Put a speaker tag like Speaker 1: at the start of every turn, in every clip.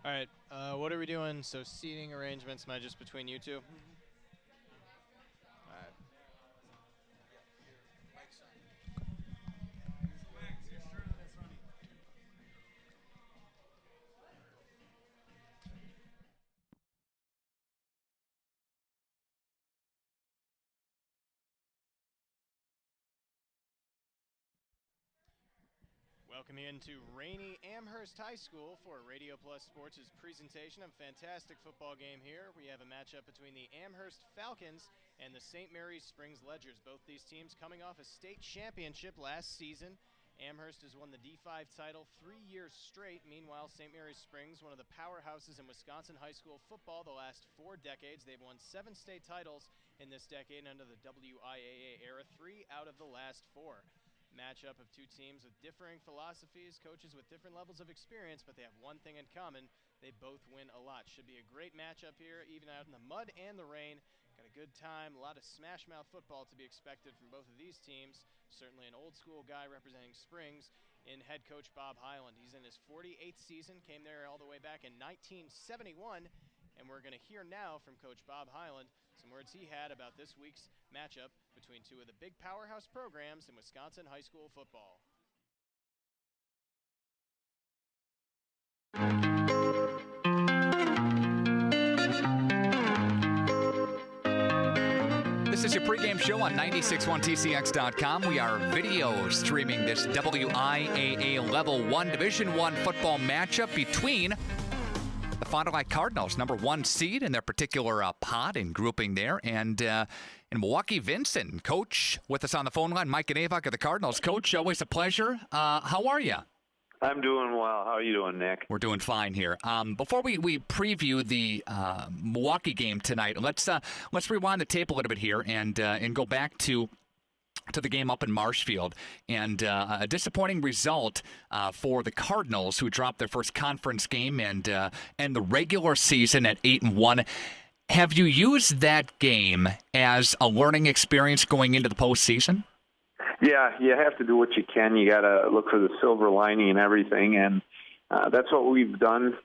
Speaker 1: All right, what are we doing? So seating arrangements, am I just between you two? All right. Welcome into rainy Amherst High School for Radio Plus Sports' presentation of a fantastic football game here. We have a matchup between the Amherst Falcons and the St. Mary's Springs Ledgers. Both these teams coming off a state championship last season. Amherst has won the D5 title 3 years straight. Meanwhile, St. Mary's Springs, one of the powerhouses in Wisconsin high school football the last 4 decades. They've won 7 state titles in this decade under the WIAA era, 3 out of the last 4. Matchup of two teams with differing philosophies, coaches with different levels of experience, but they have one thing in common: they both win a lot. Should be a great matchup here, even out in the mud and the rain. Got a good time, a lot of smash mouth football to be expected from both of these teams. Certainly an old school guy representing Springs in head coach Bob Hyland. He's in his 48th season, came there all the way back in 1971, and we're going to hear now from Coach Bob Hyland some words he had about this week's matchup between two of the big powerhouse programs in Wisconsin high school football.
Speaker 2: This is your pregame show on 961tcx.com. We are video streaming this WIAA Level 1 Division 1 football matchup between the Fond du Lac Cardinals, number 1 seed in their particular pod and grouping there, and Milwaukee Vincent. Coach with us on the phone line, Mike Ganavak of the Cardinals. Coach, always a pleasure. How are you?
Speaker 3: I'm doing well. How are you doing, Nick?
Speaker 2: We're doing fine here. Before we preview the Milwaukee game tonight, let's rewind the tape a little bit here and go back to the game up in Marshfield, and a disappointing result for the Cardinals, who dropped their first conference game and the regular season at 8-1. Have you used that game as a learning experience going into the postseason?
Speaker 3: Yeah, you have to do what you can. You got to look for the silver lining and everything, and that's what we've done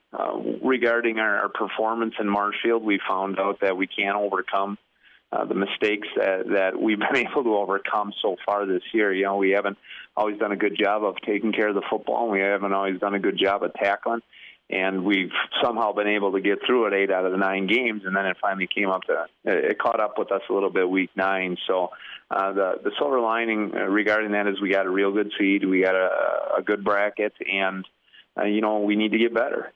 Speaker 3: regarding our performance in Marshfield. We found out that we can overcome the mistakes that we've been able to overcome so far this year. You know, we haven't always done a good job of taking care of the football, and we haven't always done a good job of tackling. And we've somehow been able to get through it 8 out of the 9 games, and then it finally it caught up with us a little bit week 9. So the silver lining regarding that is we got a real good seed, we got a good bracket, and, we need to get better.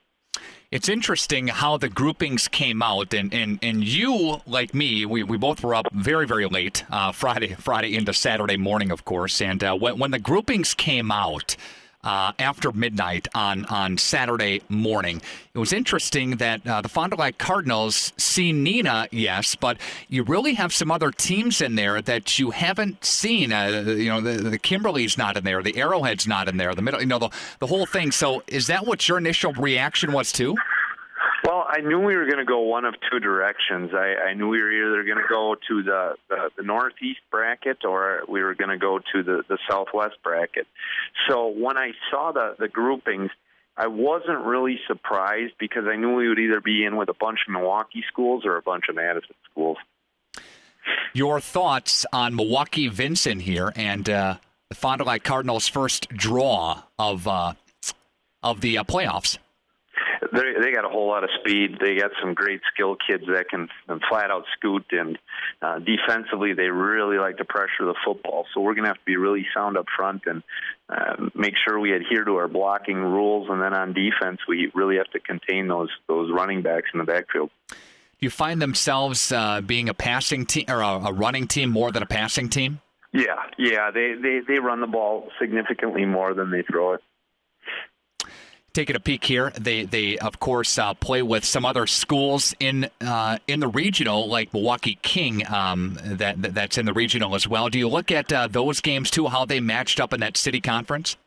Speaker 2: It's interesting how the groupings came out, and you, like me, we both were up very, very late Friday into Saturday morning, of course, and when the groupings came out after midnight on Saturday morning, it was interesting that the Fond du Lac Cardinals see Neenah, yes, but you really have some other teams in there that you haven't seen. The Kimberly's not in there, the Arrowhead's not in there, the middle, the whole thing. So is that what your initial reaction was too?
Speaker 3: Well, I knew we were going to go one of 2 directions. I knew we were either going to go to the northeast bracket, or we were going to go to the southwest bracket. So when I saw the groupings, I wasn't really surprised, because I knew we would either be in with a bunch of Milwaukee schools or a bunch of Madison schools.
Speaker 2: Your thoughts on Milwaukee Vincent here and the Fond du Lac Cardinals' first draw of the playoffs?
Speaker 3: They got a whole lot of speed. They got some great skill kids that can flat out scoot, and defensively they really like to pressure the football. So we're going to have to be really sound up front and make sure we adhere to our blocking rules, and then on defense we really have to contain those running backs in the backfield.
Speaker 2: Do you find themselves being a passing team or a running team more than a passing team?
Speaker 3: Yeah. They run the ball significantly more than they throw it.
Speaker 2: Taking a peek here, they of course play with some other schools in the regional, like Milwaukee King, that's in the regional as well. Do you look at those games too, how they matched up in that city conference?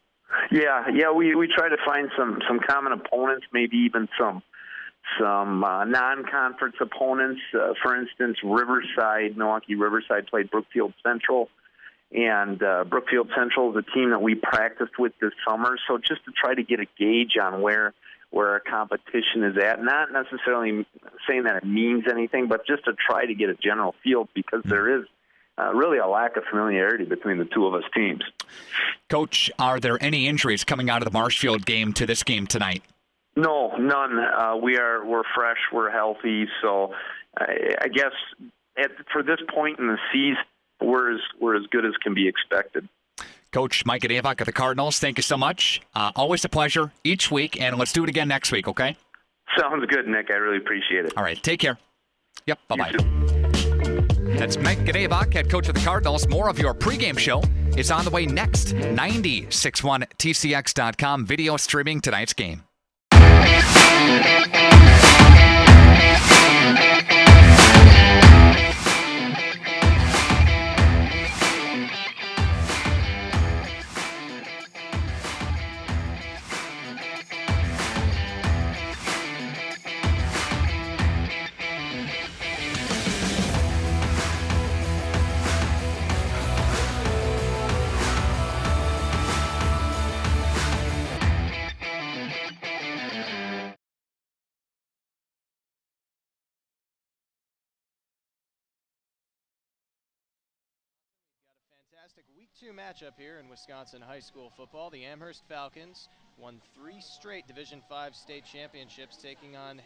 Speaker 3: Yeah. We try to find some common opponents, maybe even some non-conference opponents. For instance, Milwaukee Riverside played Brookfield Central. And Brookfield Central is a team that we practiced with this summer. So just to try to get a gauge on where where our competition is at. Not necessarily saying that it means anything, but just to try to get a general feel, because there is really a lack of familiarity between the two of us teams.
Speaker 2: Coach, are there any injuries coming out of the Marshfield game to this game tonight?
Speaker 3: No, none. We're fresh, we're healthy, so I guess for this point in the season, we're as good as can be expected.
Speaker 2: Coach Mike Adavok of the Cardinals, thank you so much. Always a pleasure each week, and let's do it again next week, okay?
Speaker 3: Sounds good, Nick. I really appreciate it.
Speaker 2: All right, take care. Yep, bye-bye. That's Mike Adavok, head coach of the Cardinals. More of your pregame show is on the way next. 96.1tcx.com, video streaming tonight's game.
Speaker 1: Fantastic Week 2 matchup here in Wisconsin high school football. The Amherst Falcons won 3 straight Division V state championships, taking on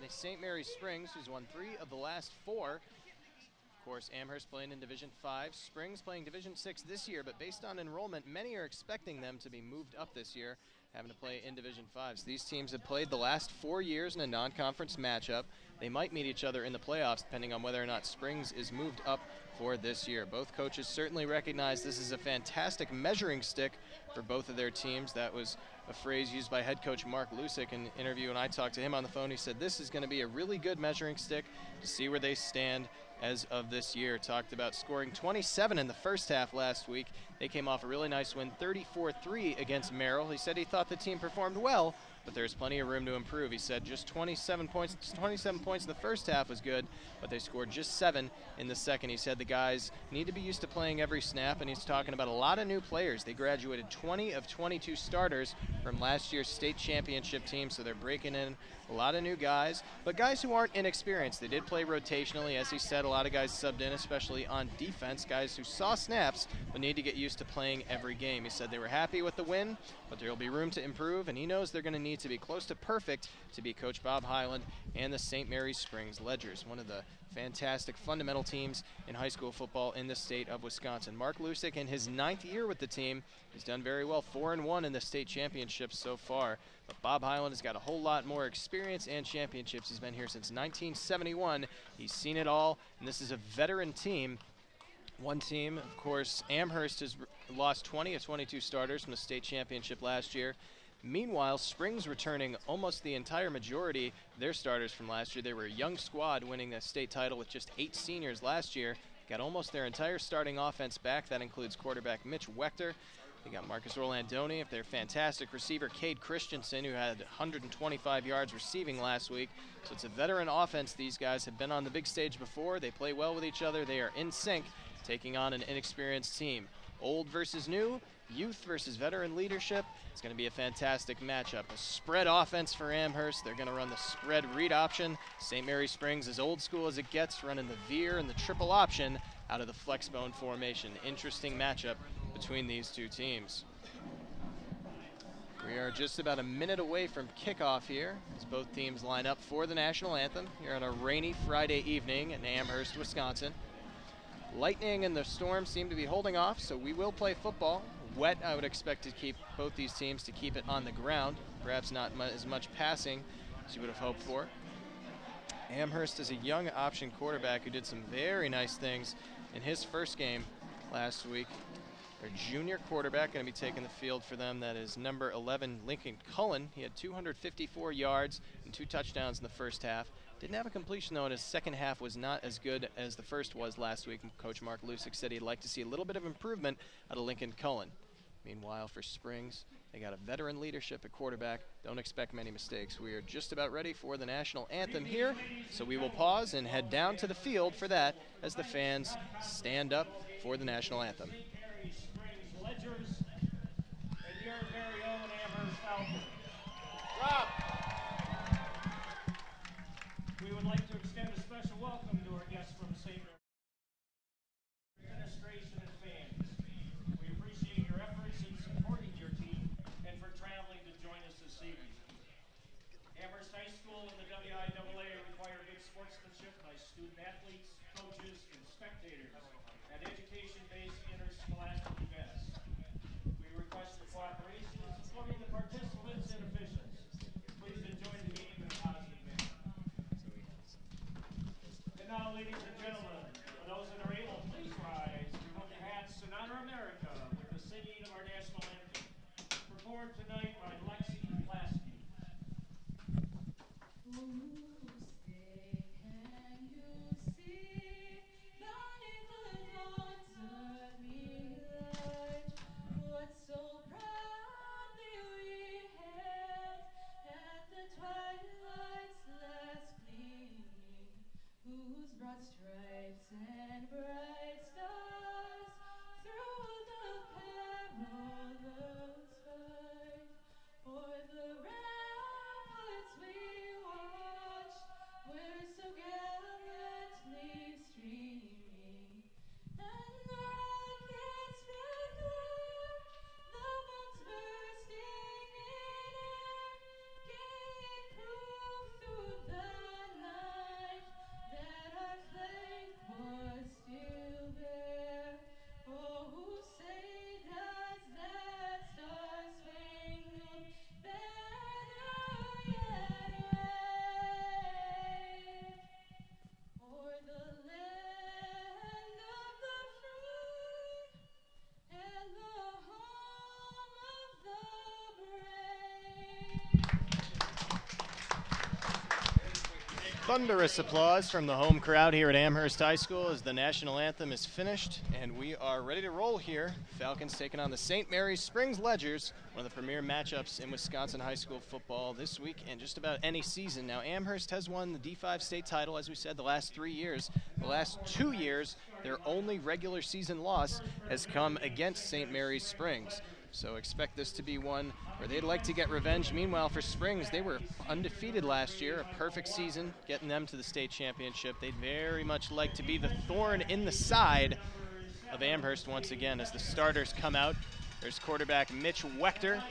Speaker 1: St. Mary's Springs, who's won 3 of the last 4. Of course, Amherst playing in Division V, Springs playing Division VI this year, but based on enrollment, many are expecting them to be moved up this year, having to play in Division V. So these teams have played the last 4 years in a non-conference matchup. They might meet each other in the playoffs, depending on whether or not Springs is moved up for this year. Both coaches certainly recognize this is a fantastic measuring stick for both of their teams. That was a phrase used by head coach Mark Lusick in an interview, and I talked to him on the phone. He said this is going to be a really good measuring stick to see where they stand as of this year. Talked about scoring 27 in the first half last week. They came off a really nice win, 34-3 against Merrill. He said he thought the team performed well, but there's plenty of room to improve. He said just 27 points in the first half was good, but they scored just 7 in the second. He said the guys need to be used to playing every snap, and he's talking about a lot of new players. They graduated 20 of 22 starters from last year's state championship team, so they're breaking in a lot of new guys, but guys who aren't inexperienced. They did play rotationally. As he said, a lot of guys subbed in, especially on defense, guys who saw snaps but need to get used to playing every game. He said they were happy with the win, but there will be room to improve, and he knows they're going to need to be close to perfect to be Coach Bob Hyland and the St. Mary's Springs Ledgers, one of the fantastic fundamental teams in high school football in the state of Wisconsin. Mark Lusick, in his 9th year with the team, has done very well, 4-1 in the state championships so far. But Bob Hyland has got a whole lot more experience and championships. He's been here since 1971. He's seen it all, and this is a veteran team. One team, of course, Amherst has lost 20 of 22 starters from the state championship last year. Meanwhile, Springs returning almost the entire majority of their starters from last year. They were a young squad winning the state title with just 8 seniors last year. Got almost their entire starting offense back. That includes quarterback Mitch Wechter. They got Marcus Rolandoni, their fantastic receiver Cade Christensen, who had 125 yards receiving last week. So it's a veteran offense. These guys have been on the big stage before. They play well with each other. They are in sync, taking on an inexperienced team. Old versus new, youth versus veteran leadership. It's going to be a fantastic matchup. A spread offense for Amherst. They're going to run the spread read option. St. Mary's Springs, as old school as it gets, running the veer and the triple option out of the flexbone formation. Interesting matchup between these two teams. We are just about a minute away from kickoff here as both teams line up for the national anthem here on a rainy Friday evening in Amherst, Wisconsin. Lightning and the storm seem to be holding off, so we will play football. Wet, I would expect to keep both these teams to keep it on the ground. Perhaps not as much passing as you would have hoped for. Amherst is a young option quarterback who did some very nice things in his first game last week. Their junior quarterback going to be taking the field for them. That is number 11, Lincoln Cullen. He had 254 yards and 2 touchdowns in the first half. Didn't have a completion, though, and his second half was not as good as the first was last week. Coach Mark Lusick said he'd like to see a little bit of improvement out of Lincoln Cullen. Meanwhile, for Springs, they got a veteran leadership at quarterback. Don't expect many mistakes. We are just about ready for the national anthem here, so we will pause and head down to the field for that as the fans stand up for the national anthem.
Speaker 4: Ledgers and your very own Amherst Falcons. Rob. student athletes, coaches, and spectators at education-based interscholastic events. We request your cooperation in supporting the participants and officials. Please enjoy the game in a positive manner. And now, ladies and gentlemen, for those that are able, please rise, remove your hats, and honor America with the singing of our national anthem. Performed tonight by Lexi Plasky.
Speaker 5: Whose broad stripes and bright stars through the perilous fight, o'er the ramparts we watched, were so gallantly streaming, and the rockets filled there, the bombs bursting in air, gave proof through the night that our flag was still there. Oh, who say does that star-spangled banner yet wave o'er the land of the free and the home of the brave?
Speaker 1: Thunderous applause from the home crowd here at Amherst High School as the national anthem is finished, and we are ready to roll here. Falcons taking on the St. Mary's Springs Ledgers, one of the premier matchups in Wisconsin high school football this week and just about any season. Now, Amherst has won the D5 state title, as we said, the last 3 years. The last 2 years, their only regular season loss has come against St. Mary's Springs. So expect this to be one where they'd like to get revenge. Meanwhile, for Springs, they were undefeated last year, a perfect season, getting them to the state championship. They'd very much like to be the thorn in the side of Amherst once again as the starters come out. There's quarterback Mitch Wechter.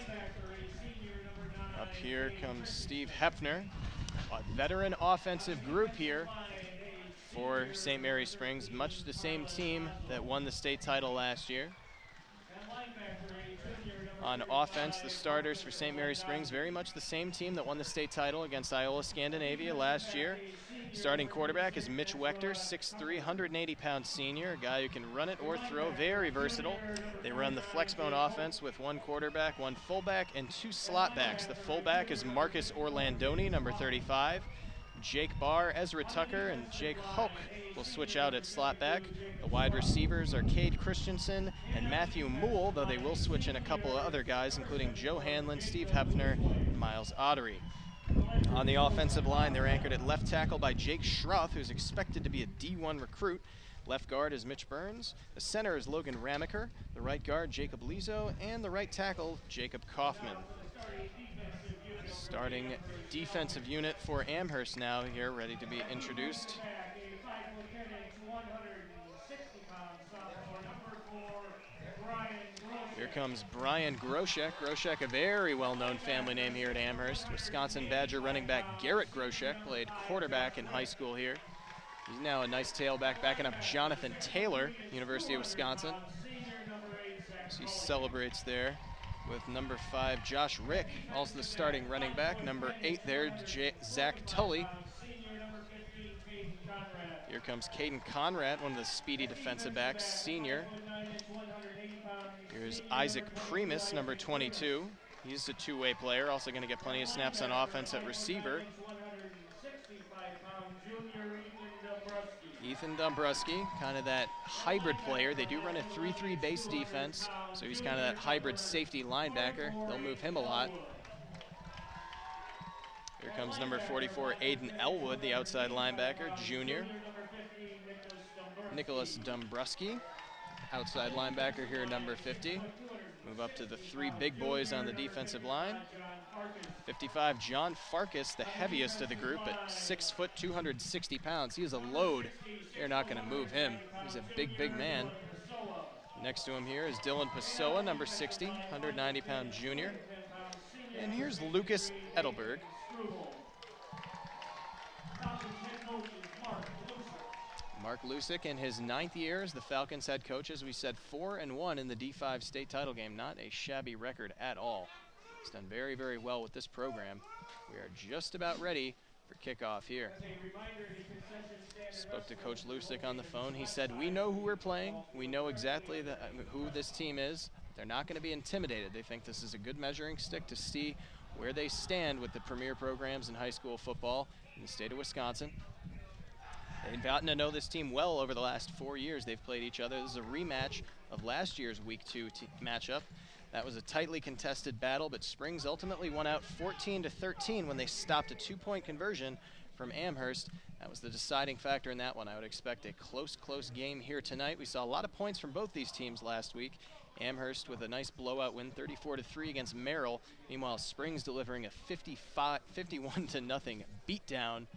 Speaker 1: Up here comes Steve Heffner, a veteran offensive group here for St. Mary's Springs, much the same team that won the state title last year. On offense, the starters for St. Mary's Springs, very much the same team that won the state title against Iola Scandinavia last year. Starting quarterback is Mitch Wechter, 6'3", 180-pound senior, a guy who can run it or throw, very versatile. They run the flexbone offense with 1 quarterback, 1 fullback, and 2 slot backs. The fullback is Marcus Orlandoni, number 35. Jake Barr, Ezra Tucker, and Jake Hoke will switch out at slot back. The wide receivers are Cade Christensen and Matthew Moole, though they will switch in a couple of other guys, including Joe Hanlon, Steve Heffner, and Miles Ottery. On the offensive line, they're anchored at left tackle by Jake Schroth, who's expected to be a D1 recruit. Left guard is Mitch Burns. The center is Logan Ramaker. The right guard, Jacob Lizo, and the right tackle, Jacob Kaufman. Starting defensive unit for Amherst now here, ready to be introduced. Here comes Brian Groshek. Groshek, a very well-known family name here at Amherst. Wisconsin Badger running back Garrett Groshek played quarterback in high school here. He's now a nice tailback, backing up Jonathan Taylor, University of Wisconsin. So he celebrates there with number 5, Josh Rick, also the starting running back. Number 8 there, Zach Tully. Here comes Caden Conrad, one of the speedy defensive backs, senior. Here's Isaac Primus, number 22. He's a two-way player, also going to get plenty of snaps on offense at receiver. Ethan Dombrowski, kind of that hybrid player. They do run a 3-3 base defense, so he's kind of that hybrid safety linebacker. They'll move him a lot. Here comes number 44, Aiden Elwood, the outside linebacker, junior. Nicholas Dombrowski, outside linebacker here, number 50. Move up to the 3 big boys on the defensive line. 55, John Farkas, the heaviest of the group at 6 foot, 260 pounds. He is a load. You're not going to move him. He's a big, big man. Next to him here is Dylan Pessoa, number 60, 190-pound junior. And here's Lucas Edelberg.
Speaker 4: Falcons head coach is Mark Lucic.
Speaker 1: Mark Lucic in his 9th year as the Falcons head coach, as we said, 4-1 in the D5 state title game. Not a shabby record at all. He's done very, very well with this program. We are just about ready for kickoff here.
Speaker 4: As a reminder, the concession stand and
Speaker 1: Spoke to
Speaker 4: restroom
Speaker 1: Coach Lucic on the phone. He said, we know who we're playing. We know exactly who this team is. They're not going to be intimidated. They think this is a good measuring stick to see where they stand with the premier programs in high school football in the state of Wisconsin. They've gotten to know this team well over the last 4 years. They've played each other. This is a rematch of last year's Week 2 matchup. That was a tightly contested battle, but Springs ultimately won out 14-13 when they stopped a 2-point conversion from Amherst. That was the deciding factor in that one. I would expect a close game here tonight. We saw a lot of points from both these teams last week. Amherst with a nice blowout win, 34-3 against Merrill. Meanwhile, Springs delivering a 51-0 beatdown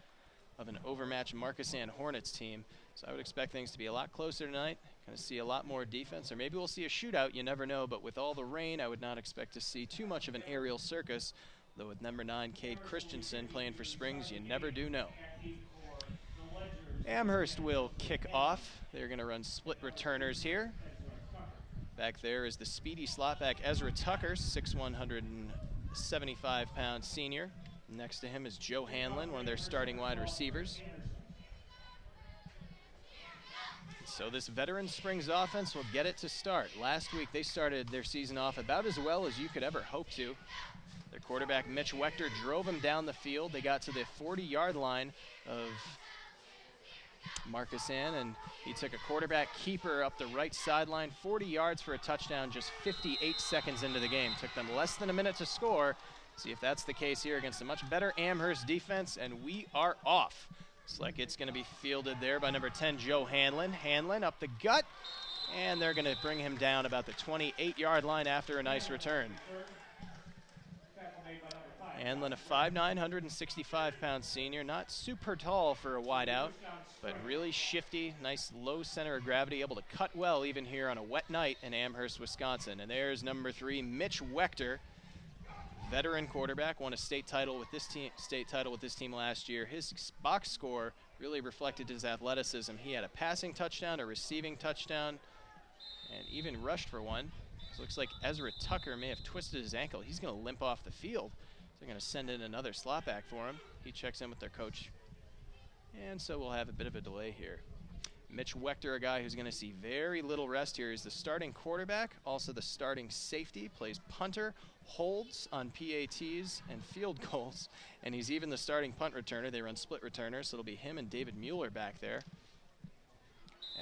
Speaker 1: of an overmatched Markesan Hornets team. So I would expect things to be a lot closer tonight. Going to see a lot more defense, or maybe we'll see a shootout. You never know, but with all the rain, I would not expect to see too much of an aerial circus. Though with number 9, Cade Christensen, playing for Springs, you never do know. Amherst will kick off. They're going to run split returners here. Back there is the speedy slot back Ezra Tucker, 6'1", 175-pound senior. Next to him is Joe Hanlon, one of their starting wide receivers. So this veteran Springs offense will get it to start. Last week they started their season off about as well as you could ever hope to. Their quarterback Mitch Wechter drove him down the field. They got to the 40-yard line of Markesan, and he took a quarterback keeper up the right sideline, 40 yards for a touchdown just 58 seconds into the game. Took them less than a minute to score. See if that's the case here against a much better Amherst defense, and we are off. Looks like it's going to be fielded there by number 10, Joe Hanlon. Hanlon up the gut, and they're going to bring him down about the 28-yard line after a nice return. Hanlon, a 5'9", 165-pound senior, not super tall for a wideout, but really shifty, nice low center of gravity, able to cut well even here on a wet night in Amherst, Wisconsin. And there's number 3, Mitch Wechter, veteran quarterback, won a state title with this team last year. His box score really reflected his athleticism. He had a passing touchdown, a receiving touchdown, and even rushed for one. So it looks like Ezra Tucker may have twisted his ankle. He's going to limp off the field. They're going to send in another slot back for him. He checks in with their coach. And so we'll have a bit of a delay here. Mitch Wechter, a guy who's going to see very little rest here. He's the starting quarterback, also the starting safety, plays punter, holds on PATs and field goals, and he's even the starting punt returner. They run split returners, so it'll be him and David Mueller back there.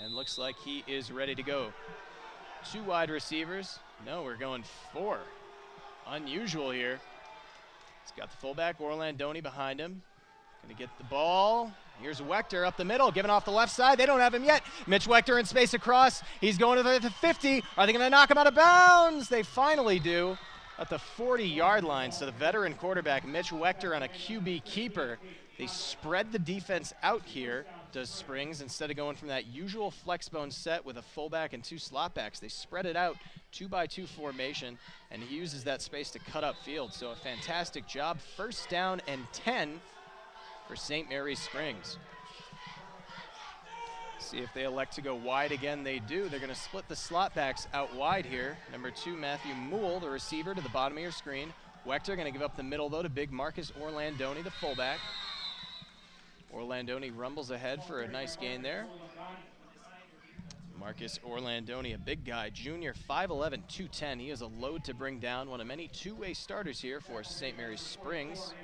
Speaker 1: And looks like he is ready to go. 2 wide receivers. No, we're going 4. Unusual here. He's got the fullback, Orlandoni, behind him. Going to get the ball. Here's Wechter up the middle, giving off the left side. They don't have him yet. Mitch Wechter in space across. He's going to the 50. Are they going to knock him out of bounds? They finally do at the 40-yard line. So the veteran quarterback, Mitch Wechter, on a QB keeper. They spread the defense out here, does Springs, instead of going from that usual flex bone set with a fullback and 2 slot backs. They spread it out, 2-by-2 formation, and he uses that space to cut up field. So a fantastic job. 1st down and 10 for St. Mary's Springs. See if they elect to go wide again. They do. They're going to split the slot backs out wide here. Number 2, Matthew Moole, the receiver, to the bottom of your screen. Wechter going to give up the middle, though, to big Marcus Orlandoni, the fullback. Orlandoni rumbles ahead for a nice gain there. Marcus Orlandoni, a big guy, junior, 5'11", 210. He is a load to bring down, one of many two-way starters here for St. Mary's Springs.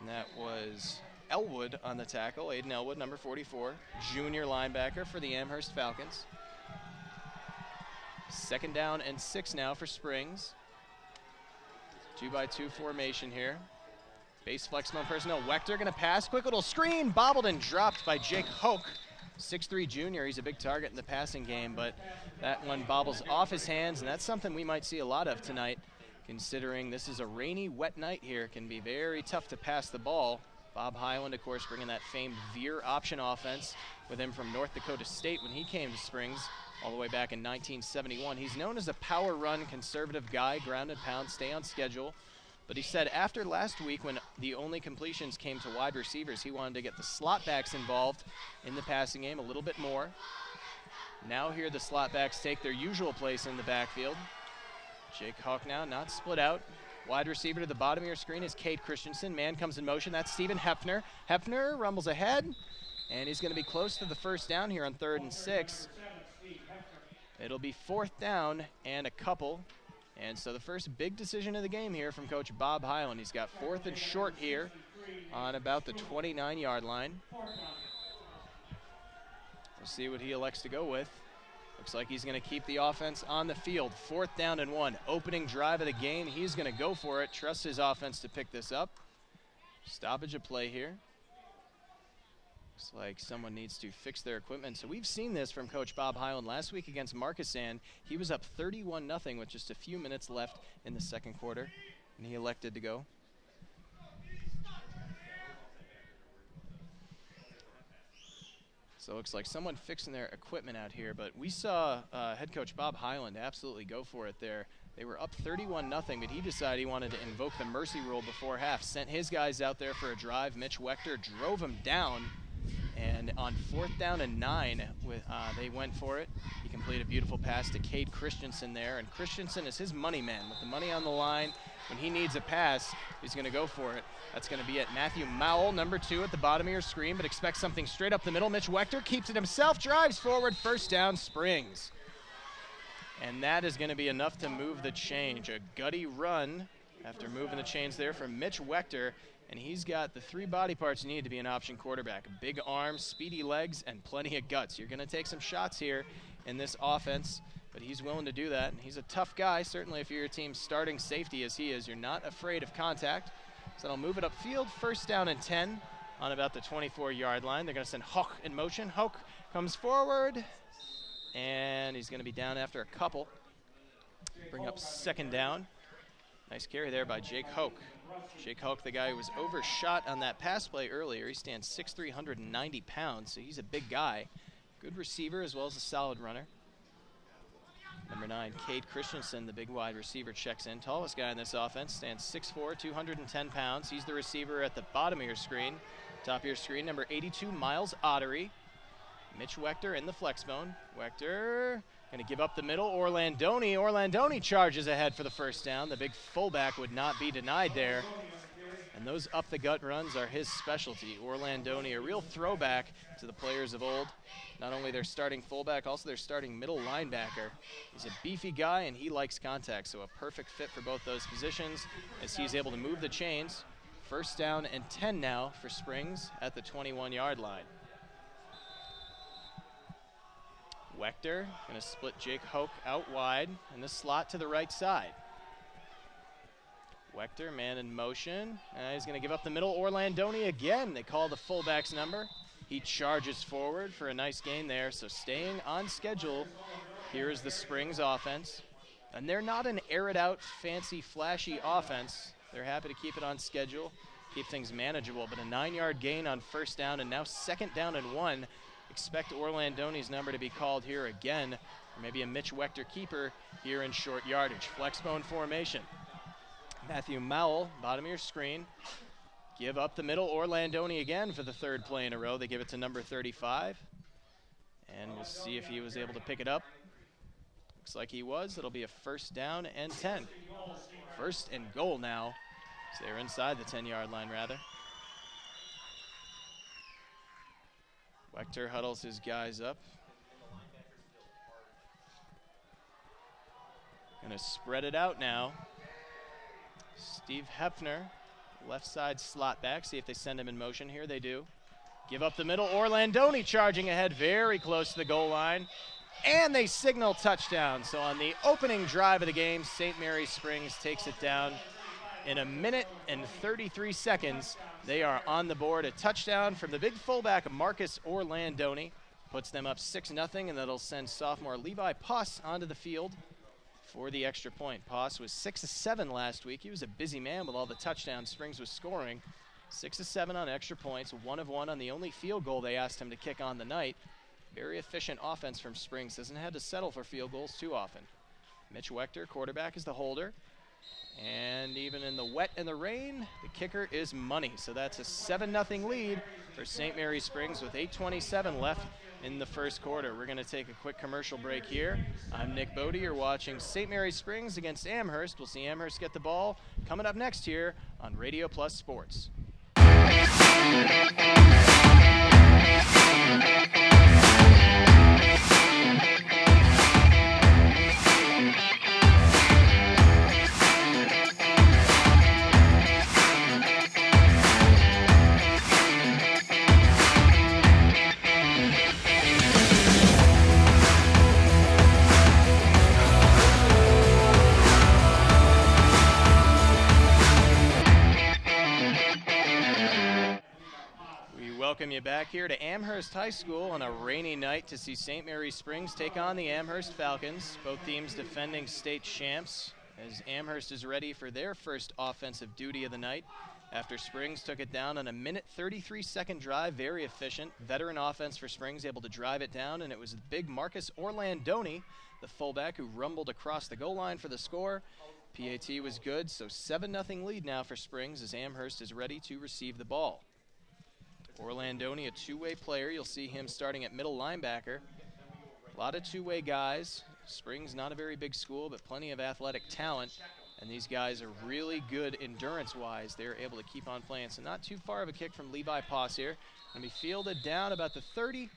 Speaker 1: And that was Elwood on the tackle, Aiden Elwood, number 44, junior linebacker for the Amherst Falcons. 2nd down and 6 now for Springs. 2-by-2 formation here. Base flex bone personnel. Wechter going to pass. Quick little screen. Bobbled and dropped by Jake Hoke. 6'3" junior. He's a big target in the passing game, but that one bobbles off his hands, and that's something we might see a lot of tonight, considering this is a rainy, wet night here. It can be very tough to pass the ball. Bob Hyland, of course, bringing that famed veer option offense with him from North Dakota State when he came to Springs all the way back in 1971. He's known as a power run, conservative guy, ground and pound, stay on schedule. But he said after last week when the only completions came to wide receivers, he wanted to get the slot backs involved in the passing game a little bit more. Now here the slot backs take their usual place in the backfield. Jake Hawk now not split out. Wide receiver to the bottom of your screen is Cade Christensen. Man comes in motion. That's Stephen Hefner. Hefner rumbles ahead, and he's going to be close to the first down here on 3rd and 6. It'll be 4th down and a couple. And so the first big decision of the game here from Coach Bob Highland. He's got 4th and short here on about the 29-yard line. We'll see what he elects to go with. Looks like he's going to keep the offense on the field. 4th down and 1. Opening drive of the game. He's going to go for it. Trusts his offense to pick this up. Stoppage of play here. Looks like someone needs to fix their equipment. So we've seen this from Coach Bob Highland last week against Markesan. He was up 31-0 with just a few minutes left in the second quarter, and he elected to go. So it looks like someone fixing their equipment out here, but we saw head coach Bob Highland absolutely go for it there. They were up 31-0, but he decided he wanted to invoke the mercy rule before half. Sent his guys out there for a drive. Mitch Wechter drove him down, and on 4th down and 9, they went for it. He completed a beautiful pass to Cade Christensen there, and Christensen is his money man. With the money on the line, when he needs a pass, he's going to go for it. That's going to be at Matthew Mowell, number 2 at the bottom of your screen, but expect something straight up the middle. Mitch Wechter keeps it himself, drives forward, 1st down, Springs. And that is going to be enough to move the change. A gutty run after moving the chains there from Mitch Wechter, and he's got the 3 body parts you need to be an option quarterback. Big arms, speedy legs, and plenty of guts. You're going to take some shots here in this offense, but he's willing to do that, and he's a tough guy. Certainly if you're your team's starting safety as he is, you're not afraid of contact. So they'll move it upfield, 1st down and 10 on about the 24-yard line. They're going to send Hook in motion. Hook comes forward, and he's going to be down after a couple. Bring up 2nd down. Nice carry there by Jake Hoke. Jake Hoke, the guy who was overshot on that pass play earlier. He stands 6'3", 190 pounds, so he's a big guy. Good receiver as well as a solid runner. Number 9, Cade Christensen, the big wide receiver, checks in. Tallest guy in this offense, stands 6'4", 210 pounds. He's the receiver at the bottom of your screen. Top of your screen, number 82, Miles Ottery. Mitch Wechter in the flex bone. Wechter going to give up the middle. Orlandoni charges ahead for the 1st down. The big fullback would not be denied there. And those up-the-gut runs are his specialty. Orlandoni, a real throwback to the players of old. Not only their starting fullback, also their starting middle linebacker. He's a beefy guy, and he likes contact, so a perfect fit for both those positions as he's able to move the chains. 1st down and 10 now for Springs at the 21-yard line. Wechter going to split Jake Hoke out wide in the slot to the right side. Wechter, man in motion. He's going to give up the middle. Orlandoni again. They call the fullback's number. He charges forward for a nice gain there. So staying on schedule. Here's the Springs offense. And they're not an air-it-out, fancy, flashy offense. They're happy to keep it on schedule, keep things manageable. But a 9-yard gain on 1st down, and now 2nd down and 1. Expect Orlandoni's number to be called here again, or maybe a Mitch Wechter keeper here in short yardage. Flexbone formation. Matthew Mowell, bottom of your screen. Give up the middle. Orlandoni again for the 3rd play in a row. They give it to number 35. And we'll see if he was able to pick it up. Looks like he was. It'll be a 1st down and 10. 1st and goal now. So they're inside the 10-yard line, rather. Wechter huddles his guys up. Gonna spread it out now. Steve Hefner, left side slot back. See if they send him in motion. Here they do. Give up the middle. Orlandoni charging ahead very close to the goal line. And they signal touchdown. So on the opening drive of the game, St. Mary's Springs takes it down. In 1 minute and 33 seconds, they are on the board. A touchdown from the big fullback, Marcus Orlandoni. Puts them up 6-0, and that'll send sophomore Levi Puss onto the field for the extra point. Puss was 6-7 last week. He was a busy man with all the touchdowns Springs was scoring. 6-7 on extra points, 1 of 1 on the only field goal they asked him to kick on the night. Very efficient offense from Springs. Hasn't had to settle for field goals too often. Mitch Wechter, quarterback, is the holder. And even in the wet and the rain, the kicker is money. So that's a 7-0 lead for St. Mary Springs with 8:27 left in the first quarter. We're going to take a quick commercial break here. I'm Nick Bodie. You're watching St. Mary Springs against Amherst. We'll see Amherst get the ball coming up next here on Radio Plus Sports. Welcome you back here to Amherst High School on a rainy night to see St. Mary Springs take on the Amherst Falcons. Both teams defending state champs as Amherst is ready for their first offensive duty of the night after Springs took it down on a 1:33 drive. Very efficient. Veteran offense for Springs, able to drive it down, and it was the big Marcus Orlandoni, the fullback, who rumbled across the goal line for the score. PAT was good, so 7-0 lead now for Springs as Amherst is ready to receive the ball. Orlandoni, a two-way player. You'll see him starting at middle linebacker. A lot of two-way guys. Springs not a very big school, but plenty of athletic talent. And these guys are really good endurance-wise. They're able to keep on playing. So not too far of a kick from Levi Poss here. Going to be fielded down about the 30,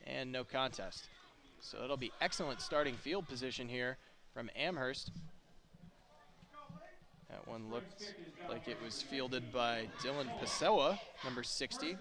Speaker 1: and no contest. So it'll be excellent starting field position here from Amherst. That one looked like it was fielded by Dylan Pessoa, number 60.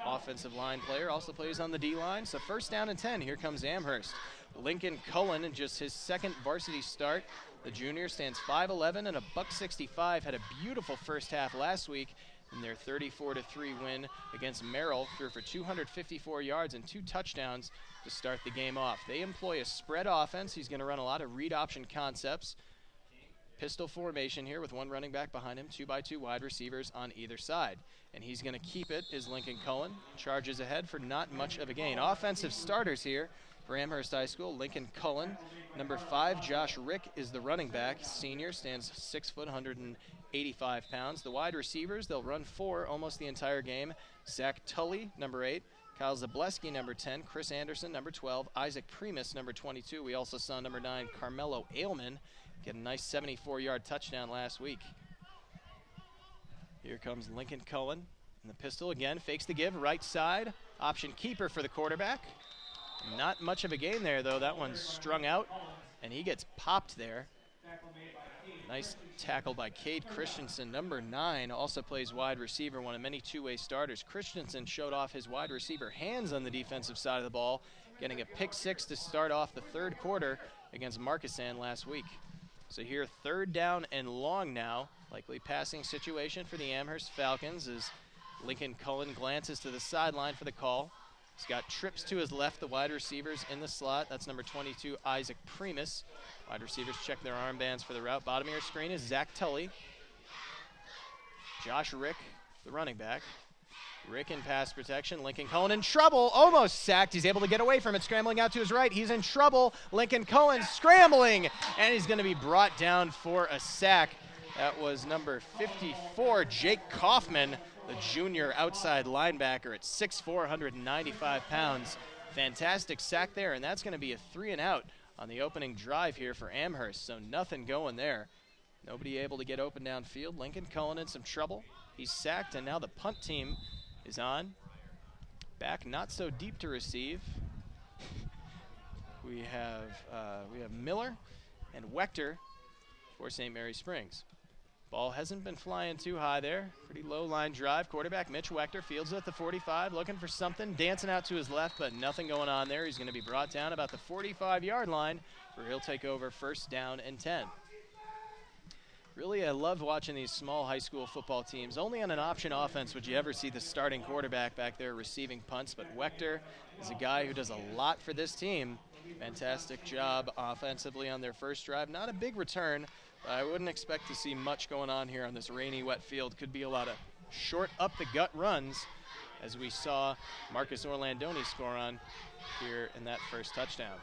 Speaker 1: Offensive line player, also plays on the D-line. So first down and 10, here comes Amherst. Lincoln Cullen in just his second varsity start. The junior stands 5'11" and a $165. Had a beautiful first half last week in their 34-3 win against Merrill. Threw for 254 yards and 2 touchdowns to start the game off. They employ a spread offense. He's going to run a lot of read option concepts. Pistol formation here with one running back behind him, 2x2 wide receivers on either side. And he's going to keep it, is Lincoln Cullen. Charges ahead for not much of a gain. Offensive starters here for Amherst High School. Lincoln Cullen, number 5, Josh Rick is the running back. Senior, stands 6 foot, 185 pounds. The wide receivers, they'll run 4 almost the entire game. Zach Tully, number 8. Kyle Zableski, number 10. Chris Anderson, number 12. Isaac Primus, number 22. We also saw number 9, Carmelo Ailman, get a nice 74-yard touchdown last week. Here comes Lincoln Cullen. And the pistol again, fakes the give, right side. Option keeper for the quarterback. Not much of a gain there, though. That one's strung out, and he gets popped there. Nice tackle by Cade Christensen. Number 9 also plays wide receiver, one of many two-way starters. Christensen showed off his wide receiver hands on the defensive side of the ball, getting a pick 6 to start off the third quarter against Markesan last week. So here, third down and long now. Likely passing situation for the Amherst Falcons as Lincoln Cullen glances to the sideline for the call. He's got trips to his left, the wide receivers in the slot. That's number 22, Isaac Primus. Wide receivers check their armbands for the route. Bottom of your screen is Zach Tully. Josh Rick, the running back. Rick in pass protection. Lincoln Cullen in trouble. Almost sacked. He's able to get away from it. Scrambling out to his right. He's in trouble. Lincoln Cullen scrambling. And he's going to be brought down for a sack. That was number 54, Jake Kaufman, the junior outside linebacker at 6'4", 195 pounds. Fantastic sack there. And that's going to be a 3 and out on the opening drive here for Amherst. So nothing going there. Nobody able to get open downfield. Lincoln Cullen in some trouble. He's sacked, and now the punt team is on. Back not so deep to receive. We have Miller and Wechter for St. Mary Springs. Ball hasn't been flying too high there. Pretty low line drive. Quarterback Mitch Wechter fields it at the 45, looking for something, dancing out to his left, but nothing going on there. He's going to be brought down about the 45-yard line, where he'll take over first down and 10. Really, I love watching these small high school football teams. Only on an option offense would you ever see the starting quarterback back there receiving punts, but Wechter is a guy who does a lot for this team. Fantastic job offensively on their first drive. Not a big return, but I wouldn't expect to see much going on here on this rainy, wet field. Could be a lot of short up-the-gut runs, as we saw Marcus Orlandoni score on here in that first touchdown.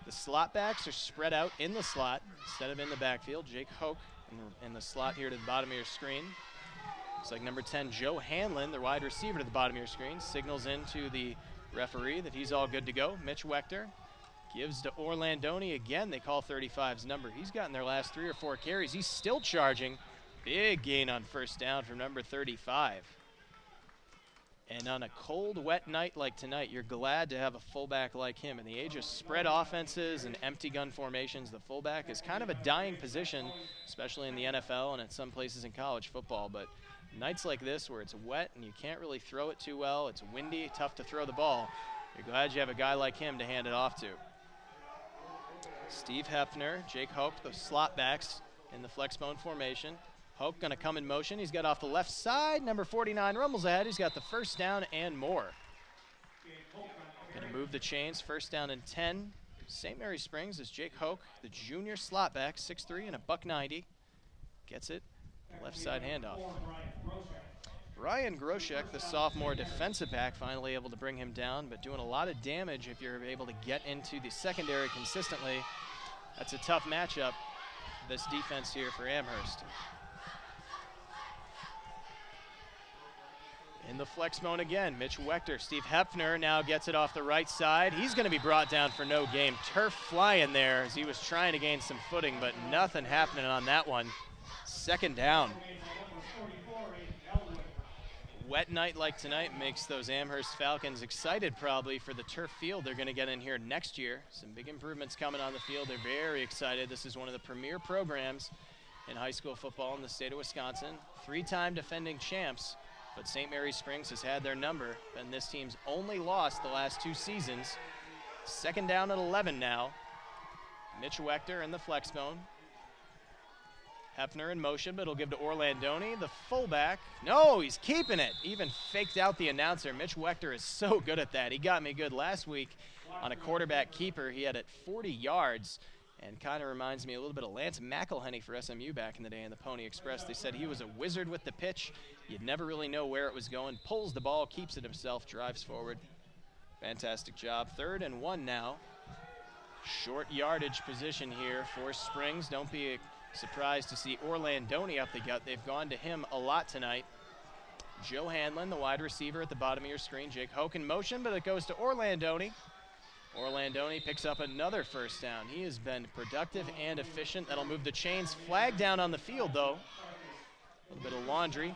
Speaker 1: The slot backs are spread out in the slot instead of in the backfield. Jake Hoke in the slot here to the bottom of your screen. Looks like number 10, Joe Hanlon, the wide receiver to the bottom of your screen, signals into the referee that he's all good to go. Mitch Wechter gives to Orlandoni again. They call 35's number. He's gotten their last 3 or 4 carries. He's still charging. Big gain on first down from number 35. And on a cold, wet night like tonight, you're glad to have a fullback like him. In the age of spread offenses and empty gun formations, the fullback is kind of a dying position, especially in the NFL and in some places in college football. But nights like this where it's wet and you can't really throw it too well, it's windy, tough to throw the ball, you're glad you have a guy like him to hand it off to. Steve Hefner, Jake Hoke, the slot backs in the flex bone formation. Hoke going to come in motion. He's got off the left side. Number 49 rumbles ahead. He's got the first down and more. Going to move the chains. First down and 10. St. Mary Springs is Jake Hoke, the junior slot back, 6'3" and a $190. Gets it. Left side handoff. Ryan Groshek, the sophomore defensive back, finally able to bring him down, but doing a lot of damage if you're able to get into the secondary consistently. That's a tough matchup, this defense here for Amherst. In the flex zone again, Mitch Wechter. Steve Hefner now gets it off the right side. He's going to be brought down for no gain. Turf flying there as he was trying to gain some footing, but nothing happening on that one. Second down. Wet night like tonight makes those Amherst Falcons excited probably for the turf field they're going to get in here next year. Some big improvements coming on the field. They're very excited. This is one of the premier programs in high school football in the state of Wisconsin. 3-time defending champs. But St. Mary Springs has had their number, and this team's only lost the last 2 seasons. Second down at 11 now. Mitch Wechter in the flex zone. Hefner in motion, but it'll give to Orlandoni, the fullback. No, he's keeping it. Even faked out the announcer. Mitch Wechter is so good at that. He got me good last week on a quarterback keeper. He had it 40 yards. And kind of reminds me a little bit of Lance McElhenney for SMU back in the day in the Pony Express. They said he was a wizard with the pitch. You'd never really know where it was going. Pulls the ball, keeps it himself, drives forward. Fantastic job. 3rd and 1 now. Short yardage position here for Springs. Don't be surprised to see Orlandoni up the gut. They've gone to him a lot tonight. Joe Hanlon, the wide receiver at the bottom of your screen. Jake Hoke in motion, but it goes to Orlandoni. Orlandoni picks up another first down. He has been productive and efficient. That'll move the chains. Flag down on the field, though. A little bit of laundry.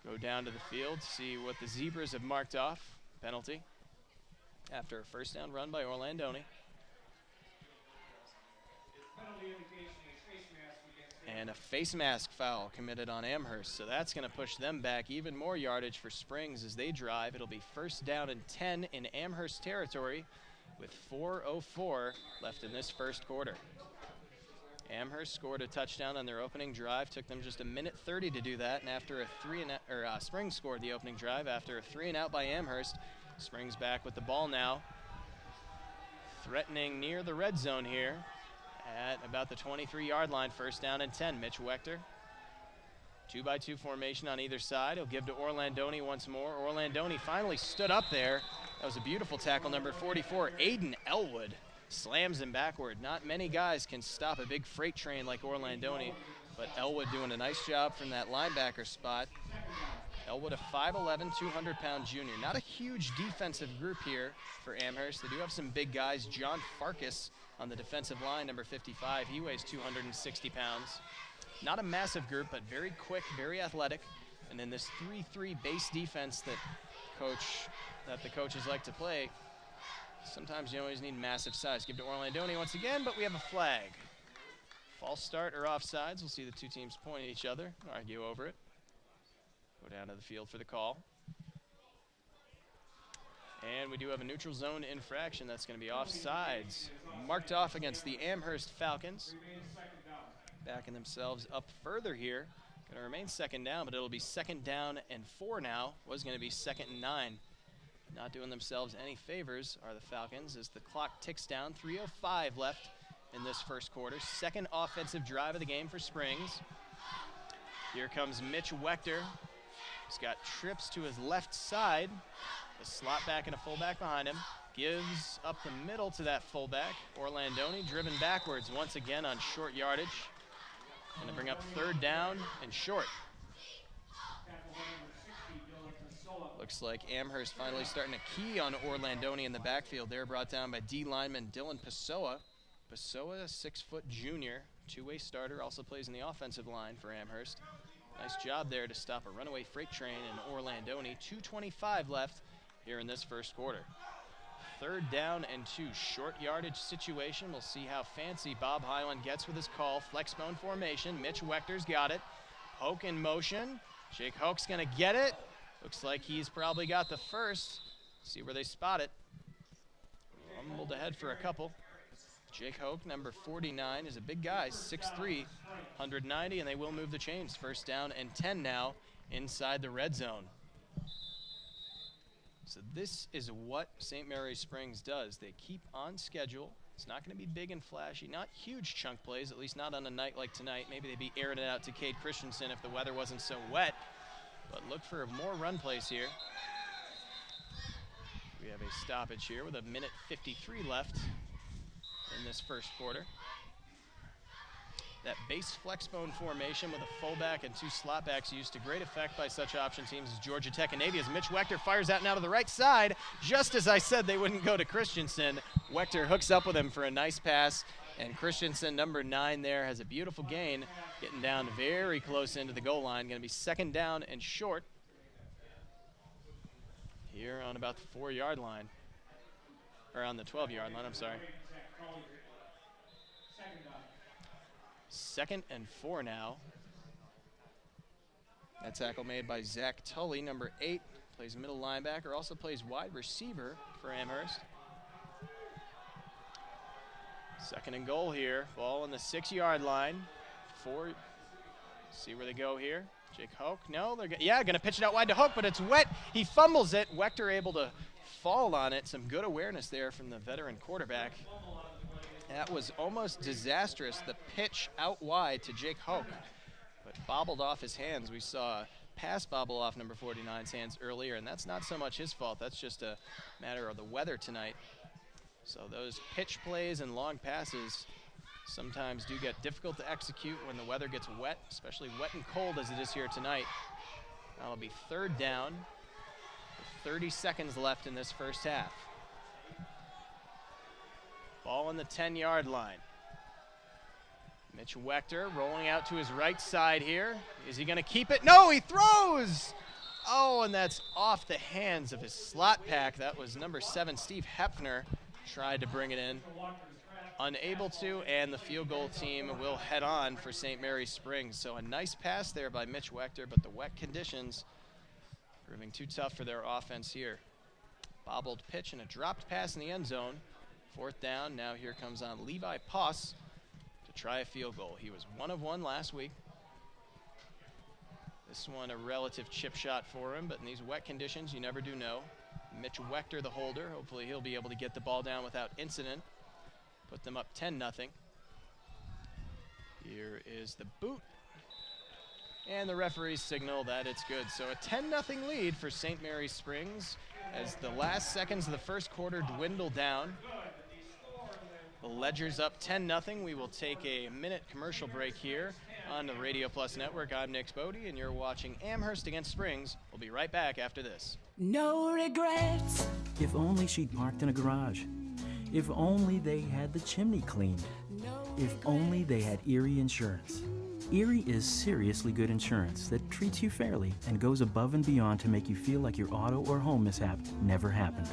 Speaker 1: Go down to the field, see what the Zebras have marked off. Penalty after a first down run by Orlandoni. And a face mask foul committed on Amherst, so that's going to push them back even more yardage for Springs as they drive. It'll be first down and 10 in Amherst territory with 4:04 left in this first quarter. Amherst scored a touchdown on their opening drive. Took them just 1:30 to do that, and after a Springs scored the opening drive after a 3-and-out by Amherst. Springs back with the ball now, threatening near the red zone here. At about the 23-yard line, first down and 10. Mitch Wechter. 2-by-2 formation on either side. He'll give to Orlandoni once more. Orlandoni finally stood up there. That was a beautiful tackle, number 44. Aiden Elwood slams him backward. Not many guys can stop a big freight train like Orlandoni, but Elwood doing a nice job from that linebacker spot. Elwood, a 5'11", 200-pound junior. Not a huge defensive group here for Amherst. They do have some big guys. John Farkas on the defensive line, number 55. He weighs 260 pounds. Not a massive group, but very quick, very athletic. And then this 3-3 base defense that the coaches like to play, sometimes you always need massive size. Give to Orlandoni once again, but we have a flag. False start or offsides. We'll see the 2 teams point at each other, argue over it. Go down to the field for the call. And we do have a neutral zone infraction. That's going to be offsides. Marked off against the Amherst Falcons. Backing themselves up further here. Going to remain second down, but it'll be second down and 4 now. Was going to be second and 9. Not doing themselves any favors are the Falcons as the clock ticks down. 3:05 left in this first quarter. Second offensive drive of the game for Springs. Here comes Mitch Wechter. He's got trips to his left side. The slot back and a fullback behind him. Gives up the middle to that fullback. Orlandoni driven backwards once again on short yardage. Going to bring up 3rd down and short. Looks like Amherst finally starting to key on Orlandoni in the backfield. They're brought down by D lineman Dylan Pessoa. Pessoa, a 6-foot junior, two-way starter, also plays in the offensive line for Amherst. Nice job there to stop a runaway freight train in Orlandoni. 2:25 left here in this first quarter. 3rd down and 2, short yardage situation. We'll see how fancy Bob Highland gets with his call. Flexbone formation. Mitch Wechter's got it. Hoke in motion. Jake Hoke's going to get it. Looks like he's probably got the first. See where they spot it. Rumbled ahead for a couple. Jake Hoke, number 49, is a big guy, 6'3", 190, and they will move the chains. 1st down and 10 now inside the red zone. So this is what St. Mary's Springs does. They keep on schedule. It's not going to be big and flashy, not huge chunk plays, at least not on a night like tonight. Maybe they'd be airing it out to Cade Christensen if the weather wasn't so wet. But look for more run plays here. We have a stoppage here with 1:53 left in this first quarter. That base flexbone formation with a fullback and 2 slot backs used to great effect by such option teams as Georgia Tech and Navy, as Mitch Wechter fires out now to the right side. Just as I said they wouldn't go to Christensen, Wechter hooks up with him for a nice pass, and Christensen, number 9 there, has a beautiful gain, getting down very close into the goal line. Going to be 2nd down and short here on about the 4-yard line, or on the 12-yard line, I'm sorry. 2nd and 4 now. That tackle made by Zach Tully, number 8, plays middle linebacker, also plays wide receiver for Amherst. 2nd and goal here. Ball on the 6-yard line. 4. See where they go here. Jake Hoke. No, they're going to pitch it out wide to Hoke, but it's wet. He fumbles it. Wechter able to fall on it. Some good awareness there from the veteran quarterback. That was almost disastrous. The pitch out wide to Jake Hoke, but bobbled off his hands. We saw a pass bobble off number 49's hands earlier, and that's not so much his fault. That's just a matter of the weather tonight. So those pitch plays and long passes sometimes do get difficult to execute when the weather gets wet, especially wet and cold as it is here tonight. That'll be 3rd down with 30 seconds left in this first half. Ball on the 10-yard line. Mitch Wechter rolling out to his right side here. Is he going to keep it? No, he throws! Oh, and that's off the hands of his slot pack. That was number 7, Steve Hepfner. Tried to bring it in. Unable to, and the field goal team will head on for St. Mary's Springs. So a nice pass there by Mitch Wechter, but the wet conditions proving too tough for their offense here. Bobbled pitch and a dropped pass in the end zone. 4th down. Now here comes on Levi Poss to try a field goal. He was 1 of 1 last week. This one a relative chip shot for him, but in these wet conditions, you never do know. Mitch Wechter, the holder. Hopefully he'll be able to get the ball down without incident. Put them up 10-0. Here is the boot. And the referee's signal that it's good. So a 10-0 lead for St. Mary's Springs as the last seconds of the first quarter dwindle down. The ledger's up 10-0. We will take a minute commercial break here on the Radio Plus Network. I'm Nick Bodie, and you're watching Amherst against Springs. We'll be right back after this.
Speaker 6: No regrets.
Speaker 7: If only she'd parked in a garage. If only they had the chimney cleaned. If only they had Erie Insurance. Erie is seriously good insurance that treats you fairly and goes above and beyond to make you feel like your auto or home mishap never happened,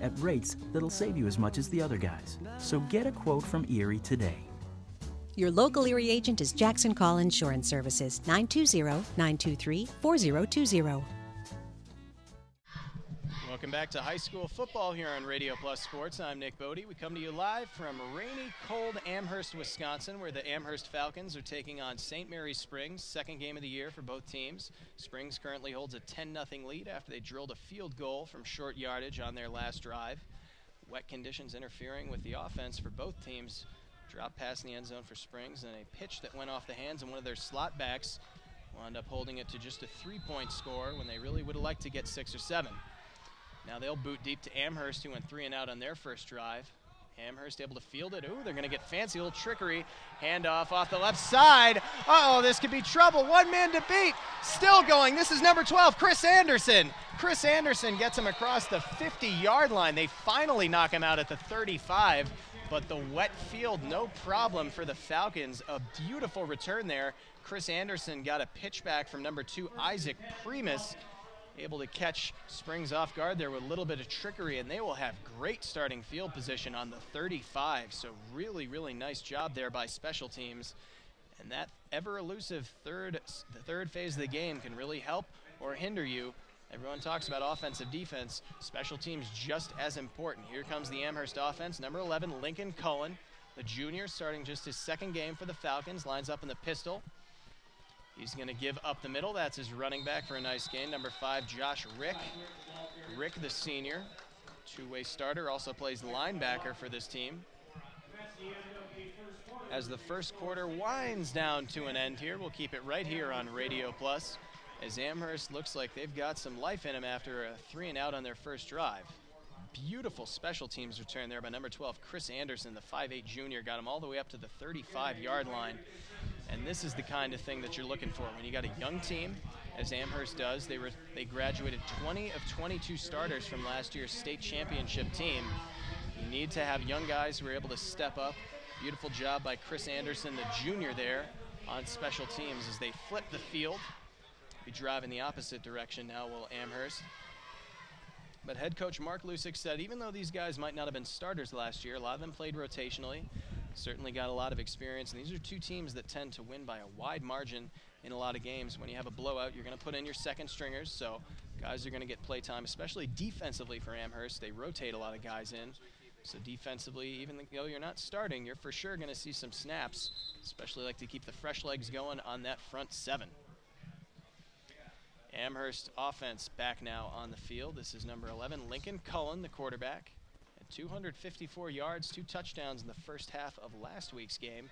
Speaker 7: at rates that'll save you as much as the other guys. So get a quote from Erie today.
Speaker 8: Your local Erie agent is Jackson Call Insurance Services, 920-923-4020.
Speaker 1: Welcome back to high school football here on Radio Plus Sports. I'm Nick Bodie. We come to you live from rainy, cold Amherst, Wisconsin, where the Amherst Falcons are taking on St. Mary's Springs, 2nd game of the year for both teams. Springs currently holds a 10-0 lead after they drilled a field goal from short yardage on their last drive. Wet conditions interfering with the offense for both teams. Drop pass in the end zone for Springs, and a pitch that went off the hands of one of their slot backs wound up holding it to just a 3-point score when they really would have liked to get 6 or 7. Now they'll boot deep to Amherst, who went 3 and out on their first drive. Amherst able to field it. Ooh, they're going to get fancy, a little trickery. Handoff off the left side. Uh-oh, this could be trouble. One man to beat. Still going. This is number 12, Chris Anderson. Chris Anderson gets him across the 50-yard line. They finally knock him out at the 35, but the wet field, no problem for the Falcons. A beautiful return there. Chris Anderson got a pitch back from number 2, Isaac Primus. Able to catch Springs off guard there with a little bit of trickery, and they will have great starting field position on the 35. So really, really nice job there by special teams. And that ever-elusive the third phase of the game can really help or hinder you. Everyone talks about offensive defense. Special teams just as important. Here comes the Amherst offense. Number 11, Lincoln Cullen, the junior, starting just his second game for the Falcons. Lines up in the pistol. He's going to give up the middle. That's his running back for a nice gain. Number 5, Josh Rick. Rick, the senior, two-way starter, also plays linebacker for this team. As the first quarter winds down to an end here, we'll keep it right here on Radio Plus, as Amherst looks like they've got some life in them after a 3 and out on their first drive. Beautiful special teams return there by number 12, Chris Anderson, the 5'8 junior, got him all the way up to the 35-yard line. And this is the kind of thing that you're looking for when you got a young team, as Amherst does. They graduated 20 of 22 starters from last year's state championship team. You need to have young guys who are able to step up. Beautiful job by Chris Anderson, the junior, there on special teams as they flip the field. Be driving the opposite direction now, will Amherst. But head coach Mark Lusick said even though these guys might not have been starters last year, a lot of them played rotationally. Certainly got a lot of experience, and these are two teams that tend to win by a wide margin in a lot of games. When you have a blowout, you're going to put in your second stringers, so guys are going to get play time, especially defensively for Amherst. They rotate a lot of guys in, so defensively, even though you're not starting, you're for sure going to see some snaps, especially like to keep the fresh legs going on that front 7. Amherst offense back now on the field. This is number 11, Lincoln Cullen, the quarterback. 254 yards, 2 touchdowns in the first half of last week's game.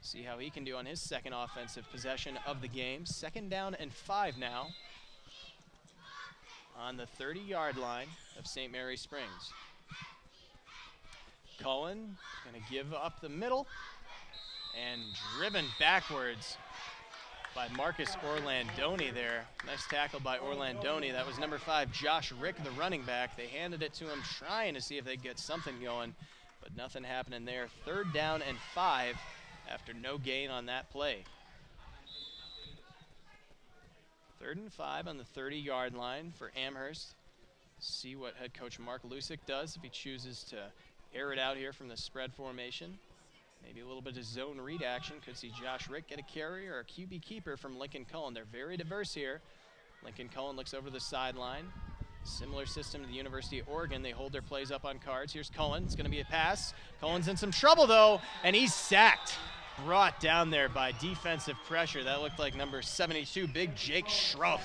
Speaker 1: See how he can do on his second offensive possession of the game. 2nd down and 5 now on the 30-yard line of St. Mary Springs. Cullen going to give up the middle and driven backwards by Marcus Orlandoni there. Nice tackle by Orlandoni. That was number 5, Josh Rick, the running back. They handed it to him trying to see if they'd get something going, but nothing happening there. 3rd down and 5 after no gain on that play. 3rd and 5 on the 30-yard line for Amherst. See what head coach Mark Lusick does if he chooses to air it out here from the spread formation. Maybe a little bit of zone read action. Could see Josh Rick get a carry or a QB keeper from Lincoln Cullen. They're very diverse here. Lincoln Cullen looks over the sideline. Similar system to the University of Oregon. They hold their plays up on cards. Here's Cullen. It's going to be a pass. Cullen's in some trouble, though, and he's sacked. Brought down there by defensive pressure. That looked like number 72, big Jake Schroff.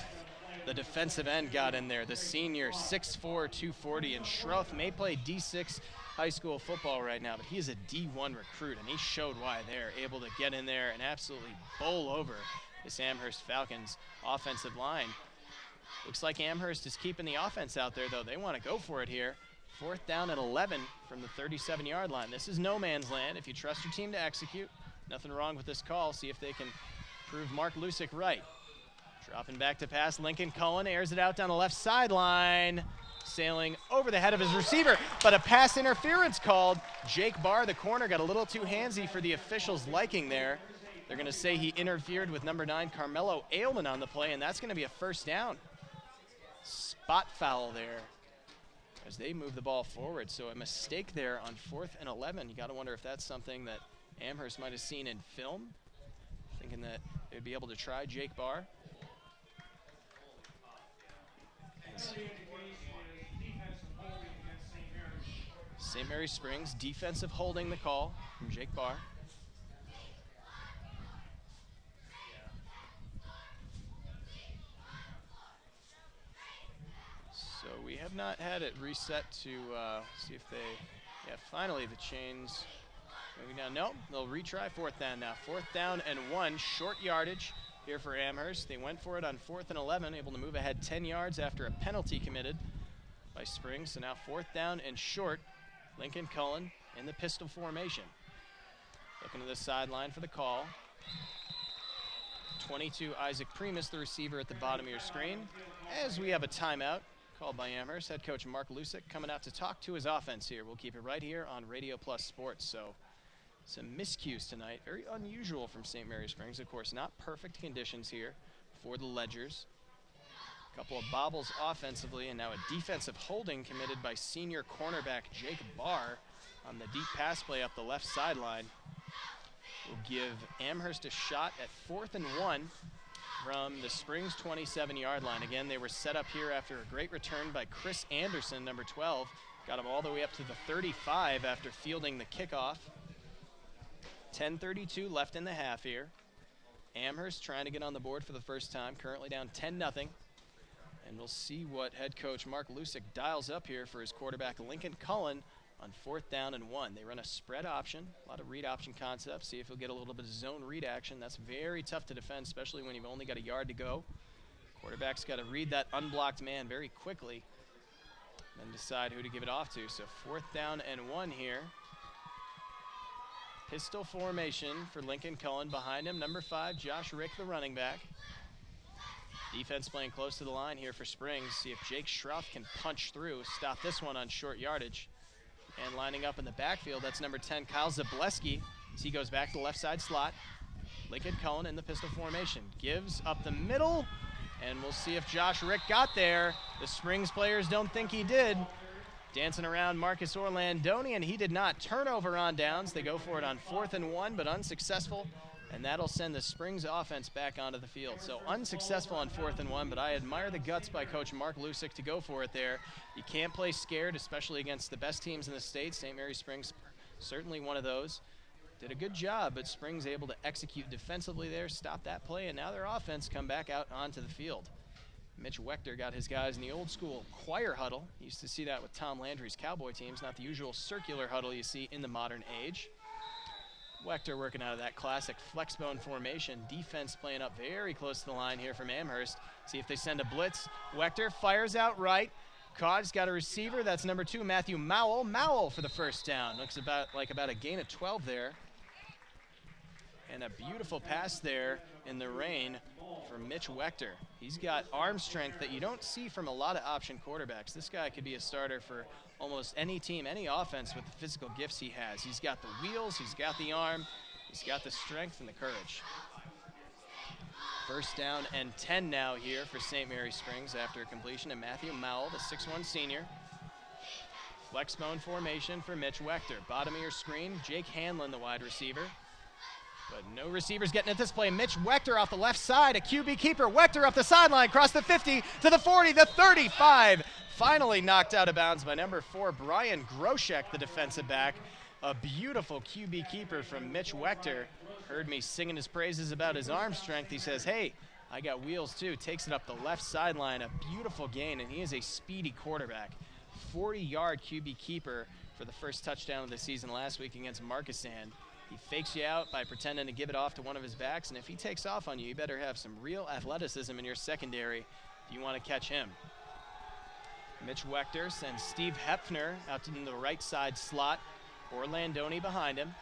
Speaker 1: The defensive end got in there. The senior, 6'4", 240, and Schroff may play D6 high school football right now, but he is a D1 recruit, and he showed why they're able to get in there and absolutely bowl over this Amherst Falcons offensive line. Looks like Amherst is keeping the offense out there, though. They want to go for it here. 4th down and 11 from the 37-yard line. This is no man's land. If you trust your team to execute, nothing wrong with this call. See if they can prove Mark Lusick right. Dropping back to pass, Lincoln Cullen airs it out down the left sideline. Sailing over the head of his receiver, but a pass interference called. Jake Barr, the corner, got a little too handsy for the officials' liking there. They're going to say he interfered with number 9, Carmelo Ailman, on the play, and that's going to be a 1st down. Spot foul there as they move the ball forward. So a mistake there on 4th and 11. You got to wonder if that's something that Amherst might have seen in film, thinking that they'd be able to try Jake Barr. St. Mary Springs, defensive holding the call from Jake Barr. So we have not had it reset to see if they, finally the chains moving down. No, they'll retry 4th down now. 4th down and 1, short yardage here for Amherst. They went for it on 4th and 11, able to move ahead 10 yards after a penalty committed by Springs. So now 4th down and short. Lincoln Cullen in the pistol formation. Looking to the sideline for the call. 22, Isaac Primus, the receiver at the bottom of your screen. As we have a timeout called by Amherst, head coach Mark Lusick coming out to talk to his offense here. We'll keep it right here on Radio Plus Sports. So some miscues tonight, very unusual from St. Mary Springs. Of course, not perfect conditions here for the Ledgers. A couple of bobbles offensively, and now a defensive holding committed by senior cornerback Jake Barr on the deep pass play up the left sideline. Will give Amherst a shot at 4th and 1 from the Springs 27-yard line. Again, they were set up here after a great return by Chris Anderson, number 12. Got him all the way up to the 35 after fielding the kickoff. 10:32 left in the half here. Amherst trying to get on the board for the first time, currently down 10-0. And we'll see what head coach Mark Lusick dials up here for his quarterback Lincoln Cullen on 4th down and 1. They run a spread option, a lot of read option concepts. See if he'll get a little bit of zone read action. That's very tough to defend, especially when you've only got a yard to go. Quarterback's got to read that unblocked man very quickly and then decide who to give it off to. So 4th down and 1 here. Pistol formation for Lincoln Cullen. Behind him, number 5, Josh Rick, the running back. Defense playing close to the line here for Springs. See if Jake Schroff can punch through, stop this one on short yardage. And lining up in the backfield, that's number 10, Kyle Zableski, as he goes back to the left side slot. Lincoln Cullen in the pistol formation. Gives up the middle, and we'll see if Josh Rick got there. The Springs players don't think he did. Dancing around Marcus Orlandoni, and he did not. Turnover on downs. They go for it on 4th and 1, but unsuccessful. And that'll send the Springs offense back onto the field. So unsuccessful on 4th and 1, but I admire the guts by Coach Mark Lusick to go for it there. You can't play scared, especially against the best teams in the state. St. Mary Springs, certainly one of those. Did a good job, but Springs able to execute defensively there, stop that play, and now their offense come back out onto the field. Mitch Wechter got his guys in the old school choir huddle. You used to see that with Tom Landry's Cowboy teams, not the usual circular huddle you see in the modern age. Wechter working out of that classic flexbone formation. Defense playing up very close to the line here from Amherst. See if they send a blitz. Wechter fires out right. Cod's got a receiver. That's number 2, Matthew Mowell. Mowell for the first down. Looks about a gain of 12 there. And a beautiful pass there in the rain from Mitch Wechter. He's got arm strength that you don't see from a lot of option quarterbacks. This guy could be a starter for almost any team, any offense with the physical gifts he has. He's got the wheels, he's got the arm, he's got the strength and the courage. 1st down and 10 now here for St. Mary Springs after completion to Matthew Mowell, the 6'1 senior. Flexbone formation for Mitch Wechter. Bottom of your screen, Jake Hanlon, the wide receiver. But no receivers getting at this play. Mitch Wechter off the left side, a QB keeper. Wechter up the sideline, across the 50 to the 40, the 35. Finally knocked out of bounds by number 4, Brian Groshek, the defensive back. A beautiful QB keeper from Mitch Wechter. Heard me singing his praises about his arm strength. He says, hey, I got wheels too. Takes it up the left sideline, a beautiful gain, and he is a speedy quarterback. 40-yard QB keeper for the first touchdown of the season last week against Markesan. He fakes you out by pretending to give it off to one of his backs, and if he takes off on you, you better have some real athleticism in your secondary if you want to catch him. Mitch Wechter sends Steve Hepfner out to the right side slot. Orlandoni behind him.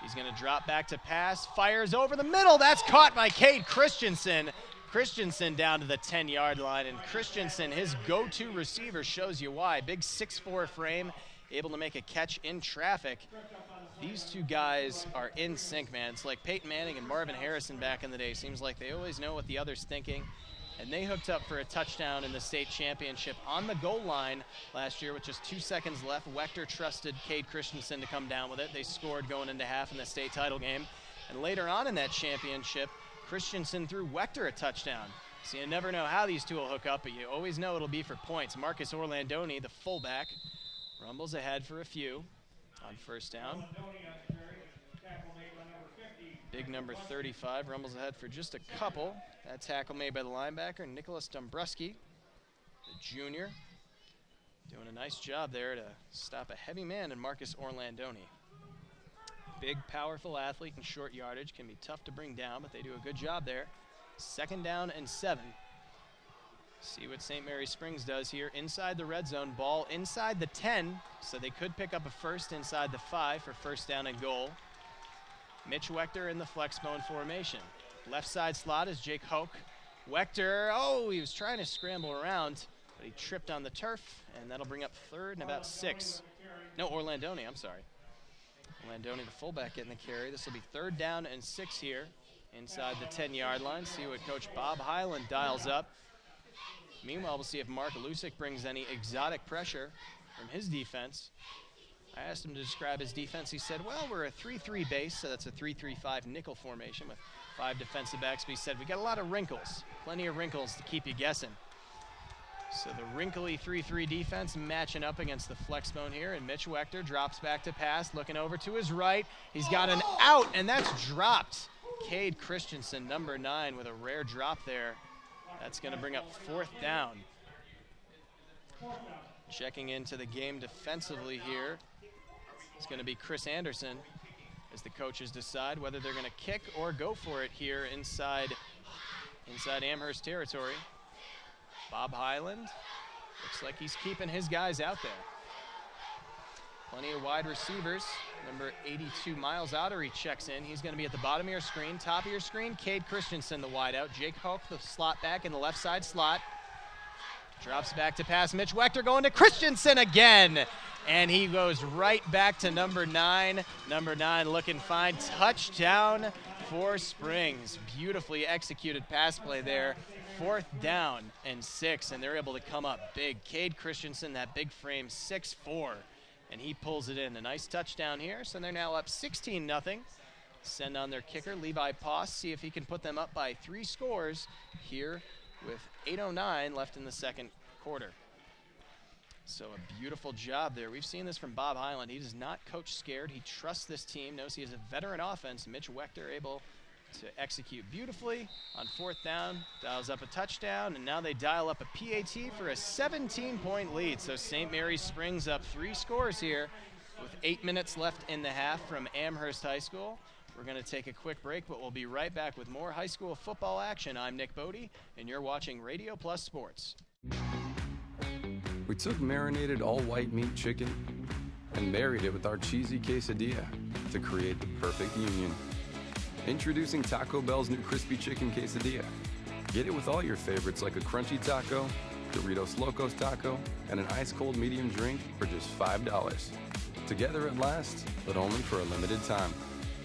Speaker 1: He's going to drop back to pass, fires over the middle. That's caught by Cade Christensen. Christensen down to the 10-yard line, and Christensen, his go-to receiver, shows you why. Big 6'4 frame, able to make a catch in traffic. These two guys are in sync, man. It's like Peyton Manning and Marvin Harrison back in the day. Seems like they always know what the other's thinking. And they hooked up for a touchdown in the state championship on the goal line last year with just 2 seconds left. Wechter trusted Cade Christensen to come down with it. They scored going into half in the state title game. And later on in that championship, Christensen threw Wechter a touchdown. So you never know how these two will hook up, but you always know it'll be for points. Marcus Orlandoni, the fullback, rumbles ahead for a few on 1st down. Big number 35 rumbles ahead for just a couple. That tackle made by the linebacker, Nicholas Dombrowski, the junior. Doing a nice job there to stop a heavy man in Marcus Orlandoni. Big, powerful athlete in short yardage. Can be tough to bring down, but they do a good job there. 2nd down and 7. See what St. Mary's Springs does here. Inside the red zone, ball inside the 10, so they could pick up a first inside the 5 for first down and goal. Mitch Wechter in the flex bone formation. Left side slot is Jake Hoke. Wechter, oh, he was trying to scramble around, but he tripped on the turf, and that'll bring up third and about 6. No, Orlandoni, I'm sorry. Orlandoni, the fullback, getting the carry. This will be third down and 6 here inside the 10-yard line. See what Coach Bob Highland dials up. Meanwhile, we'll see if Mark Lusick brings any exotic pressure from his defense. I asked him to describe his defense. He said, well, we're a 3-3 base, so that's a 3-3-5 nickel formation with 5 defensive backs. But he said, we got a lot of wrinkles, plenty of wrinkles to keep you guessing. So the wrinkly 3-3 defense matching up against the flex bone here, and Mitch Wechter drops back to pass, looking over to his right. He's got an out, and that's dropped. Cade Christensen, number 9, with a rare drop there. That's going to bring up 4th down. Checking into the game defensively here, it's going to be Chris Anderson as the coaches decide whether they're going to kick or go for it here inside Amherst territory. Bob Highland looks like he's keeping his guys out there. Plenty of wide receivers. Number 82, Miles Ottery, checks in. He's going to be at the bottom of your screen. Top of your screen, Cade Christensen, the wideout. Jake Hoke, the slot back in the left side slot. Drops back to pass. Mitch Wechter going to Christensen again. And he goes right back to number 9. Number 9 looking fine. Touchdown for Springs. Beautifully executed pass play there. 4th down and 6, and they're able to come up big. Cade Christensen, that big frame, 6'4", and he pulls it in. A nice touchdown here, so they're now up 16-0. Send on their kicker, Levi Poss, see if he can put them up by 3 scores here with 8:09 left in the second quarter. So a beautiful job there. We've seen this from Bob Highland. He does not coach scared. He trusts this team, knows he has a veteran offense. Mitch Wechter able to execute beautifully on 4th down, dials up a touchdown, and now they dial up a PAT for a 17-point lead. So St. Mary's Springs up 3 scores here with 8 minutes left in the half from Amherst High School. We're going to take a quick break, but we'll be right back with more high school football action. I'm Nick Bodie, and you're watching Radio Plus Sports.
Speaker 9: We took marinated all-white meat chicken and married it with our cheesy quesadilla to create the perfect union. Introducing Taco Bell's new crispy chicken quesadilla. Get it with all your favorites like a crunchy taco, Doritos Locos taco, and an ice-cold medium drink for just $5. Together at last, but only for a limited time.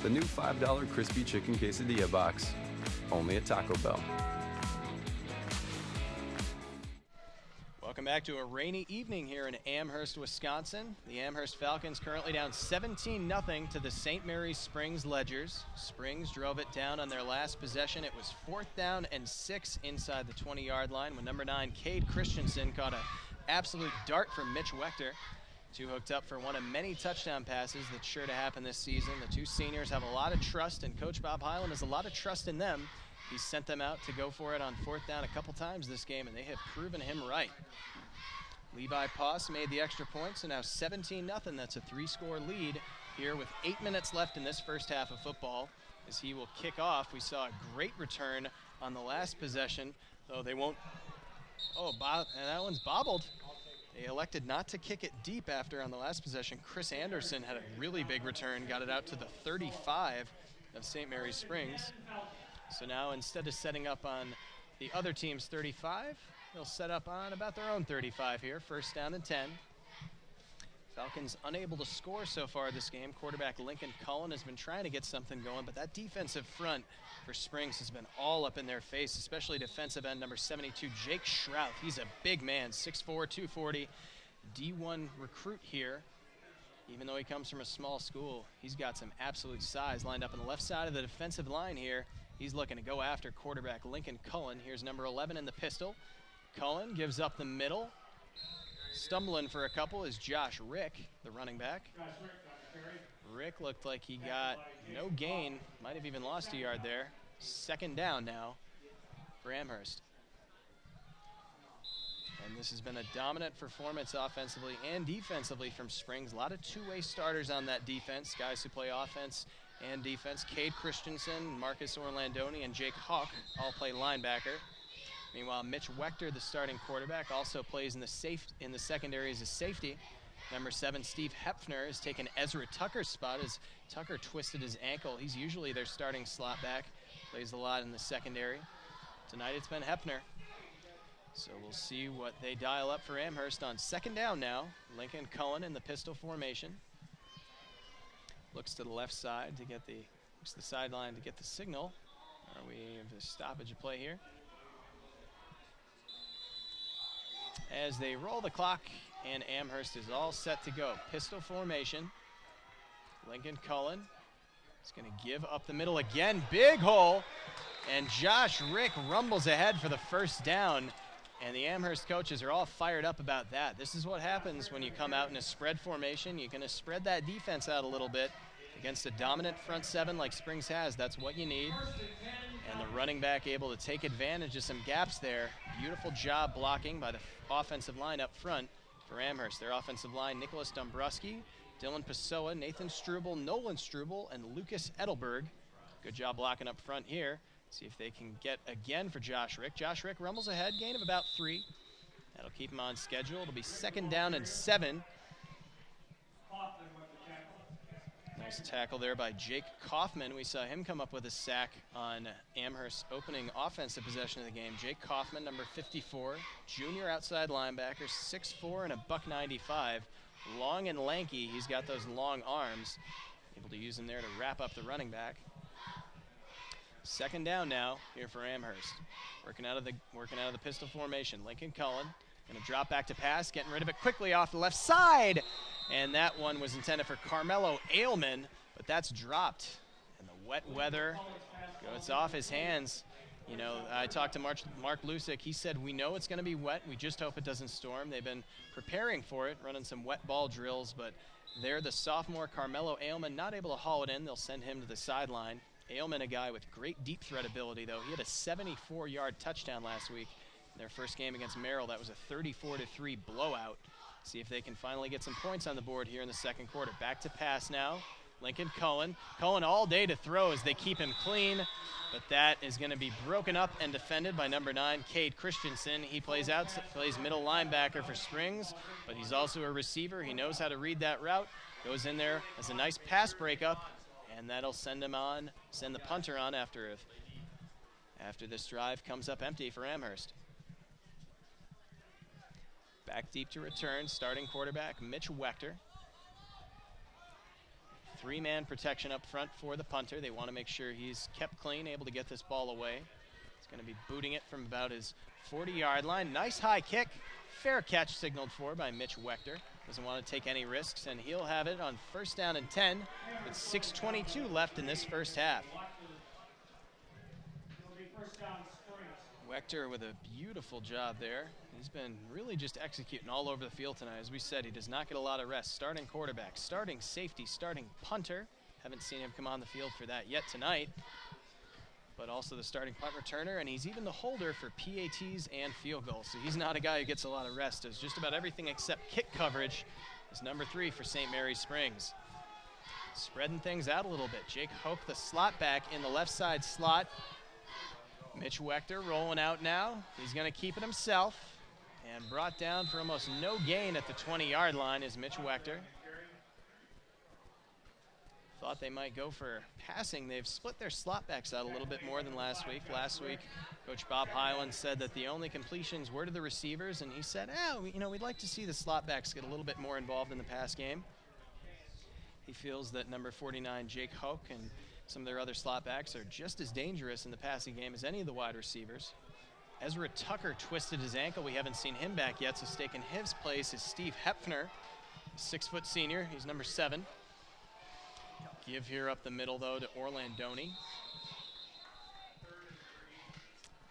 Speaker 9: The new $5 crispy chicken quesadilla box, only at Taco Bell.
Speaker 1: Welcome back to a rainy evening here in Amherst, Wisconsin. The Amherst Falcons currently down 17-0 to the St. Mary's Springs Ledgers. Springs drove it down on their last possession. It was 4th down and 6 inside the 20-yard line when number 9, Cade Christensen, caught an absolute dart from Mitch Wechter. 2 hooked up for one of many touchdown passes that's sure to happen this season. The 2 seniors have a lot of trust, and Coach Bob Highland has a lot of trust in them. He's sent them out to go for it on 4th down a couple times this game, and they have proven him right. Levi Poss made the extra point, so now 17-0. That's a 3-score lead here with 8 minutes left in this first half of football as he will kick off. We saw a great return on the last possession, though they won't. Oh, and that one's bobbled. They elected not to kick it deep after on the last possession. Chris Anderson had a really big return, got it out to the 35 of St. Mary's Springs. So now instead of setting up on the other team's 35, they'll set up on about their own 35 here. 1st down and 10. Falcons unable to score so far this game. Quarterback Lincoln Cullen has been trying to get something going, but that defensive front for Springs has been all up in their face, especially defensive end number 72, Jake Schrouth. He's a big man, 6'4", 240, D1 recruit here. Even though he comes from a small school, he's got some absolute size. Lined up on the left side of the defensive line here. He's looking to go after quarterback Lincoln Cullen. Here's number 11 in the pistol. Cullen gives up the middle. Stumbling for a couple is Josh Rick, the running back. Rick looked like he got no gain. Might have even lost a yard there. 2nd down now for Amherst. And this has been a dominant performance offensively and defensively from Springs. A lot of 2-way starters on that defense, guys who play offense and defense. Cade Christensen, Marcus Orlandoni, and Jake Hawk all play linebacker. Meanwhile, Mitch Wechter, the starting quarterback, also plays in the secondary as a safety. Number 7, Steve Hepfner, has taken Ezra Tucker's spot as Tucker twisted his ankle. He's usually their starting slot back, plays a lot in the secondary. Tonight it's been Hepfner. So we'll see what they dial up for Amherst on second down now. Lincoln Cohen in the pistol formation. Looks to the left side to get the sideline to get the signal. We have a stoppage of play here. As they roll the clock, and Amherst is all set to go. Pistol formation. Lincoln Cullen is going to give up the middle again. Big hole. And Josh Rick rumbles ahead for the first down. And the Amherst coaches are all fired up about that. This is what happens when you come out in a spread formation. You're going to spread that defense out a little bit. Against a dominant front seven like Springs has, that's what you need. And the running back able to take advantage of some gaps there. Beautiful job blocking by the offensive line up front for Amherst. Their offensive line, Nicholas Dombrowski, Dylan Pessoa, Nathan Struble, Nolan Struble, and Lucas Edelberg. Good job blocking up front here. See if they can get again for Josh Rick. Josh Rick rumbles ahead, gain of about 3. That'll keep him on schedule. It'll be second down and 7. Nice tackle there by Jake Kaufman. We saw him come up with a sack on Amherst's opening offensive possession of the game. Jake Kaufman, number 54, junior outside linebacker, 6'4" and a $195. Long and lanky. He's got those long arms. Able to use him there to wrap up the running back. Second down now here for Amherst. Working out of the pistol formation. Lincoln Cullen going to drop back to pass, getting rid of it quickly off the left side. And that one was intended for Carmelo Ailman, but that's dropped. And the wet weather goes off his hands. You know, I talked to Mark Lusick. He said, we know it's going to be wet. We just hope it doesn't storm. They've been preparing for it, running some wet ball drills, but there the sophomore Carmelo Ailman not able to haul it in. They'll send him to the sideline. Ailman, a guy with great deep threat ability, though. He had a 74-yard touchdown last week in their first game against Merrill. That was a 34-3 blowout. See if they can finally get some points on the board here in the second quarter. Back to pass now. Lincoln Cohen. Cohen all day to throw as they keep him clean, but that is going to be broken up and defended by number 9, Cade Christensen. He plays middle linebacker for Springs, but he's also a receiver. He knows how to read that route. Goes in there as a nice pass breakup, and that'll send the punter on after this drive comes up empty for Amherst. Back deep to return, starting quarterback Mitch Wechter. 3-man protection up front for the punter. They want to make sure he's kept clean, able to get this ball away. He's going to be booting it from about his 40-yard line. Nice high kick. Fair catch signaled for by Mitch Wechter. Doesn't want to take any risks, and he'll have it on first down and 10 with 6:22 left in this first half. Wechter with a beautiful job there. He's been really just executing all over the field tonight. As we said, he does not get a lot of rest. Starting quarterback, starting safety, starting punter. Haven't seen him come on the field for that yet tonight. But also the starting punt returner, and he's even the holder for PATs and field goals. So he's not a guy who gets a lot of rest. Does just about everything except kick coverage. Is number 3 for St. Mary's Springs. Spreading things out a little bit. Jake Hoke, the slot back in the left side slot. Mitch Wechter rolling out now. He's going to keep it himself. And brought down for almost no gain at the 20-yard line is Mitch Wechter. Thought they might go for passing. They've split their slot backs out a little bit more than last week. Last week, Coach Bob Hyland said that the only completions were to the receivers, and he said, we'd like to see the slot backs get a little bit more involved in the pass game. He feels that number 49, Jake Hoke, and some of their other slot backs are just as dangerous in the passing game as any of the wide receivers. Ezra Tucker twisted his ankle. We haven't seen him back yet, so taking his place is Steve Hepfner, 6-foot senior. He's number 7. Give here up the middle, though, to Orlandoni.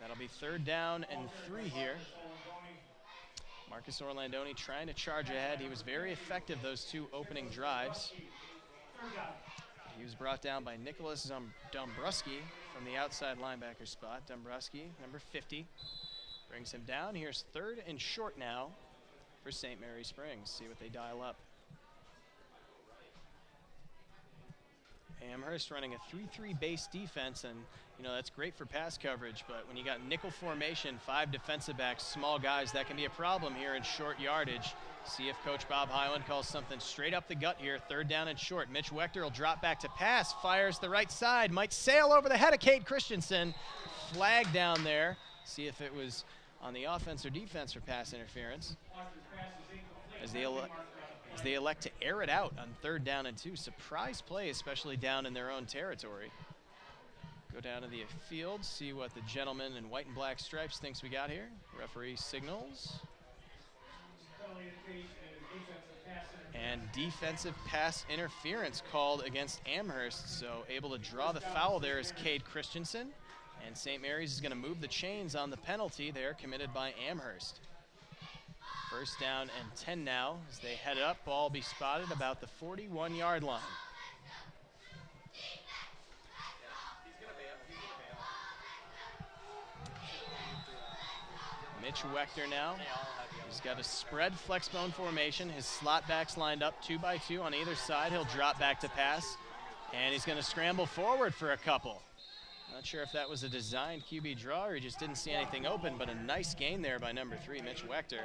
Speaker 1: That'll be third down and 3 here. Marcus Orlandoni trying to charge ahead. He was very effective those 2 opening drives. He was brought down by Nicholas Dombrowski from the outside linebacker spot. Dombrowski, number 50, brings him down. Here's third and short now for St. Mary's Springs. See what they dial up. Amherst running a 3-3 base defense, and you know that's great for pass coverage, but when you got nickel formation, 5 defensive backs, small guys, that can be a problem here in short yardage. See if Coach Bob Hyland calls something straight up the gut here. 3rd down and short. Mitch Wechter will drop back to pass, fires the right side, might sail over the head of Cade Christensen. Flag down there. See if it was on the offense or defense for pass interference. As they elect to air it out on 3rd down and 2. Surprise play, especially down in their own territory. Go down to the field, see what the gentleman in white and black stripes thinks we got here. Referee signals. And defensive pass interference called against Amherst, so able to draw the foul there is Cade Christensen. And St. Mary's is going to move the chains on the penalty there committed by Amherst. 1st down and 10 now as they head up. Ball be spotted about the 41-yard line. Mitch Wechter now. He's got a spread flexbone formation. His slot backs lined up 2 by 2 on either side. He'll drop back to pass, and he's going to scramble forward for a couple. Not sure if that was a designed QB draw or he just didn't see anything open, but a nice gain there by number 3, Mitch Wechter.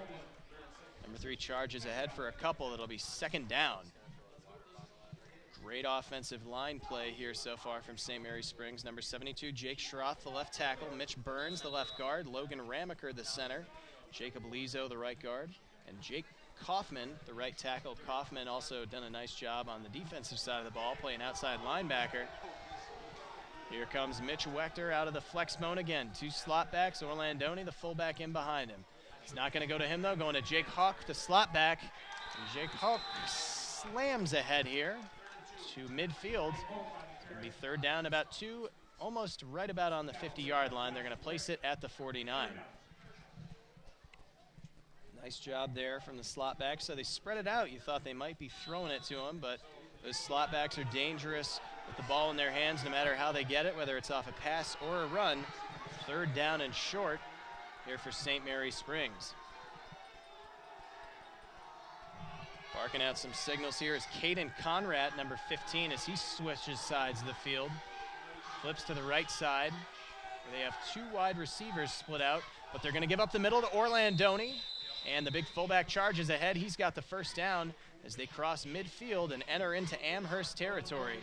Speaker 1: Number 3 charges ahead for a couple. It'll be 2nd down. Great offensive line play here so far from St. Mary Springs. Number 72, Jake Schroth, the left tackle. Mitch Burns, the left guard. Logan Ramaker, the center. Jacob Lizo, the right guard. And Jake Kaufman, the right tackle. Kaufman also done a nice job on the defensive side of the ball, playing outside linebacker. Here comes Mitch Wechter out of the flex bone again. 2 slot backs. Orlandoni, the fullback, in behind him. He's not going to go to him, though. Going to Jake Hawk, the slot back. And Jake Hawk slams ahead here to midfield. It's going to be 3rd down, about 2, almost right about on the 50-yard line. They're going to place it at the 49. Nice job there from the slot back. So they spread it out. You thought they might be throwing it to him, but those slot backs are dangerous with the ball in their hands no matter how they get it, whether it's off a pass or a run. 3rd down and short here for St. Mary Springs. Barking out some signals here is Caden Conrad, number 15, as he switches sides of the field. Flips to the right side. They have 2 wide receivers split out, but they're going to give up the middle to Orlandoni. And the big fullback charges ahead. He's got the 1st down as they cross midfield and enter into Amherst territory.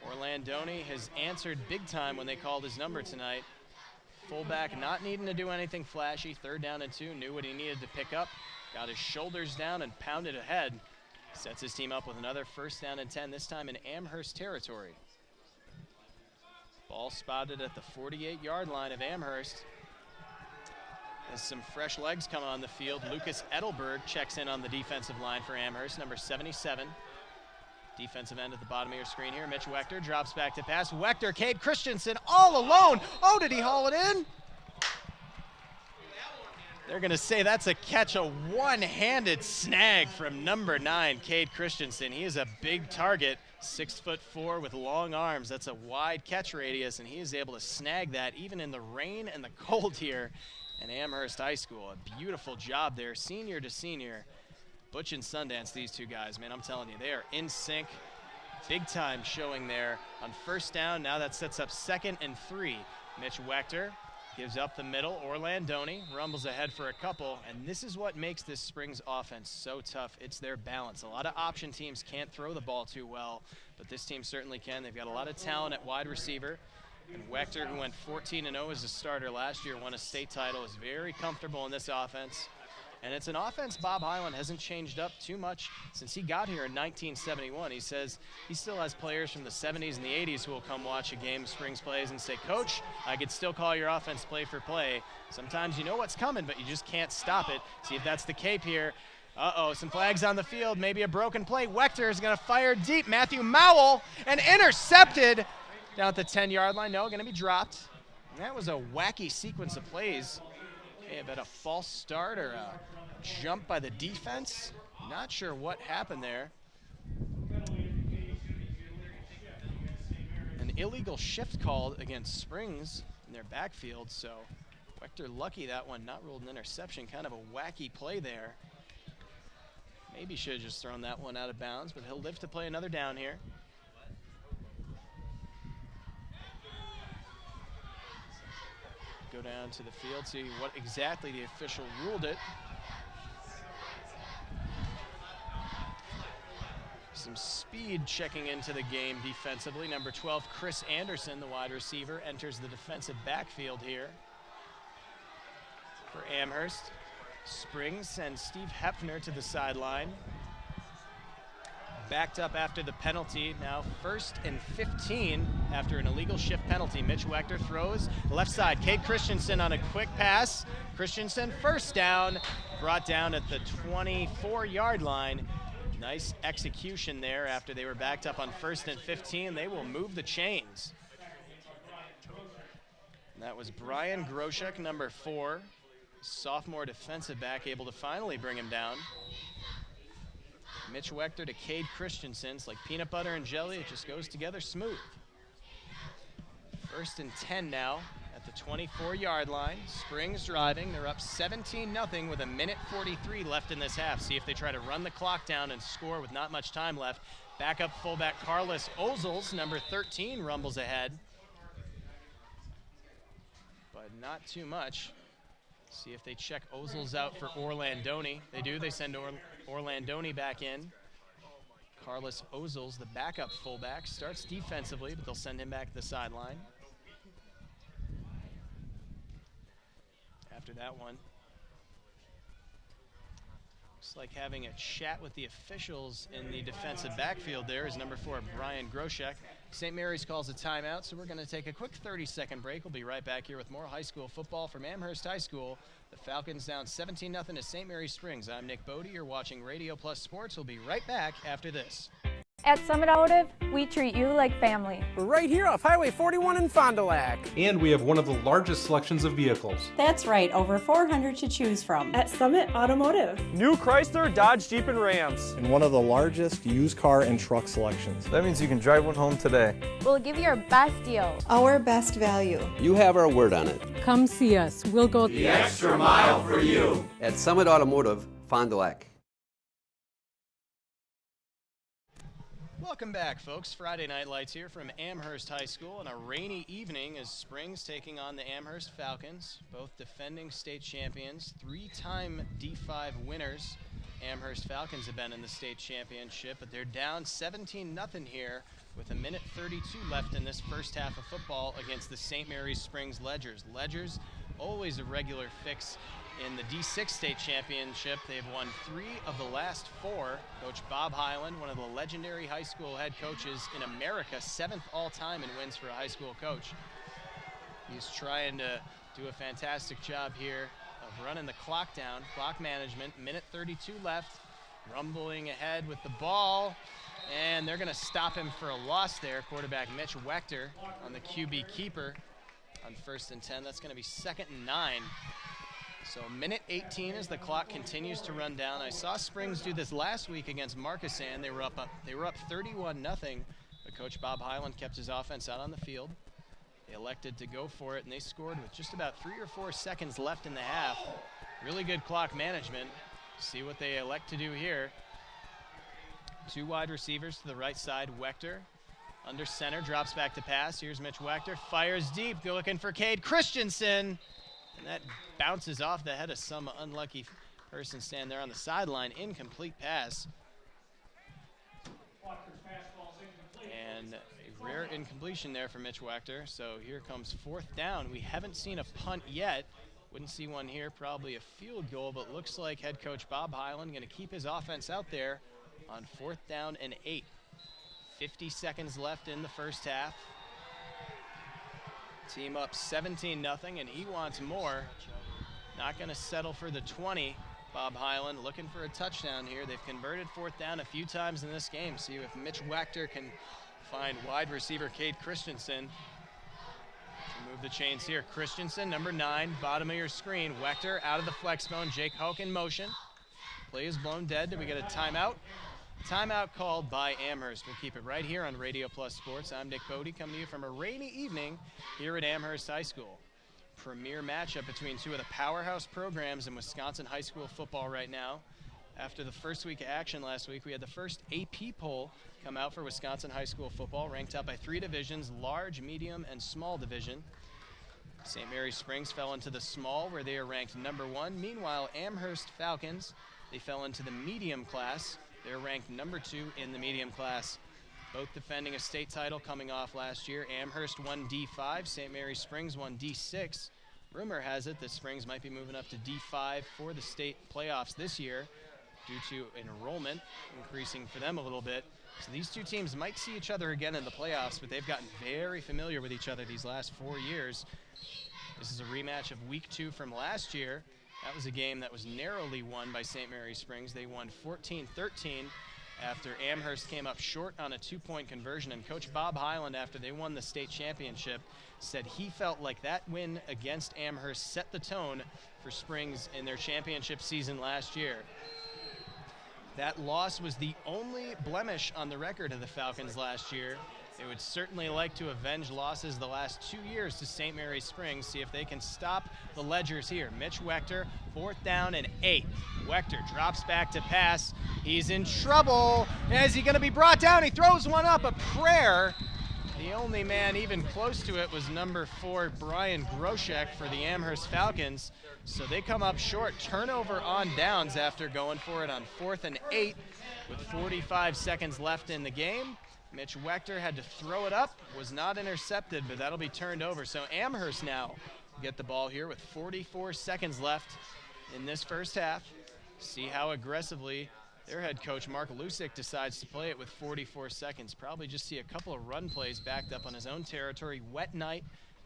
Speaker 1: Orlandoni has answered big time when they called his number tonight. Fullback not needing to do anything flashy. 3rd down and 2, knew what he needed to pick up. Got his shoulders down and pounded ahead. Sets his team up with another 1st down and 10, this time in Amherst territory. Ball spotted at the 48-yard line of Amherst. As some fresh legs come on the field, Lucas Edelberg checks in on the defensive line for Amherst, number 77. Defensive end at the bottom of your screen here. Mitch Wechter drops back to pass. Wechter, Cade Christensen all alone. Oh, did he haul it in? They're going to say that's a catch, a one-handed snag from number 9, Cade Christensen. He is a big target, 6'4" with long arms. That's a wide catch radius, and he is able to snag that even in the rain and the cold here in Amherst High School. A beautiful job there, senior to senior. Butch and Sundance, these 2 guys, man, I'm telling you, they are in sync. Big time showing there on 1st down. Now that sets up 2nd and 3. Mitch Wechter gives up the middle. Orlandoni rumbles ahead for a couple, and this is what makes this Springs offense so tough. It's their balance. A lot of option teams can't throw the ball too well, but this team certainly can. They've got a lot of talent at wide receiver. And Wechter, who went 14-0 as a starter last year, won a state title, is very comfortable in this offense. And it's an offense Bob Hyland hasn't changed up too much since he got here in 1971. He says he still has players from the 70s and the 80s who will come watch a game of Springs plays and say, Coach, I could still call your offense play for play. Sometimes you know what's coming, but you just can't stop it. See if that's the cape here. Uh-oh, some flags on the field, maybe a broken play. Wechter is going to fire deep. Matthew Mowell, and intercepted down at the 10-yard line. No, going to be dropped. And that was a wacky sequence of plays. May have been a false start or a jump by the defense. Not sure what happened there. An illegal shift called against Springs in their backfield, so Wechter lucky that one not ruled an interception. Kind of a wacky play there. Maybe should have just thrown that one out of bounds, but he'll live to play another down here. go down to the field, see what exactly the official ruled it. Some speed checking into the game defensively. Number 12, Chris Anderson, the wide receiver, enters the defensive backfield here for Amherst. Springs sends Steve Hepner to the sideline. Backed up after the penalty. Now 1st and 15 after an illegal shift penalty. Mitch Wechter throws left side. Cade Christensen on a quick pass. Christensen first down, brought down at the 24-yard line. Nice execution there after they were backed up on 1st and 15. They will move the chains. And that was Brian Groshek, number 4, sophomore defensive back, able to finally bring him down. Mitch Wechter to Cade Christensen. It's like peanut butter and jelly. It just goes together smooth. 1st and 10 now at the 24-yard line. Springs driving. They're up 17-0 with 1:43 left in this half. See if they try to run the clock down and score with not much time left. Backup fullback Carlos Ozels, number 13, rumbles ahead. But not too much. See if they check Ozels out for Orlandoni. They do. They send Orlandoni back in. Carlos Ozels, the backup fullback, starts defensively, but they'll send him back to the sideline. After that one, looks like having a chat with the officials in the defensive backfield there is number 4, Brian Groshek. St. Mary's calls a timeout, so we're going to take a quick 30-second break. We'll be right back here with more high school football from Amherst High School. The Falcons down 17-0 to St. Mary's Springs. I'm Nick Bodie. You're watching Radio Plus Sports. We'll be right back after this.
Speaker 10: At Summit Automotive, we treat you like family.
Speaker 11: We're right here off Highway 41 in Fond du Lac.
Speaker 12: And we have one of the largest selections of vehicles.
Speaker 13: That's right, over 400 to choose from.
Speaker 14: At Summit Automotive.
Speaker 11: New Chrysler, Dodge, Jeep, and Rams.
Speaker 15: And one of the largest used car and truck selections.
Speaker 16: That means you can drive one home today.
Speaker 10: We'll give you our best deal.
Speaker 14: Our best value.
Speaker 16: You have our word on it.
Speaker 17: Come see us. We'll go
Speaker 18: the extra mile for you.
Speaker 16: At Summit Automotive, Fond du Lac.
Speaker 1: Welcome back, folks. Friday Night Lights here from Amherst High School on a rainy evening as Springs taking on the Amherst Falcons, both defending state champions, 3-time D5 winners. Amherst Falcons have been in the state championship, but they're down 17-0 here with 1:32 left in this first half of football against the St. Mary's Springs Ledgers. Ledgers, always a regular fix in the D6 state championship. They've won 3 of the last 4. Coach Bob Hyland, one of the legendary high school head coaches in America, 7th all-time in wins for a high school coach. He's trying to do a fantastic job here of running the clock down, clock management. 1:32 left, rumbling ahead with the ball, and they're going to stop him for a loss there. Quarterback Mitch Wechter on the QB keeper on 1st and 10. That's going to be 2nd and 9. So 1:18 as the clock continues to run down. I saw Springs do this last week against Markesan. They were up 31-0, but Coach Bob Hyland kept his offense out on the field. They elected to go for it, and they scored with just about 3 or 4 seconds left in the half. Really good clock management. See what they elect to do here. 2 wide receivers to the right side. Wechter under center, drops back to pass. Here's Mitch Wechter, fires deep. They're looking for Cade Christensen. And that bounces off the head of some unlucky person standing there on the sideline. Incomplete pass. And a rare incompletion there for Mitch Wechter. So here comes 4th down. We haven't seen a punt yet. Wouldn't see one here, probably a field goal, but looks like head coach Bob Hyland going to keep his offense out there on 4th down and 8. 50 seconds left in the first half. Team up 17-0, and he wants more. Not going to settle for the 20. Bob Hyland looking for a touchdown here. They've converted 4th down a few times in this game. See if Mitch Wechter can find wide receiver Cade Christensen to move the chains here. Christensen, number 9, bottom of your screen. Wechter out of the flex zone. Jake Hoke in motion. Play is blown dead. Did we get a timeout? Timeout called by Amherst. We'll keep it right here on Radio Plus Sports. I'm Nick Bodie, coming to you from a rainy evening here at Amherst High School. Premier matchup between 2 of the powerhouse programs in Wisconsin high school football right now. After the first week of action last week, we had the first AP poll come out for Wisconsin high school football, ranked up by 3 divisions, large, medium, and small division. St. Mary's Springs fell into the small, where they are ranked number 1. Meanwhile, Amherst Falcons, they fell into the medium class. They're ranked number 2 in the medium class. Both defending a state title coming off last year. Amherst won D5, St. Mary's Springs won D6. Rumor has it that Springs might be moving up to D5 for the state playoffs this year due to enrollment increasing for them a little bit. So these two teams might see each other again in the playoffs, but they've gotten very familiar with each other these last 4 years. This is a rematch of week 2 from last year. That was a game that was narrowly won by St. Mary's Springs. They won 14-13 after Amherst came up short on a 2-point conversion. And Coach Bob Highland, after they won the state championship, said he felt like that win against Amherst set the tone for Springs in their championship season last year. That loss was the only blemish on the record of the Falcons last year. They would certainly like to avenge losses the last 2 years to St. Mary's Springs, see if they can stop the Ledgers here. Mitch Wechter, 4th down and 8. Wechter drops back to pass. He's in trouble. Is he going to be brought down? He throws one up, a prayer. The only man even close to it was number 4, Brian Groshek for the Amherst Falcons. So they come up short. Turnover on downs after going for it on 4th and 8 with 45 seconds left in the game. Mitch Wechter had to throw it up, was not intercepted, but that'll be turned over. So Amherst now get the ball here with 44 seconds left in this first half. See how aggressively their head coach, Mark Lusick, decides to play it with 44 seconds. Probably just see a couple of run plays backed up on his own territory. Wet night,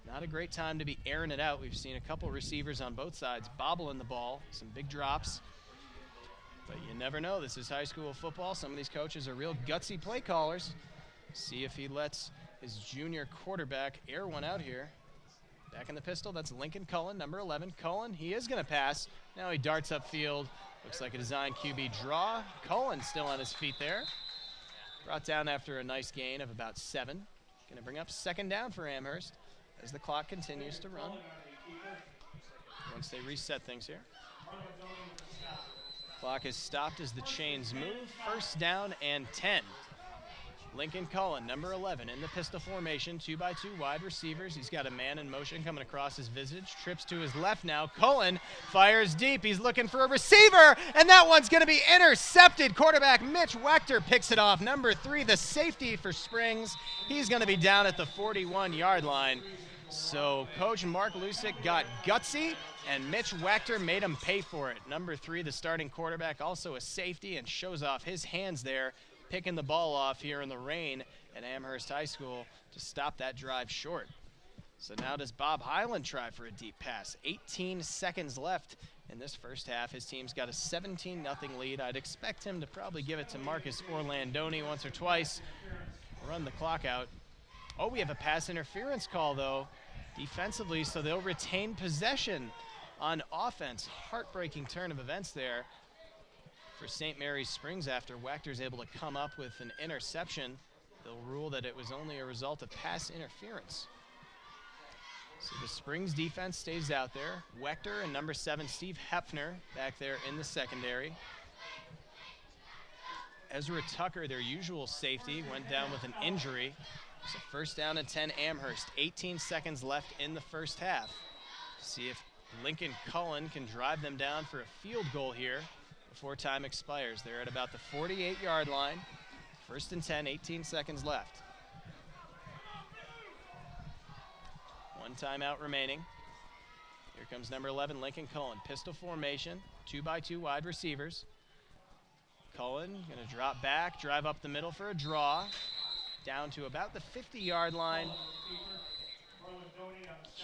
Speaker 1: not a great time to be airing it out. We've seen a couple receivers on both sides bobbling the ball, some big drops. But you never know. This is high school football. Some of these coaches are real gutsy play callers. See if he lets his junior quarterback air one out here. Back in the pistol, that's Lincoln Cullen, number 11. Cullen, he is going to pass. Now he darts upfield. Looks like a design QB draw. Cullen still on his feet there. Brought down after a nice gain of about 7. Going to bring up 2nd down for Amherst as the clock continues to run. Once they reset things here. Clock is stopped as the chains move. 1st down and 10. Lincoln Cullen, number 11, in the pistol formation, 2x2 wide receivers. He's got a man in motion coming across his visage. Trips to his left now. Cullen fires deep. He's looking for a receiver, and that one's going to be intercepted. Quarterback Mitch Wechter picks it off. Number 3, the safety for Springs. He's going to be down at the 41-yard line. So Coach Mark Lusick got gutsy, and Mitch Wechter made him pay for it. Number 3, the starting quarterback, also a safety, and shows off his hands there, picking the ball off here in the rain at Amherst High School to stop that drive short. So now does Bob Highland try for a deep pass. 18 seconds left in this first half. His team's got a 17-0 lead. I'd expect him to probably give it to Marcus Orlandoni once or twice, run the clock out. Oh, we have a pass interference call, though, defensively, so they'll retain possession on offense. Heartbreaking turn of events there for St. Mary's Springs after Wechter's able to come up with an interception. They'll rule that it was only a result of pass interference. So the Springs defense stays out there. Wechter and number 7, Steve Hepfner, back there in the secondary. Ezra Tucker, their usual safety, went down with an injury. So 1st down and 10 Amherst. 18 seconds left in the first half. See if Lincoln Cullen can drive them down for a field goal here before time expires. They're at about the 48-yard line. 1st and 10, 18 seconds left. 1 timeout remaining. Here comes number 11, Lincoln Cullen. Pistol formation, 2x2 wide receivers. Cullen going to drop back, drive up the middle for a draw. Down to about the 50-yard line.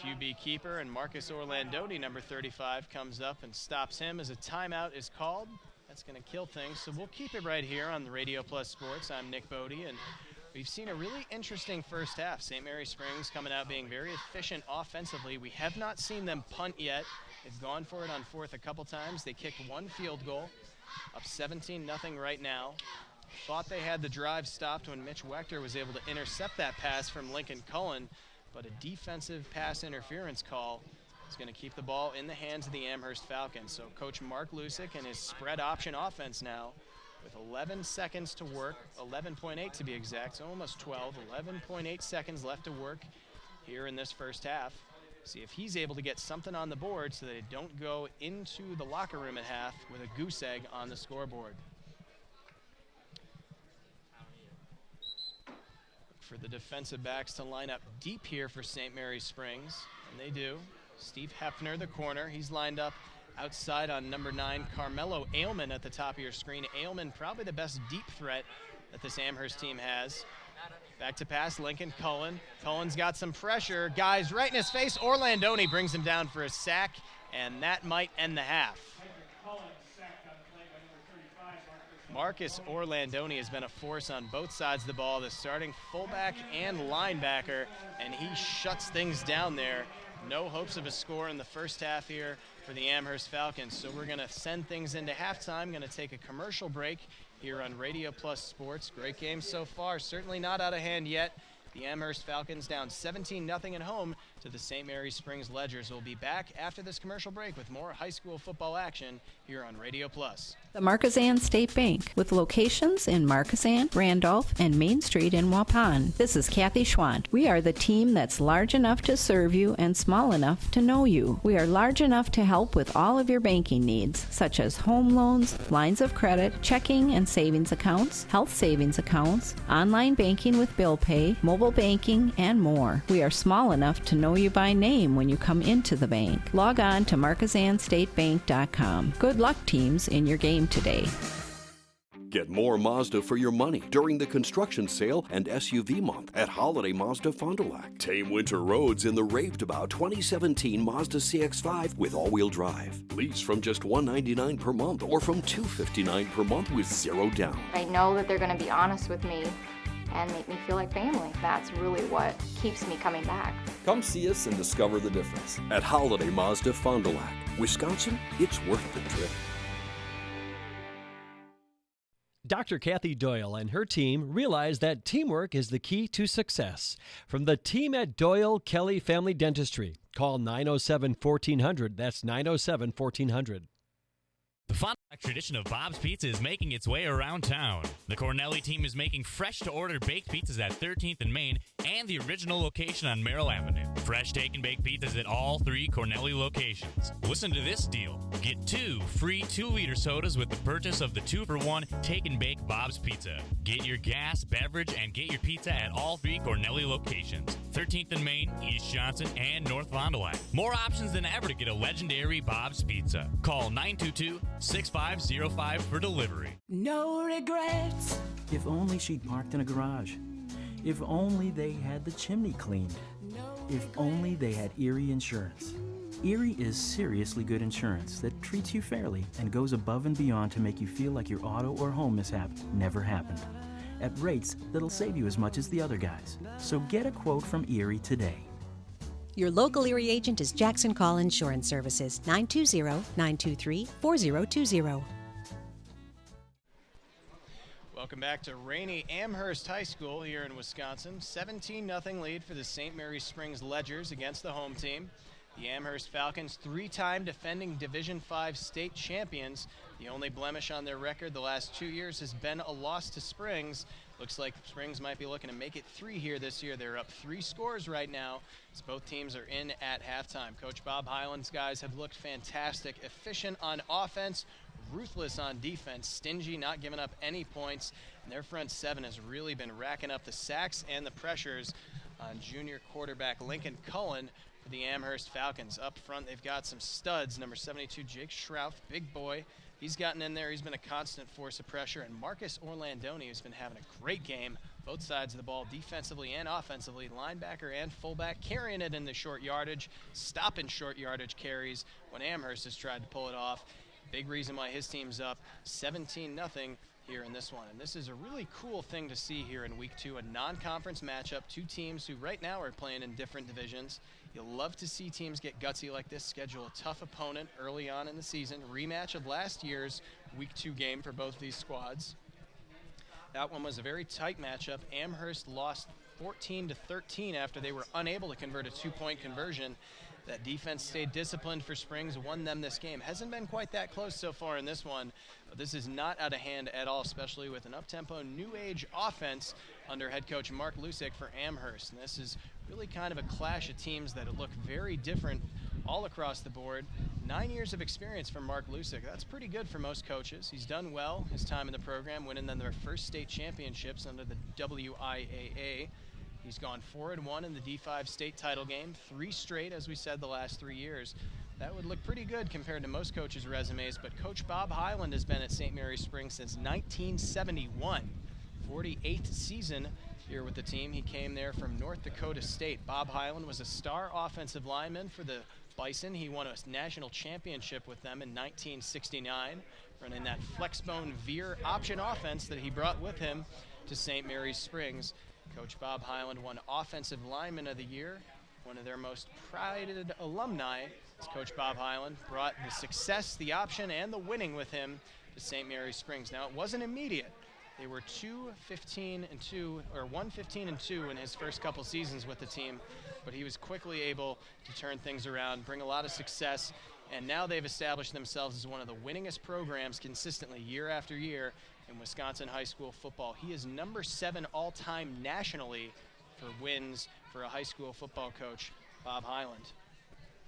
Speaker 1: QB keeper and Marcus Orlandoni, number 35, comes up and stops him as a timeout is called. That's going to kill things, so we'll keep it right here on the Radio Plus Sports. I'm Nick Bodie, and we've seen a really interesting first half. St. Mary's Springs coming out being very efficient offensively. We have not seen them punt yet. They've gone for it on 4th a couple times. They kicked 1 field goal, up 17-0 right now. Thought they had the drive stopped when Mitch Wechter was able to intercept that pass from Lincoln Cullen, but a defensive pass interference call is going to keep the ball in the hands of the Amherst Falcons. So Coach Mark Lusick and his spread option offense now with 11 seconds to work, 11.8 to be exact, so almost 12, 11.8 seconds left to work here in this first half. See if he's able to get something on the board so they don't go into the locker room at half with a goose egg on the scoreboard. For the defensive backs to line up deep here for St. Mary's Springs, and they do. Steve Hefner, the corner, he's lined up outside on number 9, Carmelo Ailman at the top of your screen. Ailman probably the best deep threat that this Amherst team has. Back to pass, Lincoln Cullen. Cullen's got some pressure. Guys right in his face. Orlandoni brings him down for a sack, and that might end the half. Marcus Orlandoni has been a force on both sides of the ball, the starting fullback and linebacker, and he shuts things down there. No hopes of a score in the first half here for the Amherst Falcons. So we're going to send things into halftime, going to take a commercial break here on Radio Plus Sports. Great game so far, certainly not out of hand yet. The Amherst Falcons down 17-0 at home to the St. Mary's Springs Ledgers. We'll be back after this commercial break with more high school football action here on Radio Plus.
Speaker 19: The Marquesan State Bank, with locations in Marquesan, Randolph, and Main Street in Waupun. This is Kathy Schwant. We are the team that's large enough to serve you and small enough to know you. We are large enough to help with all of your banking needs, such as home loans, lines of credit, checking and savings accounts, health savings accounts, online banking with bill pay, mobile banking, and more. We are small enough to know you by name when you come into the bank. Log on to MarquesanStateBank.com. Good luck, teams, in your game today.
Speaker 20: Get more Mazda for your money during the construction sale and SUV month at Holiday Mazda Fond du Lac. Tame winter roads in the raved-about 2017 Mazda CX-5 with all-wheel drive. Lease from just $199 per month or from $259 per month with zero down.
Speaker 10: I know that they're going to be honest with me and make me feel like family. That's really what keeps me coming back.
Speaker 20: Come see us and discover the difference. At Holiday Mazda Fond du Lac, Wisconsin, it's worth the trip.
Speaker 21: Dr. Kathy Doyle and her team realize that teamwork is the key to success. From the team at Doyle Kelly Family Dentistry, call 907-1400. That's 907-1400.
Speaker 22: The Fond du Lac tradition of Bob's Pizza is making its way around town. The Cornelli team is making fresh-to-order baked pizzas at 13th and Main and the original location on Merrill Avenue. Fresh take and bake pizzas at all 3 Cornelli locations. Listen to this deal. Get 2 free 2-liter sodas with the purchase of the 2-for-1 take and bake Bob's Pizza. Get your gas, beverage, and get your pizza at all 3 Cornelli locations. 13th and Main, East Johnson, and North Fond du Lac. More options than ever to get a legendary Bob's Pizza. Call 922-6505 for delivery.
Speaker 6: No regrets.
Speaker 7: If only she'd parked in a garage. If only they had the chimney cleaned. If only they had Erie Insurance. Erie is seriously good insurance that treats you fairly and goes above and beyond to make you feel like your auto or home mishap never happened, at rates that'll save you as much as the other guys. So get a quote from Erie today.
Speaker 8: Your local Erie agent is Jackson Call Insurance Services, 920-923-4020.
Speaker 1: Welcome back to rainy Amherst High School here in Wisconsin. 17-0 lead for the St. Mary's Springs Ledgers against the home team. The Amherst Falcons, 3-time defending Division V state champions. The only blemish on their record the last 2 years has been a loss to Springs. Looks like Springs might be looking to make it 3 here this year. They're up 3 scores right now as both teams are in at halftime. Coach Bob Hyland's guys have looked fantastic, efficient on offense, ruthless on defense, stingy, not giving up any points. And their front seven has really been racking up the sacks and the pressures on junior quarterback Lincoln Cullen for the Amherst Falcons. Up front, they've got some studs. Number 72, Jake Schrouth, big boy. He's gotten in there. He's been a constant force of pressure. And Marcus Orlandoni has been having a great game, both sides of the ball, defensively and offensively. Linebacker and fullback carrying it in the short yardage, stopping short yardage carries when Amherst has tried to pull it off. Big reason why his team's up 17-0 here in this one. And this is a really cool thing to see here in week 2, a non-conference matchup, 2 teams who right now are playing in different divisions. You'll love to see teams get gutsy like this, schedule a tough opponent early on in the season. Rematch of last year's week 2 game for both these squads. That one was a very tight matchup. Amherst lost 14-13 after they were unable to convert a 2-point conversion. That defense stayed disciplined for Springs, won them this game. Hasn't been quite that close so far in this one, but this is not out of hand at all, especially with an up-tempo, new age offense under head coach Mark Lusick for Amherst. And this is really kind of a clash of teams that look very different all across the board. 9 years of experience from Mark Lusick. That's pretty good for most coaches. He's done well his time in the program, winning them their first state championships under the WIAA. He's gone 4-1 in the D5 state title game, 3 straight, as we said, the last 3 years. That would look pretty good compared to most coaches' resumes, but Coach Bob Highland has been at St. Mary's Springs since 1971. 48th season here with the team. He came there from North Dakota State. Bob Highland was a star offensive lineman for the Bison. He won a national championship with them in 1969, running that flexbone veer option offense that he brought with him to St. Mary's Springs. Coach Bob Highland won Offensive Lineman of the Year. One of their most prided alumni is Coach Bob Highland. Brought the success, the option, and the winning with him to St. Mary's Springs. Now, it wasn't immediate. They were 1-15-2 in his first couple seasons with the team, but he was quickly able to turn things around, bring a lot of success, and now they've established themselves as one of the winningest programs consistently year after year in Wisconsin high school football. He is number 7 all-time nationally for wins for a high school football coach, Bob Highland.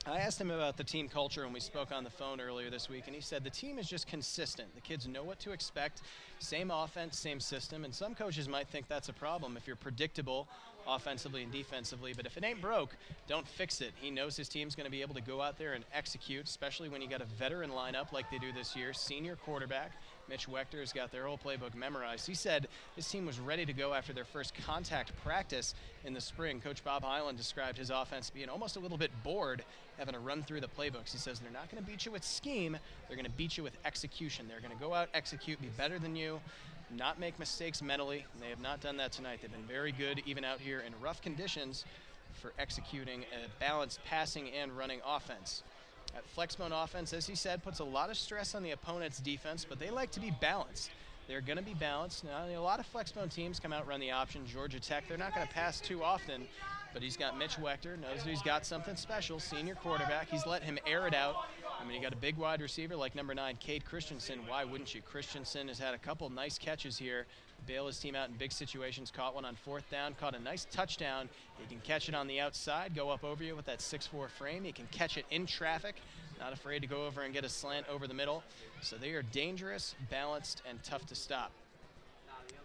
Speaker 1: I asked him about the team culture when we spoke on the phone earlier this week, and he said the team is just consistent. The kids know what to expect, same offense, same system, and some coaches might think that's a problem if you're predictable offensively and defensively, but if it ain't broke, don't fix it. He knows his team's going to be able to go out there and execute, especially when you got a veteran lineup like they do this year, senior quarterback. Mitch Wechter has got their whole playbook memorized. He said his team was ready to go after their first contact practice in the spring. Coach Bob Highland described his offense being almost a little bit bored having to run through the playbooks. He says they're not going to beat you with scheme, they're going to beat you with execution. They're going to go out, execute, be better than you, not make mistakes mentally, and they have not done that tonight. They've been very good, even out here in rough conditions, for executing a balanced passing and running offense. That flexbone offense, as he said, puts a lot of stress on the opponent's defense, but they like to be balanced. They're going to be balanced. Now, a lot of flexbone teams come out, run the option. Georgia Tech, they're not going to pass too often, but he's got Mitch Wechter, knows he's got something special, senior quarterback. He's let him air it out. I mean, you got a big wide receiver like number 9, Cade Christensen. Why wouldn't you? Christensen has had a couple nice catches here, bail his team out in big situations, caught one on 4th down, caught a nice touchdown. He can catch it on the outside, go up over you with that 6'4" frame. He can catch it in traffic, not afraid to go over and get a slant over the middle. So they are dangerous, balanced, and tough to stop.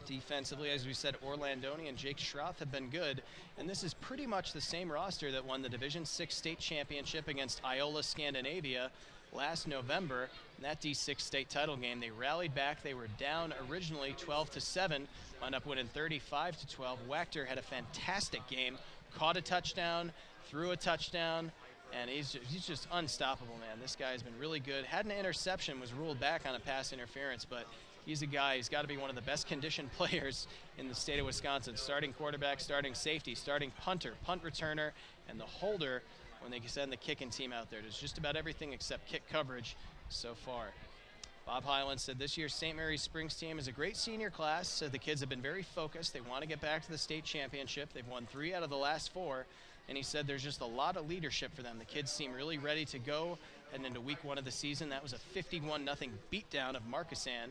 Speaker 1: Defensively, as we said, Orlandoni and Jake Schroth have been good, and this is pretty much the same roster that won the Division VI state championship against Iola Scandinavia last November. In that D6 state title game, they rallied back. They were down originally 12-7, wound up winning 35-12. Wechter had a fantastic game, caught a touchdown, threw a touchdown, and he's just unstoppable, man. This guy's been really good. Had an interception, was ruled back on a pass interference, but he's a guy, he's got to be one of the best conditioned players in the state of Wisconsin. Starting quarterback, starting safety, starting punter, punt returner, and the holder when they send the kicking team out there. There's just about everything except kick coverage so far. Bob Highland said this year's St. Mary's Springs team is a great senior class. Said the kids have been very focused. They want to get back to the state championship. They've won 3 out of the last 4. And he said there's just a lot of leadership for them. The kids seem really ready to go heading into week 1 of the season. That was a 51-0 beatdown of Markesan.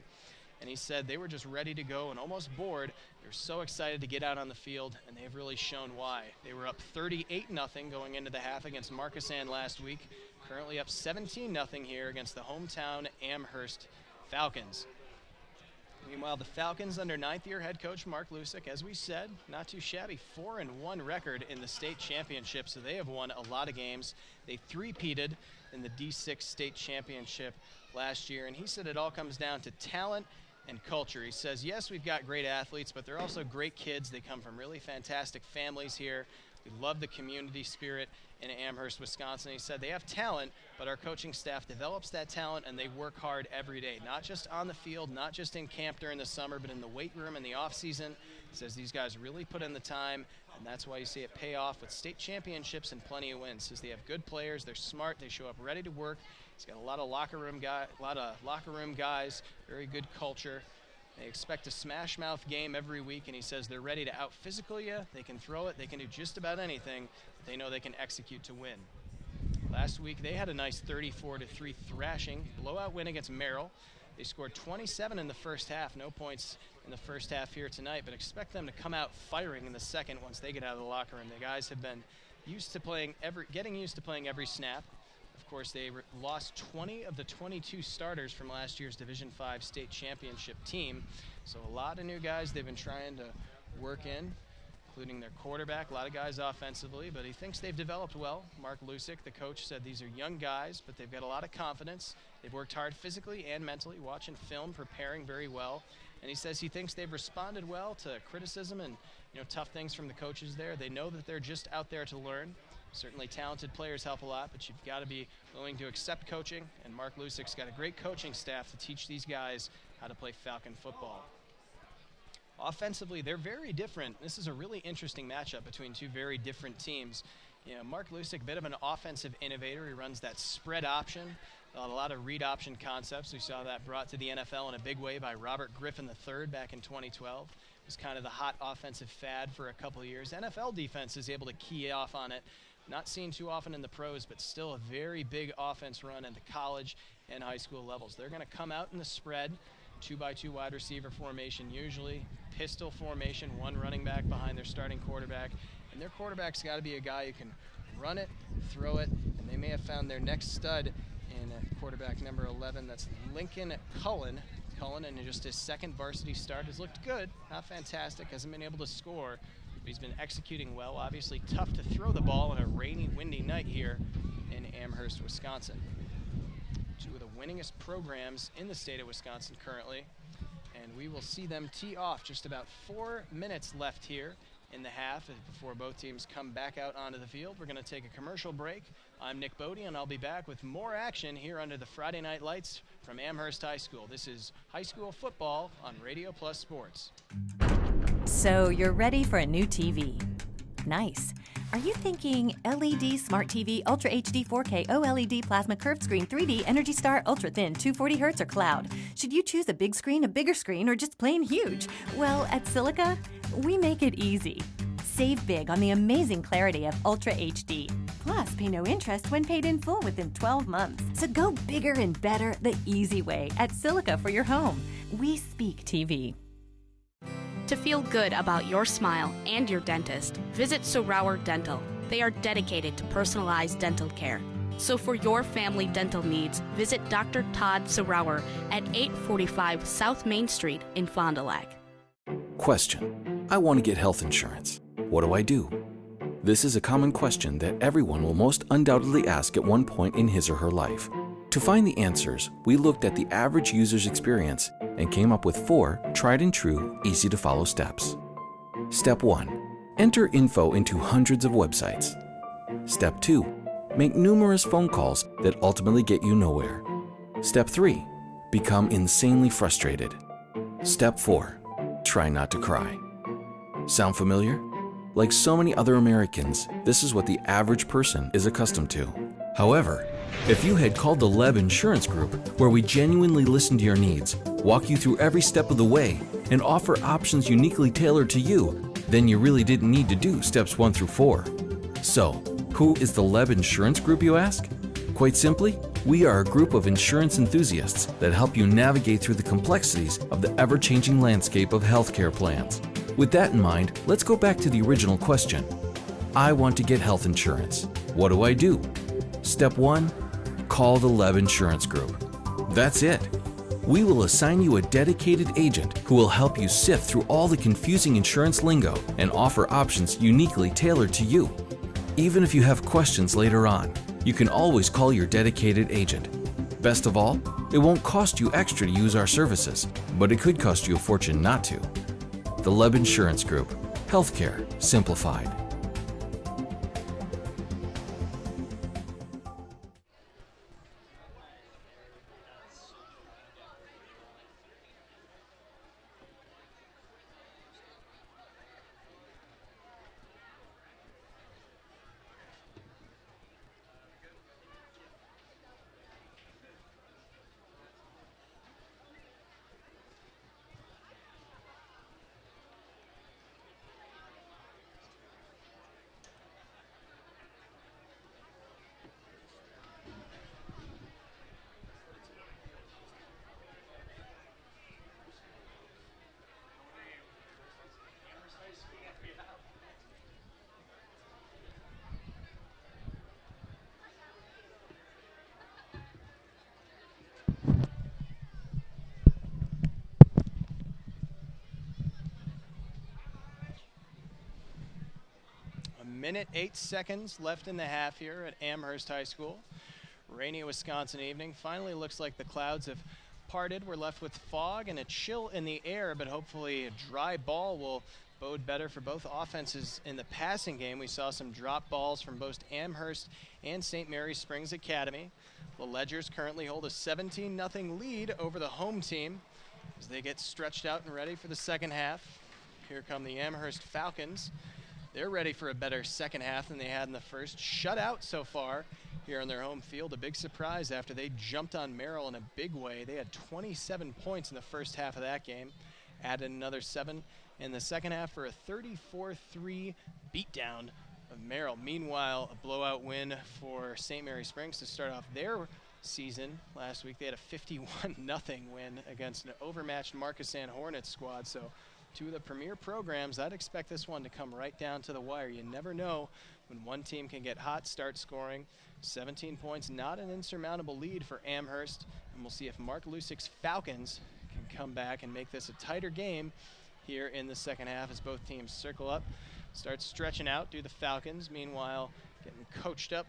Speaker 1: And he said they were just ready to go and almost bored. They're so excited to get out on the field, and they've really shown why. They were up 38-0 going into the half against Markesan last week. Currently up 17-0 here against the hometown Amherst Falcons. Meanwhile, the Falcons under 9th-year head coach Mark Lusick, as we said, not too shabby, 4-1 record in the state championship, so they have won a lot of games. They three-peated in the D6 state championship last year, and he said it all comes down to talent and culture. He says, yes, we've got great athletes, but they're also great kids. They come from really fantastic families here. We love the community spirit in Amherst, Wisconsin. He said they have talent, but our coaching staff develops that talent, and they work hard every day, not just on the field, not just in camp during the summer, but in the weight room in the off season. He says these guys really put in the time, and that's why you see it pay off with state championships and plenty of wins. He says they have good players, they're smart, they show up ready to work. He's got a lot of locker room guys, very good culture. They expect a smash-mouth game every week, and he says they're ready to out-physical you. They can throw it. They can do just about anything. But they know they can execute to win. Last week, they had a nice 34-3 thrashing, blowout win against Merrill. They scored 27 in the first half, no points in the first half here tonight, but expect them to come out firing in the second once they get out of the locker room. The guys have been getting used to playing every snap. Of course, they lost 20 of the 22 starters from last year's Division V state championship team. So a lot of new guys they've been trying to work in, including their quarterback, a lot of guys offensively, but he thinks they've developed well. Mark Lusick, the coach, said these are young guys, but they've got a lot of confidence. They've worked hard physically and mentally, watching film, preparing very well. And he says he thinks they've responded well to criticism and tough things from the coaches there. They know that they're just out there to learn. Certainly talented players help a lot, but you've got to be willing to accept coaching, and Mark Lusick's got a great coaching staff to teach these guys how to play Falcon football. Offensively, they're very different. This is a really interesting matchup between two very different teams. Mark Lusick, a bit of an offensive innovator. He runs that spread option, a lot of read option concepts. We saw that brought to the NFL in a big way by Robert Griffin III back in 2012. It was kind of the hot offensive fad for a couple of years. NFL defense is able to key off on it. Not seen too often in the pros, but still a very big offense run at the college and high school levels. They're going to come out in the spread, 2x2 wide receiver formation usually, pistol formation, one running back behind their starting quarterback, and their quarterback's got to be a guy who can run it, throw it, and they may have found their next stud in quarterback number 11. That's Lincoln Cullen. Cullen, in just his second varsity start, has looked good, not fantastic, hasn't been able to score, but he's been executing well. Obviously tough to throw the ball on a rainy, windy night here in Amherst, Wisconsin. Two of the winningest programs in the state of Wisconsin currently, and we will see them tee off. Just about 4 minutes left here in the half before both teams come back out onto the field. We're going to take a commercial break. I'm Nick Bodie, and I'll be back with more action here under the Friday night lights from Amherst High School. This is high school football on Radio Plus Sports.
Speaker 2: So you're ready for a new TV. Nice. Are you thinking LED Smart TV, Ultra HD 4K, OLED Plasma Curved Screen, 3D, Energy Star, Ultra Thin, 240 Hz, or Cloud? Should you choose a big screen, a bigger screen, or just plain huge? Well, at Silica, we make it easy. Save big on the amazing clarity of Ultra HD. Plus, pay no interest when paid in full within 12 months. So go bigger and better the easy way at Silica for your home. We speak TV.
Speaker 3: To feel good about your smile and your dentist, visit Sorauer Dental. They are dedicated to personalized dental care. So for your family dental needs, visit Dr. Todd Sorauer at 845 South Main Street in Fond du Lac.
Speaker 23: Question: I want to get health insurance. What do I do? This is a common question that everyone will most undoubtedly ask at one point in his or her life. To find the answers, we looked at the average user's experience and came up with 4 tried and true, easy to follow steps. Step 1. Enter info into hundreds of websites. Step 2. Make numerous phone calls that ultimately get you nowhere. Step 3. Become insanely frustrated. Step 4. Try not to cry. Sound familiar? Like so many other Americans, this is what the average person is accustomed to. However, if you had called the Leb Insurance Group, where we genuinely listen to your needs, walk you through every step of the way, and offer options uniquely tailored to you, then you really didn't need to do steps 1 through 4. So, who is the Leb Insurance Group, you ask? Quite simply, we are a group of insurance enthusiasts that help you navigate through the complexities of the ever-changing landscape of healthcare plans. With that in mind, let's go back to the original question. I want to get health insurance. What do I do? Step 1, call the Leb Insurance Group. That's it. We will assign you a dedicated agent who will help you sift through all the confusing insurance lingo and offer options uniquely tailored to you. Even if you have questions later on, you can always call your dedicated agent. Best of all, it won't cost you extra to use our services, but it could cost you a fortune not to. The Leb Insurance Group. Healthcare simplified.
Speaker 1: minute 8 seconds left in the half here at Amherst High School. Rainy Wisconsin evening. Finally looks like the clouds have parted. We're left with fog and a chill in the air, but hopefully a dry ball will bode better for both offenses in the passing game. We saw some drop balls from both Amherst and St. Mary's Springs Academy. The Ledgers currently hold a 17-0 lead over the home team as they get stretched out and ready for the second half. Here come the Amherst Falcons. They're ready for a better second half than they had in the first. Shut out so far here on their home field. A big surprise after they jumped on Merrill in a big way. They had 27 points in the first half of that game. Added another 7 in the second half for a 34-3 beatdown of Merrill. Meanwhile, a blowout win for St. Mary Springs to start off their season. Last week they had a 51-0 win against an overmatched Markesan Hornets squad. So two of the premier programs, I'd expect this one to come right down to the wire. You never know when one team can get hot, start scoring. 17 points, not an insurmountable lead for Amherst. And we'll see if Mark Lusick's Falcons can come back and make this a tighter game here in the second half as both teams circle up, start stretching out, do the Falcons. Meanwhile, getting coached up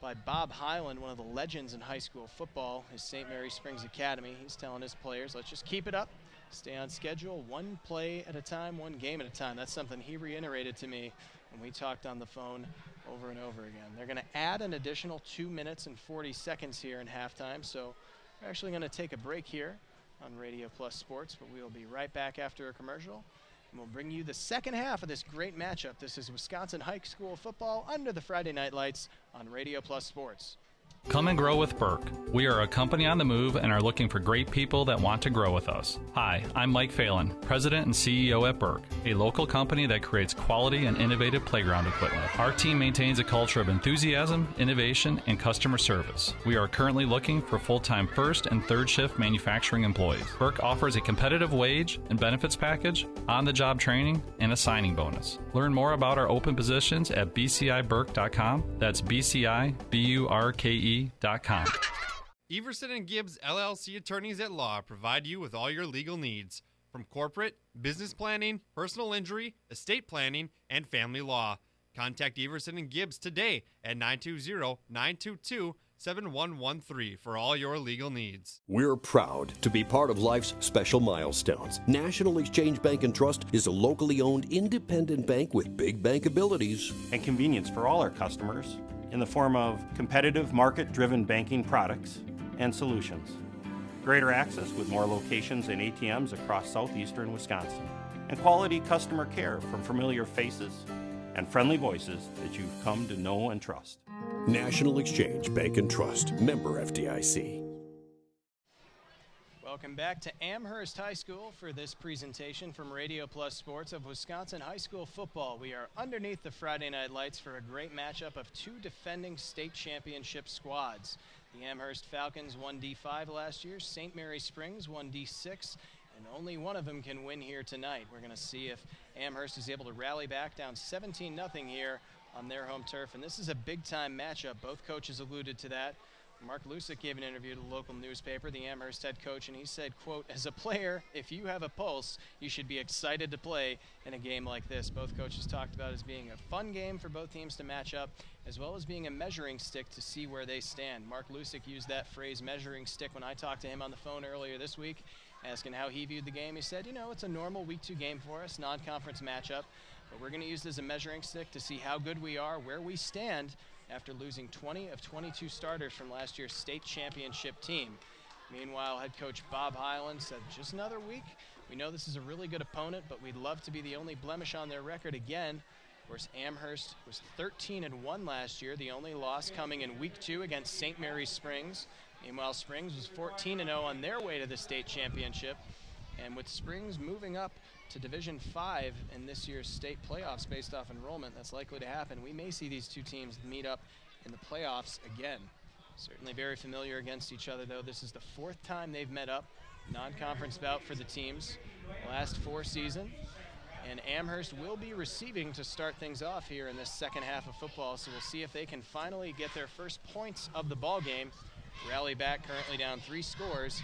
Speaker 1: by Bob Hyland, one of the legends in high school football, his St. Mary Springs Academy. He's telling his players, let's just keep it up, stay on schedule, one play at a time, one game at a time. That's something he reiterated to me when we talked on the phone over and over again. They're going to add an additional 2 minutes and 40 seconds here in halftime, so we're actually going to take a break here on Radio Plus Sports, but we will be right back after a commercial, and we'll bring you the second half of this great matchup. This is Wisconsin High School football under the Friday night lights on Radio Plus Sports.
Speaker 4: Come and grow with Burke. We are a company on the move and are looking for great people that want to grow with us. Hi, I'm Mike Phelan, President and CEO at Burke, a local company that creates quality and innovative playground equipment. Our team maintains a culture of enthusiasm, innovation, and customer service. We are currently looking for full-time first and third shift manufacturing employees. Burke offers a competitive wage and benefits package, on-the-job training, and a signing bonus. Learn more about our open positions at bciburke.com. That's BCIBURKE.com.
Speaker 5: Everson and Gibbs LLC attorneys at law provide you with all your legal needs, from corporate, business planning, personal injury, estate planning, and family law. Contact Everson and Gibbs today at 920-922-7113 for all your legal needs.
Speaker 20: We're proud to be part of life's special milestones. National Exchange Bank and Trust is a locally owned independent bank with big bank abilities
Speaker 9: and convenience for all our customers in the form of competitive market-driven banking products and solutions, greater access with more locations and ATMs across southeastern Wisconsin, and quality customer care from familiar faces and friendly voices that you've come to know and trust.
Speaker 20: National Exchange Bank and Trust, member FDIC.
Speaker 1: Welcome back to Amherst High School for this presentation from Radio Plus Sports of Wisconsin High School football. We are underneath the Friday night lights for a great matchup of two defending state championship squads. The Amherst Falcons won D5 last year, St. Mary Springs won D6, and only one of them can win here tonight. We're going to see if Amherst is able to rally back down 17-0 here on their home turf, and this is a big-time matchup. Both coaches alluded to that. Mark Lusick gave an interview to the local newspaper, the Amherst head coach, and he said, quote, as a player, if you have a pulse, you should be excited to play in a game like this. Both coaches talked about it as being a fun game for both teams to match up, as well as being a measuring stick to see where they stand. Mark Lusick used that phrase, measuring stick, when I talked to him on the phone earlier this week, asking how he viewed the game. He said, you know, it's a normal Week 2 game for us, non-conference matchup, but we're going to use it as a measuring stick to see how good we are, where we stand, after losing 20 of 22 starters from last year's state championship team. Meanwhile, head coach Bob Hyland said, just another week. We know this is a really good opponent, but we'd love to be the only blemish on their record again. Of course, Amherst was 13-1 last year, the only loss coming in Week 2 against St. Mary's Springs. Meanwhile, Springs was 14-0 on their way to the state championship. And with Springs moving up to Division 5 in this year's state playoffs based off enrollment, that's likely to happen. We may see these two teams meet up in the playoffs again. Certainly very familiar against each other, though. This is the fourth time they've met up. Non-conference bout for the teams last 4 seasons. And Amherst will be receiving to start things off here in this second half of football, so we'll see if they can finally get their first points of the ball game. Rally back, currently down 3 scores.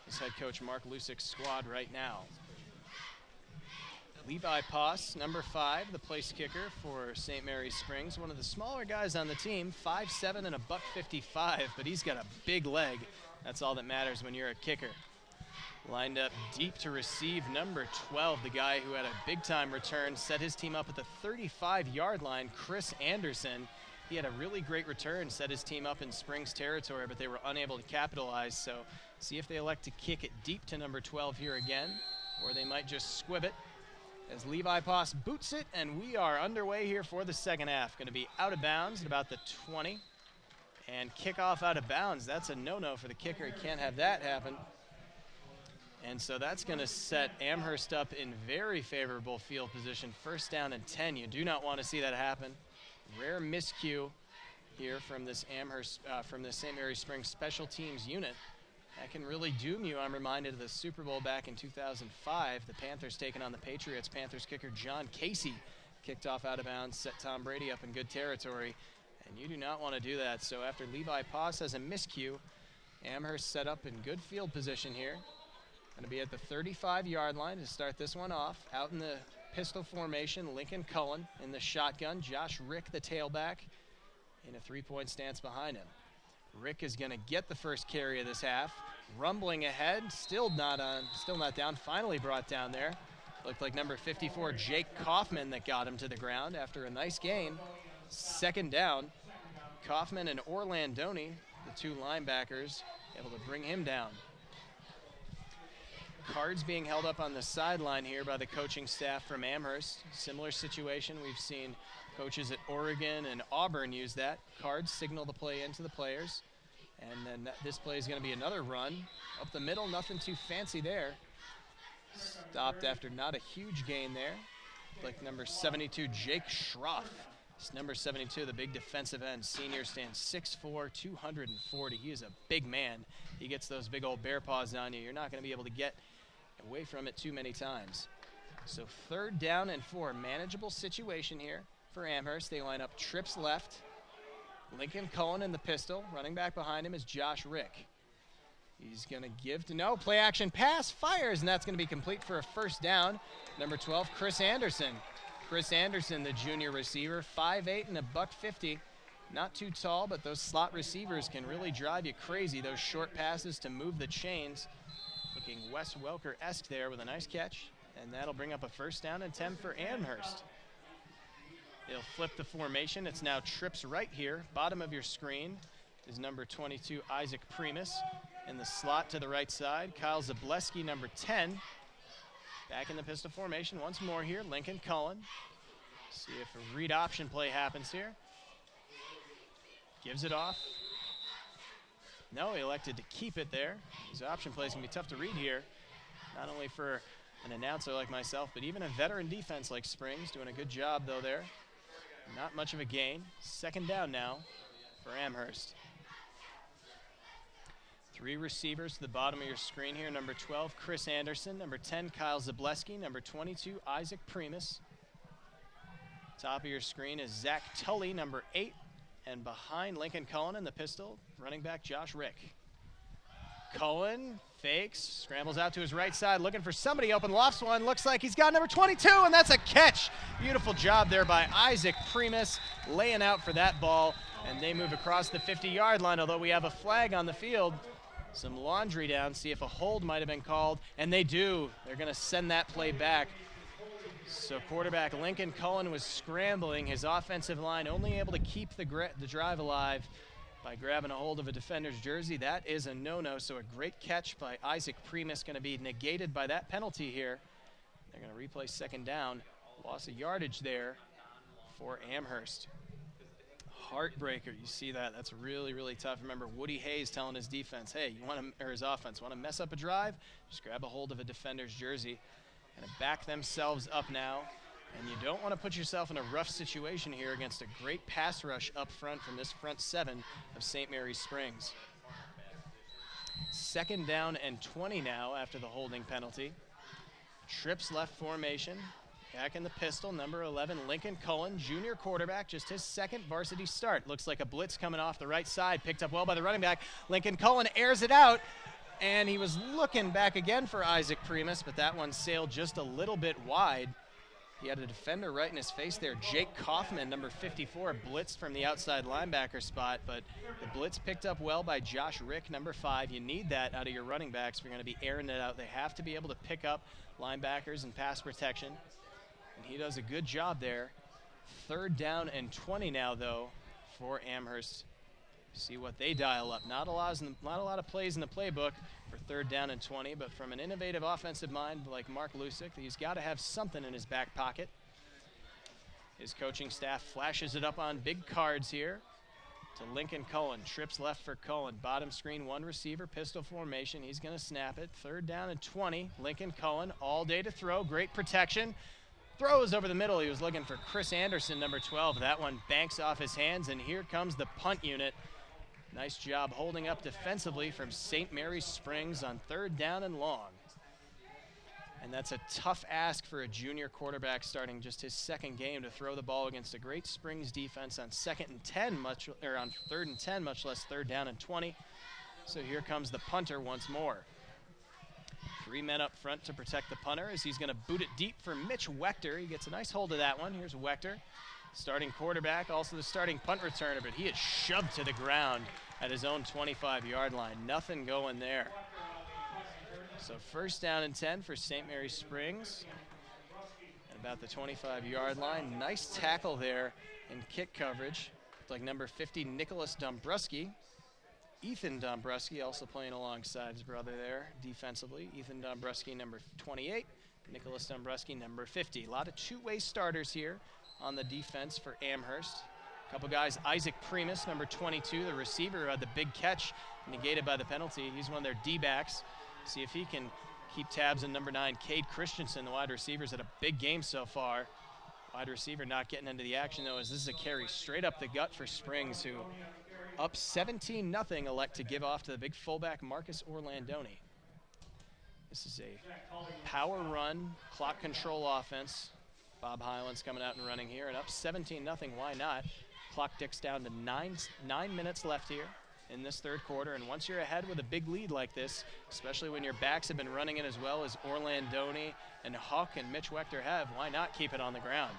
Speaker 1: This head coach Mark Lusick's squad right now. Levi Poss, number 5, the place kicker for St. Mary's Springs. One of the smaller guys on the team, 5'7" and $155, but he's got a big leg. That's all that matters when you're a kicker. Lined up deep to receive, number 12, the guy who had a big-time return, set his team up at the 35-yard line, Chris Anderson. He had a really great return, set his team up in Springs territory, but they were unable to capitalize. So see if they elect to kick it deep to number 12 here again, or they might just squib it. As Levi Poss boots it, and we are underway here for the second half. Going to be out of bounds at about the 20. And kickoff out of bounds, that's a no-no for the kicker. He can't have that happen. And so that's going to set Amherst up in very favorable field position. First down and 10. You do not want to see that happen. Rare miscue here from this Amherst, from the St. Mary's Springs special teams unit. That can really doom you. I'm reminded of the Super Bowl back in 2005. The Panthers taking on the Patriots. Panthers kicker John Casey kicked off out of bounds, set Tom Brady up in good territory. And you do not want to do that. So after Levi Poss has a miscue, Amherst set up in good field position here. Going to be at the 35-yard line to start this one off. Out in the pistol formation, Lincoln Cullen in the shotgun. Josh Rick, the tailback, in a three-point stance behind him. Rick is going to get the first carry of this half. Rumbling ahead, still not down, finally brought down there. Looked like number 54, Jake Kaufman, that got him to the ground after a nice gain. Second down, Kaufman and Orlandoni, the two linebackers, able to bring him down. Cards being held up on the sideline here by the coaching staff from Amherst. Similar situation, we've seen coaches at Oregon and Auburn use that. Cards signal the play into the players. And then this play is going to be another run. Up the middle, nothing too fancy there. Stopped after not a huge gain there. Like number 72, Jake Schroff. It's number 72, the big defensive end. Senior stands 6'4", 240. He is a big man. He gets those big old bear paws on you. You're not going to be able to get away from it too many times. So third down and 4. Manageable situation here for Amherst. They line up trips left. Lincoln Cullen in the pistol. Running back behind him is Josh Rick. He's going to give to no. Play action pass. Fires, and that's going to be complete for a first down. Number 12, Chris Anderson. Chris Anderson, the junior receiver, 5'8" and $150. Not too tall, but those slot receivers can really drive you crazy. Those short passes to move the chains. Looking Wes Welker-esque there with a nice catch. And that'll bring up a first down and 10 for Amherst. They'll flip the formation. It's now trips right here. Bottom of your screen is number 22, Isaac Primus. In the slot to the right side, Kyle Zableski, number 10. Back in the pistol formation once more here, Lincoln Cullen. See if a read option play happens here. Gives it off. No, he elected to keep it there. These option plays can be tough to read here. Not only for an announcer like myself, but even a veteran defense like Springs. Doing a good job, though, there. Not much of a gain. Second down now for Amherst. 3 receivers to the bottom of your screen here. Number 12, Chris Anderson. Number 10, Kyle Zableski. Number 22, Isaac Primus. Top of your screen is Zach Tully, number 8. And behind Lincoln Cullen in the pistol, running back Josh Rick. Cullen fakes, scrambles out to his right side, looking for somebody open, lofts one. Looks like he's got number 22, and that's a catch. Beautiful job there by Isaac Primus, laying out for that ball. And they move across the 50-yard line, although we have a flag on the field. Some laundry down, see if a hold might have been called, and they do. They're going to send that play back. So quarterback Lincoln Cullen was scrambling. His offensive line only able to keep the drive alive by grabbing a hold of a defender's jersey. That is a no-no, so a great catch by Isaac Primus, going to be negated by that penalty here. They're going to replay second down. Loss of yardage there for Amherst. Heartbreaker, you see that. That's really, really tough. Remember, Woody Hayes telling his defense, hey, you want to, or his offense, want to mess up a drive? Just grab a hold of a defender's jersey. Going to back themselves up now. And you don't want to put yourself in a rough situation here against a great pass rush up front from this front 7 of St. Mary's Springs. Second down and 20 now after the holding penalty. Trips left formation. Back in the pistol, number 11, Lincoln Cullen, junior quarterback, just his second varsity start. Looks like a blitz coming off the right side, picked up well by the running back. Lincoln Cullen airs it out, and he was looking back again for Isaac Primus, but that one sailed just a little bit wide. He had a defender right in his face there. Jake Kaufman, number 54, blitzed from the outside linebacker spot, but the blitz picked up well by Josh Rick, number 5. You need that out of your running backs if you're going to be airing it out. They have to be able to pick up linebackers and pass protection, and he does a good job there. 3rd down and 20 now, though, for Amherst. See what they dial up. Not a lot of plays in the playbook for 3rd down and 20, but from an innovative offensive mind like Mark Lusick, he's got to have something in his back pocket. His coaching staff flashes it up on big cards here to Lincoln Cullen. Trips left for Cullen. Bottom screen, 1 receiver, pistol formation. He's going to snap it. 3rd down and 20. Lincoln Cullen all day to throw. Great protection. Throws over the middle. He was looking for Chris Anderson, number 12. That one banks off his hands, and here comes the punt unit. Nice job holding up defensively from St. Mary's Springs on 3rd down and long. And that's a tough ask for a junior quarterback starting just his 2nd game to throw the ball against a great Springs defense on 2nd and 10, on 3rd and 10, much less 3rd down and 20. So here comes the punter once more. 3 men up front to protect the punter as he's going to boot it deep for Mitch Wechter. He gets a nice hold of that one. Here's Wechter, starting quarterback, also the starting punt returner, but he is shoved to the ground at his own 25-yard line. Nothing going there. So 1st down and 10 for St. Mary's Springs. At about the 25-yard line. Nice tackle there in kick coverage. It's like number 50, Nicholas Dombrowski. Ethan Dombrowski also playing alongside his brother there defensively. Ethan Dombrowski, number 28. Nicholas Dombrowski, number 50. A lot of 2-way starters here on the defense for Amherst. A couple guys, Isaac Primus, number 22, the receiver who had the big catch negated by the penalty. He's one of their D-backs. See if he can keep tabs on number 9, Cade Christensen, the wide receiver's had a big game so far. Wide receiver not getting into the action, though, as this is a carry straight up the gut for Springs, who up 17-0 elect to give off to the big fullback Marcus Orlandoni. This is a power run, clock control offense. Bob Highland's coming out and running here, and up 17-0, why not? Clock ticks down to 9 minutes left here in this 3rd quarter, and once you're ahead with a big lead like this, especially when your backs have been running it as well as Orlandoni and Huck and Mitch Wechter have, why not keep it on the ground?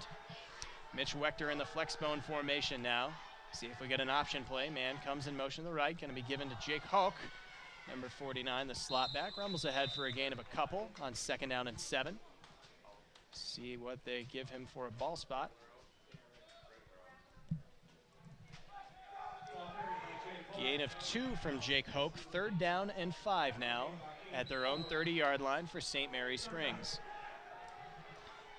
Speaker 1: Mitch Wechter in the flex bone formation now. See if we get an option play. Man comes in motion to the right, going to be given to Jake Huck, number 49, the slot back. Rumbles ahead for a gain of a couple on 2nd down and 7. See what they give him for a ball spot. Gain of 2 from Jake Hoke. 3rd down and 5 now at their own 30-yard line for St. Mary's Springs.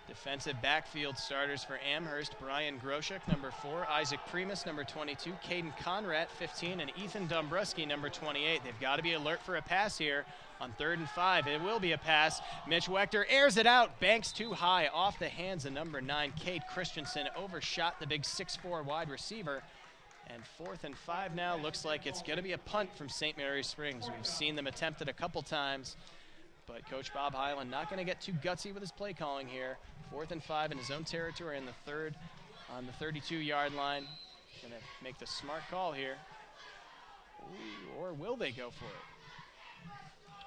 Speaker 1: Defensive backfield starters for Amherst, Brian Groshek, number 4, Isaac Primus, number 22, Caden Conrad, 15, and Ethan Dombrowski, number 28. They've got to be alert for a pass here on 3rd and 5. It will be a pass. Mitch Wechter airs it out, banks too high off the hands of number 9, Cade Christensen, overshot the big 6'4" wide receiver. And 4th and 5 now, looks like it's going to be a punt from St. Mary's Springs. We've seen them attempt it a couple times, but Coach Bob Highland not going to get too gutsy with his play calling here. 4th and 5 in his own territory in the 3rd on the 32-yard line. Going to make the smart call here. Ooh, or will they go for it?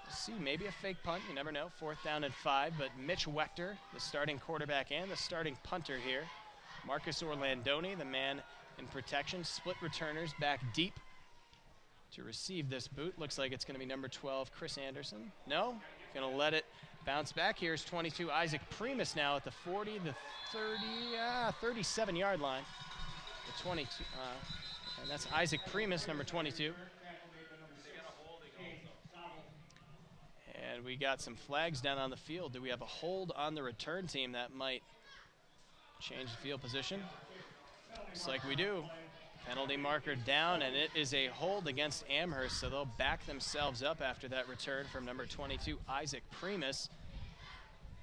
Speaker 1: We'll see, maybe a fake punt, you never know. 4th down and 5, but Mitch Wechter, the starting quarterback and the starting punter here. Marcus Orlandoni, the man in protection, split returners back deep to receive this boot. Looks like it's going to be number 12, Chris Anderson. No, going to let it bounce back. Here's 22, Isaac Primus now at the 40, the 37-yard line. The 22, and that's Isaac Primus, number 22. And we got some flags down on the field. Do we have a hold on the return team? That might change the field position. Looks like we do. Penalty marker down, and it is a hold against Amherst, so they'll back themselves up after that return from number 22, Isaac Primus.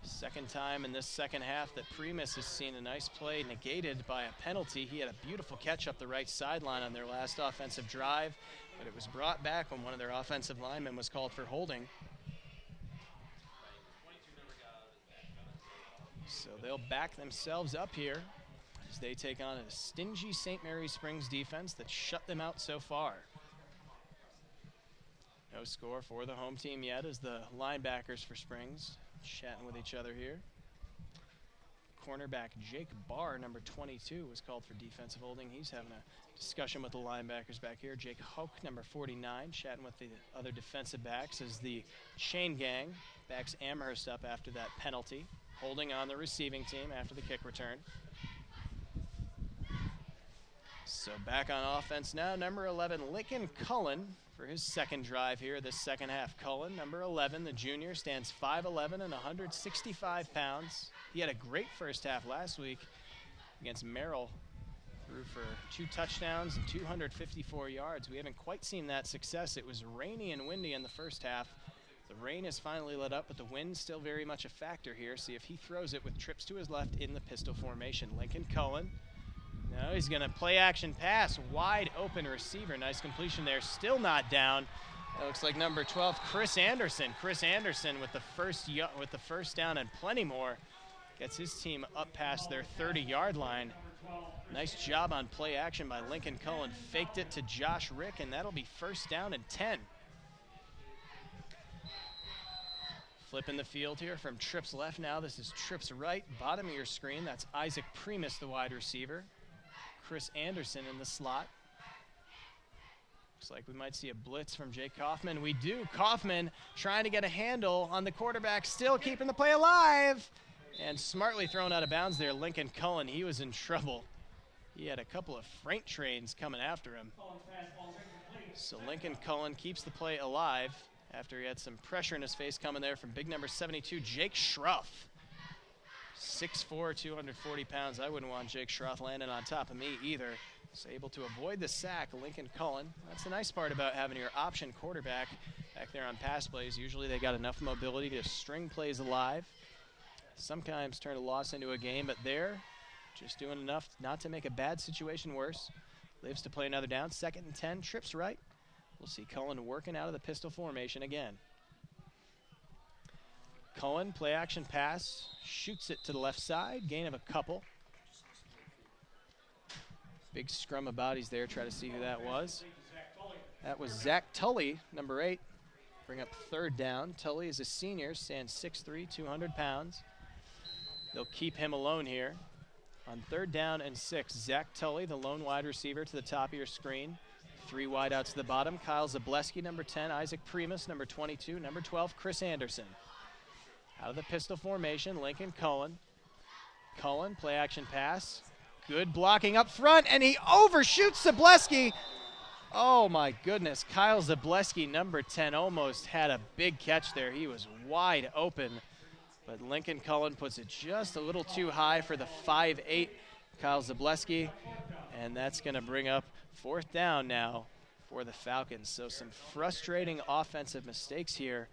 Speaker 1: 2nd time in this 2nd half that Primus has seen a nice play negated by a penalty. He had a beautiful catch up the right sideline on their last offensive drive, but it was brought back when one of their offensive linemen was called for holding. So they'll back themselves up here as they take on a stingy St. Mary's Springs defense that shut them out so far. No score for the home team yet as the linebackers for Springs chatting with each other here. cornerback Jake Barr, number 22, was called for defensive holding. He's having a discussion with the linebackers back here. Jake Hoke, number 49, chatting with the other defensive backs as the chain gang backs Amherst up after that penalty, holding on the receiving team after the kick return. So back on offense now, number 11, Lincoln Cullen, for his second drive here this second half. Cullen, number 11, the junior, stands 5'11" and 165 pounds. He had a great first half last week against Merrill. Threw for 2 touchdowns and 254 yards. We haven't quite seen that success. It was rainy and windy in the first half. The rain has finally let up, but the wind's still very much a factor here. See if he throws it with trips to his left in the pistol formation. Lincoln Cullen. No, he's going to play action pass. Wide open receiver. Nice completion there. Still not down. That looks like number 12, Chris Anderson. Chris Anderson with the first down and plenty more. Gets his team up past their 30-yard line. Nice job on play action by Lincoln Cullen. Faked it to Josh Rick, and that'll be first down and 10. Flipping the field here from trips left now. This is trips right. Bottom of your screen, that's Isaac Primus, the wide receiver. Chris Anderson in the slot. Looks like we might see a blitz from Jake Kaufman. We do. Kaufman trying to get a handle on the quarterback, still keeping the play alive. And smartly thrown out of bounds there, Lincoln Cullen. He was in trouble. He had a couple of freight trains coming after him. So Lincoln Cullen keeps the play alive after he had some pressure in his face coming there from big number 72, Jake Schruff. 6'4", 240 pounds. I wouldn't want Jake Schroth landing on top of me either. So able to avoid the sack, Lincoln Cullen. That's the nice part about having your option quarterback back there on pass plays. Usually they got enough mobility to string plays alive. Sometimes turn a loss into a game, but they're just doing enough not to make a bad situation worse. Lives to play another down. 2nd and 10, trips right. We'll see Cullen working out of the pistol formation again. Cullen, play action pass, shoots it to the left side, gain of a couple. Big scrum of bodies there, try to see who that was. That was Zach Tully, number 8. Bring up 3rd down. Tully is a senior, stands 6'3", 200 pounds. They'll keep him alone here. On 3rd down and 6, Zach Tully, the lone wide receiver, to the top of your screen. 3 wide outs to the bottom. Kyle Zableski, number 10. Isaac Primus, number 22. Number 12, Chris Anderson. Out of the pistol formation, Lincoln Cullen. Cullen, play action pass. Good blocking up front, and he overshoots Zableski. Oh my goodness, Kyle Zableski, number 10, almost had a big catch there. He was wide open, but Lincoln Cullen puts it just a little too high for the 5'8", Kyle Zableski, and that's going to bring up 4th down now for the Falcons. So some frustrating offensive mistakes here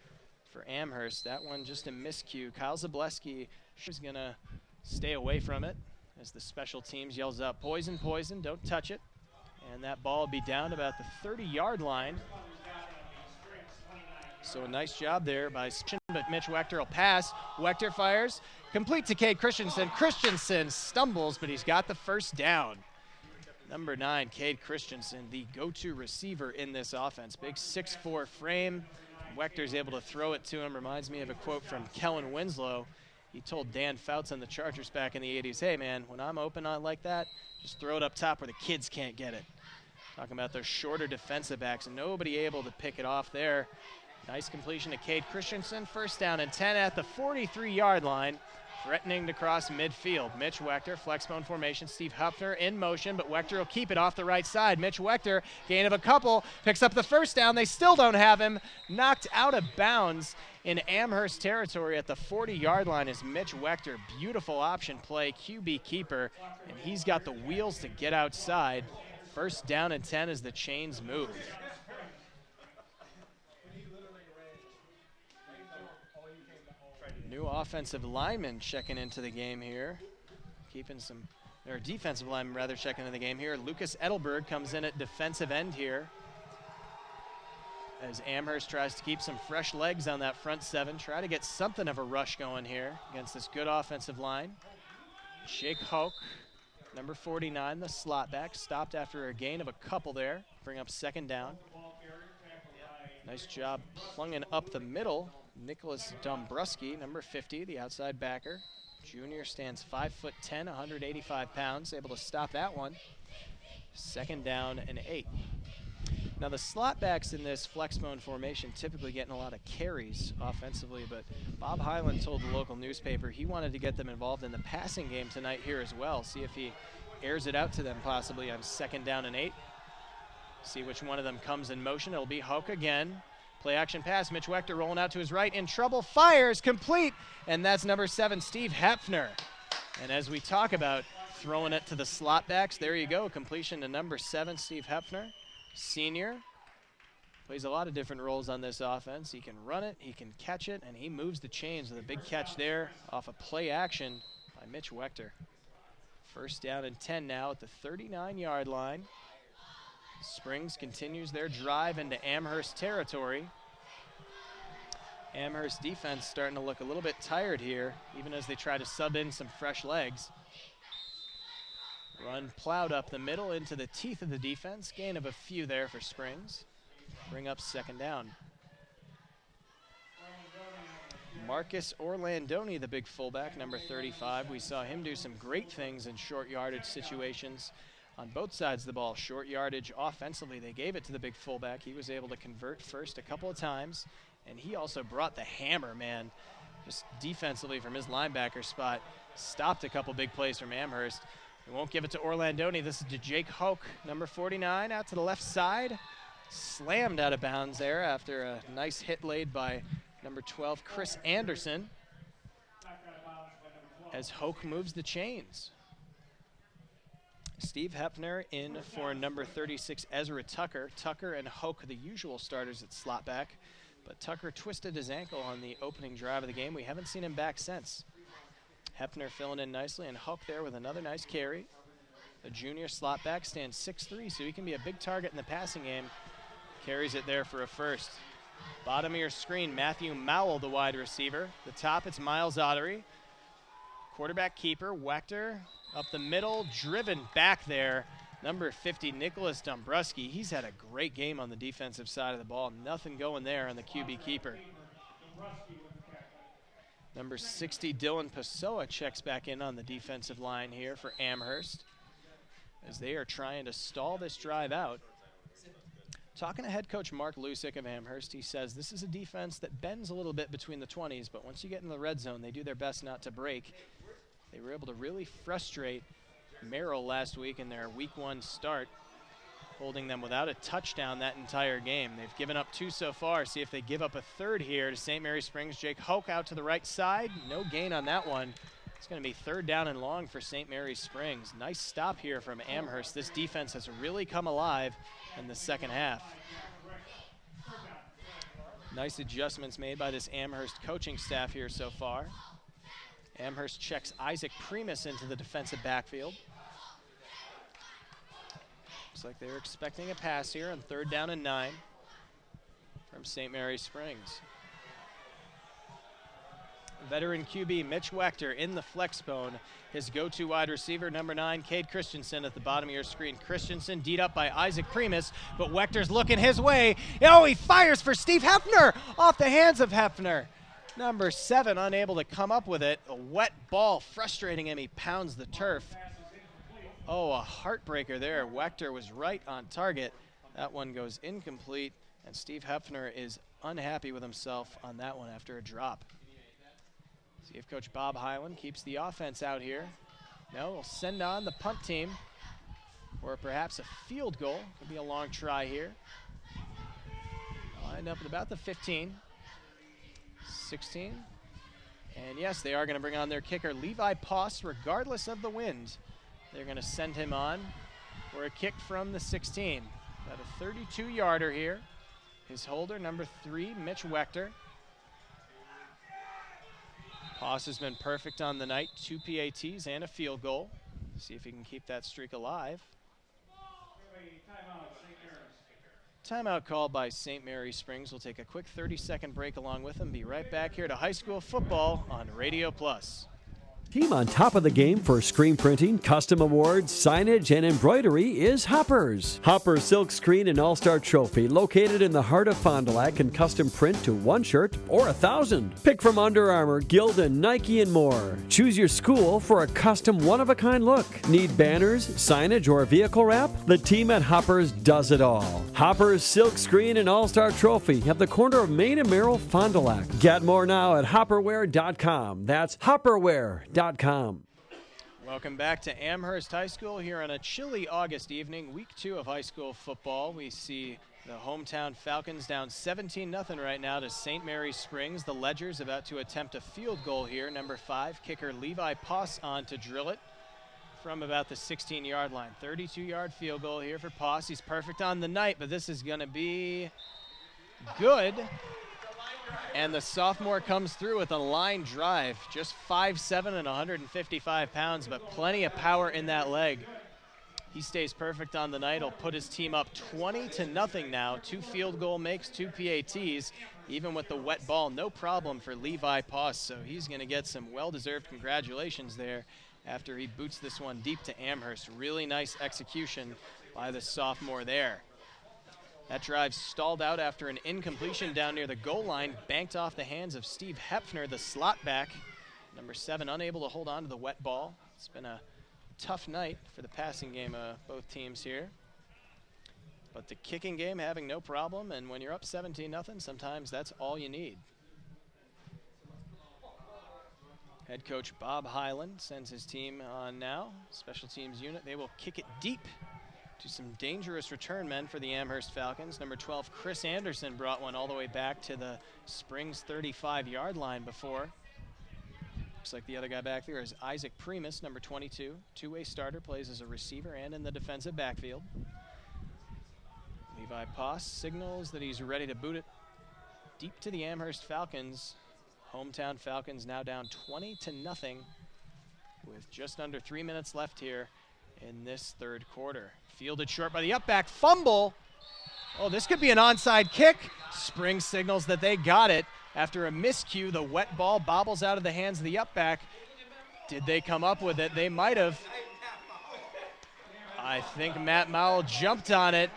Speaker 1: for Amherst. That one just a miscue. Kyle Zableski is going to stay away from it as the special teams yells out, poison, poison, don't touch it. And that ball will be down about the 30-yard line. So a nice job there by but Mitch Wechter will pass. Wechter fires, complete to Cade Christensen. Christensen stumbles, but he's got the first down. Number 9, Cade Christensen, the go-to receiver in this offense. Big 6'4" frame. Wechter's able to throw it to him. Reminds me of a quote from Kellen Winslow. He told Dan Fouts on the Chargers back in the 80s, hey man, when I'm open on like that, just throw it up top where the kids can't get it. Talking about those shorter defensive backs, and nobody able to pick it off there. Nice completion to Cade Christensen. 1st down and 10 at the 43-yard line. Threatening to cross midfield. Mitch Wechter, flexbone formation. Steve Huffner in motion, but Wechter will keep it off the right side. Mitch Wechter, gain of a couple, picks up the 1st down. They still don't have him. Knocked out of bounds in Amherst territory at the 40-yard line is Mitch Wechter. Beautiful option play, QB keeper, and he's got the wheels to get outside. 1st down and 10 as the chains move. New offensive lineman checking into the game here. Or defensive lineman rather checking into the game here. Lucas Edelberg comes in at defensive end here. As Amherst tries to keep some fresh legs on that front 7. Try to get something of a rush going here against this good offensive line. Jake Hoke, number 49, the slot back. Stopped after a gain of a couple there. Bring up 2nd down. Nice job plunging up the middle. Nicholas Dombrowski, number 50, the outside backer. Junior stands 5'10", 185 pounds, able to stop that one. 2nd down and 8. Now the slot backs in this flexbone formation typically getting a lot of carries offensively, but Bob Hyland told the local newspaper he wanted to get them involved in the passing game tonight here as well. See if he airs it out to them possibly on 2nd down and 8. See which one of them comes in motion. It'll be Hoke again. Play action pass, Mitch Wechter rolling out to his right, in trouble, fires, complete, and that's number 7, Steve Hepfner. And as we talk about throwing it to the slot backs, there you go, completion to number 7, Steve Hepfner, senior. Plays a lot of different roles on this offense. He can run it, he can catch it, and he moves the chains with a big catch there off a play action by Mitch Wechter. 1st down and 10 now at the 39-yard line. Springs continues their drive into Amherst territory. Amherst defense starting to look a little bit tired here, even as they try to sub in some fresh legs. Run plowed up the middle into the teeth of the defense. Gain of a few there for Springs. Bring up 2nd down. Marcus Orlandoni, the big fullback, number 35. We saw him do some great things in short yardage situations on both sides of the ball. Short yardage offensively, they gave it to the big fullback. He was able to convert first a couple of times, and he also brought the hammer, man. Just defensively from his linebacker spot, stopped a couple big plays from Amherst. We won't give it to Orlandoni. This is to Jake Hoke, number 49, out to the left side. Slammed out of bounds there after a nice hit laid by number 12, Chris Anderson, as Hoke moves the chains. Steve Hepfner in for number 36, Ezra Tucker. Tucker and Hoke, the usual starters at slot back, but Tucker twisted his ankle on the opening drive of the game. We haven't seen him back since. Hepfner filling in nicely, and Hoke there with another nice carry. The junior slot back stands 6'3", so he can be a big target in the passing game. Carries it there for a first. Bottom of your screen, Matthew Mowell, the wide receiver. The top, it's Miles Ottery. Quarterback keeper, Wechter. Up the middle, driven back there. Number 50, Nicholas Dombrowski. He's had a great game on the defensive side of the ball. Nothing going there on the QB keeper. Number 60, Dylan Pessoa checks back in on the defensive line here for Amherst, as they are trying to stall this drive out. Talking to head coach Mark Lusick of Amherst, he says this is a defense that bends a little bit between the 20s, but once you get in the red zone, they do their best not to break. They were able to really frustrate Merrill last week in their week 1 start, holding them without a touchdown that entire game. They've given up 2 so far. See if they give up a 3rd here to St. Mary Springs. Jake Hoke out to the right side. No gain on that one. It's going to be 3rd down and long for St. Mary Springs. Nice stop here from Amherst. This defense has really come alive in the second half. Nice adjustments made by this Amherst coaching staff here so far. Amherst checks Isaac Primus into the defensive backfield. Looks like they're expecting a pass here on 3rd down and 9 from St. Mary Springs. Veteran QB Mitch Wechter in the flex bone. His go-to wide receiver, number 9, Cade Christensen at the bottom of your screen. Christensen D'd up by Isaac Primus, but Wechter's looking his way. Oh, he fires for Steve Hepfner off the hands of Hepfner. Number 7 unable to come up with it. A wet ball frustrating him. He pounds the turf. Oh, a heartbreaker there. Wechter was right on target. That one goes incomplete, and Steve Hepfner is unhappy with himself on that one after a drop. See if Coach Bob Hyland keeps the offense out here. No, we'll send on the punt team, or perhaps a field goal. Could be a long try here. Lined up at about the 15, 16. And yes, they are going to bring on their kicker, Levi Post, regardless of the wind. They're going to send him on for a kick from the 16. About a 32-yarder here. His holder, number 3, Mitch Wechter. Post has been perfect on the night, 2 PATs and a field goal. See if he can keep that streak alive. Timeout called by St. Mary Springs. We'll take a quick 30-second break along with them. Be right back here to high school football on Radio Plus.
Speaker 21: Team on top of the game for screen printing, custom awards, signage, and embroidery is Hoppers. Hoppers Silk Screen and All-Star Trophy, located in the heart of Fond du Lac, can custom print to 1 shirt or 1,000. Pick from Under Armour, Gildan, Nike, and more. Choose your school for a custom one-of-a-kind look. Need banners, signage, or vehicle wrap? The team at Hoppers does it all. Hoppers Silk Screen and All-Star Trophy at the corner of Main and Merrill, Fond du Lac. Get more now at hopperware.com. That's hopperware.com.
Speaker 1: Welcome back to Amherst High School here on a chilly August evening, week 2 of high school football. We see the hometown Falcons down 17-0 right now to St. Mary's Springs. The Ledgers about to attempt a field goal here. Number 5, kicker Levi Poss on to drill it from about the 16-yard line. 32-yard field goal here for Poss. He's perfect on the night, but this is going to be good. And the sophomore comes through with a line drive. Just 5'7" and 155 pounds, but plenty of power in that leg. He stays perfect on the night. He'll put his team up 20-0 now. 2 field goal makes, 2 PATs. Even with the wet ball, no problem for Levi Poss. So he's going to get some well-deserved congratulations there after he boots this one deep to Amherst. Really nice execution by the sophomore there. That drive stalled out after an incompletion down near the goal line, banked off the hands of Steve Hepfner, the slot back. Number 7 unable to hold on to the wet ball. It's been a tough night for the passing game of both teams here. But the kicking game having no problem, and when you're up 17-0, sometimes that's all you need. Head coach Bob Hyland sends his team on now. Special teams unit, they will kick it deep to some dangerous return men for the Amherst Falcons. Number 12, Chris Anderson, brought one all the way back to the Springs 35-yard line before. Looks like the other guy back there is Isaac Primus, number 22. Two-way starter, plays as a receiver and in the defensive backfield. Levi Poss signals that he's ready to boot it deep to the Amherst Falcons. Hometown Falcons now down 20-0 with just under 3 minutes left here in this third quarter. Fielded short by the upback, fumble. Oh, this could be an onside kick. Springs signals that they got it. After a miscue, the wet ball bobbles out of the hands of the upback. Did they come up with it? They might have. I think Matt Mowell jumped on it,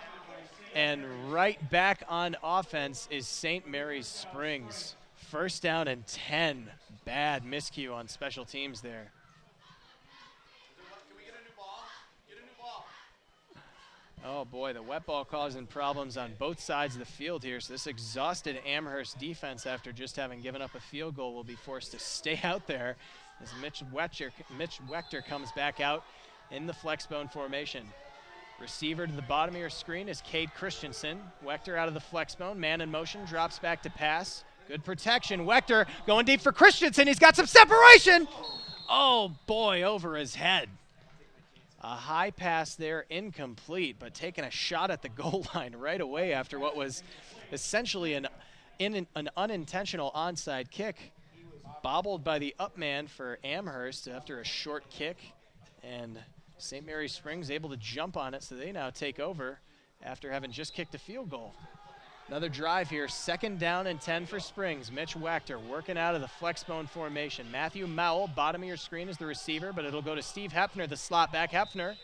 Speaker 1: and right back on offense is St. Mary's Springs. First down and 10. Bad miscue on special teams there. Oh boy, the wet ball causing problems on both sides of the field here. So this exhausted Amherst defense, after just having given up a field goal, will be forced to stay out there as Mitch Wechter comes back out in the flexbone formation. Receiver to the bottom of your screen is Cade Christensen. Wechter out of the flexbone, man in motion, drops back to pass. Good protection. Wechter going deep for Christensen. He's got some separation. Oh boy, over his head. A high pass there, incomplete, but taking a shot at the goal line right away after what was essentially an unintentional onside kick. Bobbled by the up man for Amherst after a short kick, and St. Mary's Springs able to jump on it, so they now take over after having just kicked a field goal. Another drive here, 2nd down and 10 for Springs. Mitch Wechter working out of the flexbone formation. Matthew Mowell, bottom of your screen, is the receiver, but it'll go to Steve Hepfner, the slot back. Hepfner,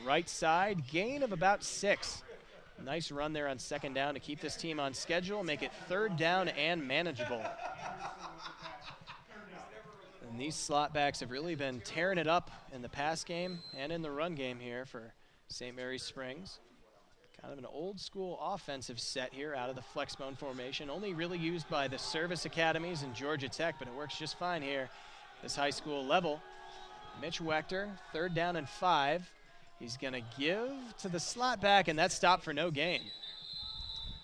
Speaker 1: right side, gain of about 6. Nice run there on 2nd down to keep this team on schedule, make it 3rd down and manageable. And these slot backs have really been tearing it up in the pass game and in the run game here for St. Mary's Springs. Kind of an old school offensive set here out of the flexbone formation, only really used by the service academies and Georgia Tech, but it works just fine here, this high school level. Mitch Wechter, 3rd down and 5. He's gonna give to the slot back, and that's stopped for no gain.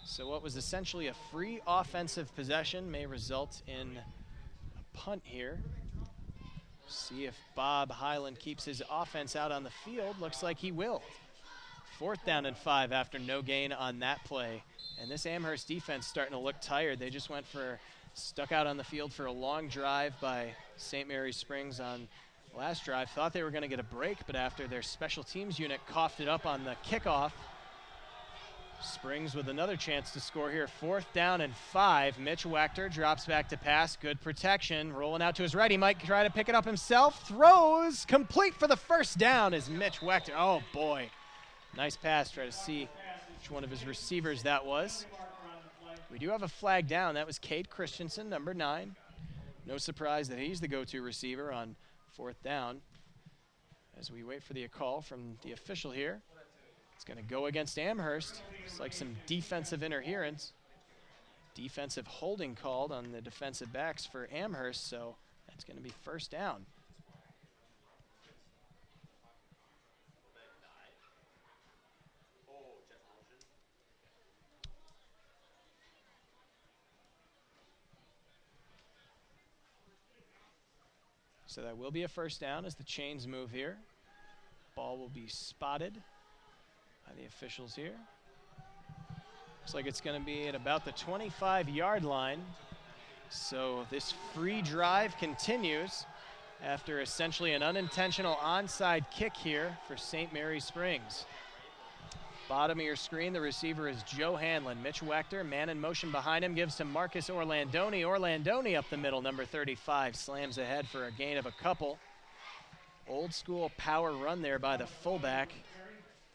Speaker 1: So what was essentially a free offensive possession may result in a punt here. See if Bob Hyland keeps his offense out on the field. Looks like he will. 4th down and 5 after no gain on that play. And this Amherst defense starting to look tired. They just stuck out on the field for a long drive by St. Mary's Springs on last drive. Thought they were going to get a break, but after their special teams unit coughed it up on the kickoff, Springs with another chance to score here. 4th down and 5. Mitch Wechter drops back to pass. Good protection. Rolling out to his right. He might try to pick it up himself. Throws. Complete for the first down is Mitch Wechter. Oh, boy. Nice pass. Try to see which one of his receivers that was. We do have a flag down. That was Cade Christensen, number 9. No surprise that he's the go-to receiver on 4th down. As we wait for the call from the official here. It's going to go against Amherst. It's like some defensive interference. Defensive holding called on the defensive backs for Amherst, so that's going to be 1st down. So that will be a 1st down as the chains move here. Ball will be spotted by the officials here. Looks like it's going to be at about the 25-yard line. So this free drive continues after essentially an unintentional onside kick here for St. Mary's Springs. Bottom of your screen, the receiver is Joe Hanlon. Mitch Wechter, man in motion behind him, gives to Marcus Orlandoni. Orlandoni up the middle, number 35, slams ahead for a gain of a couple. Old school power run there by the fullback.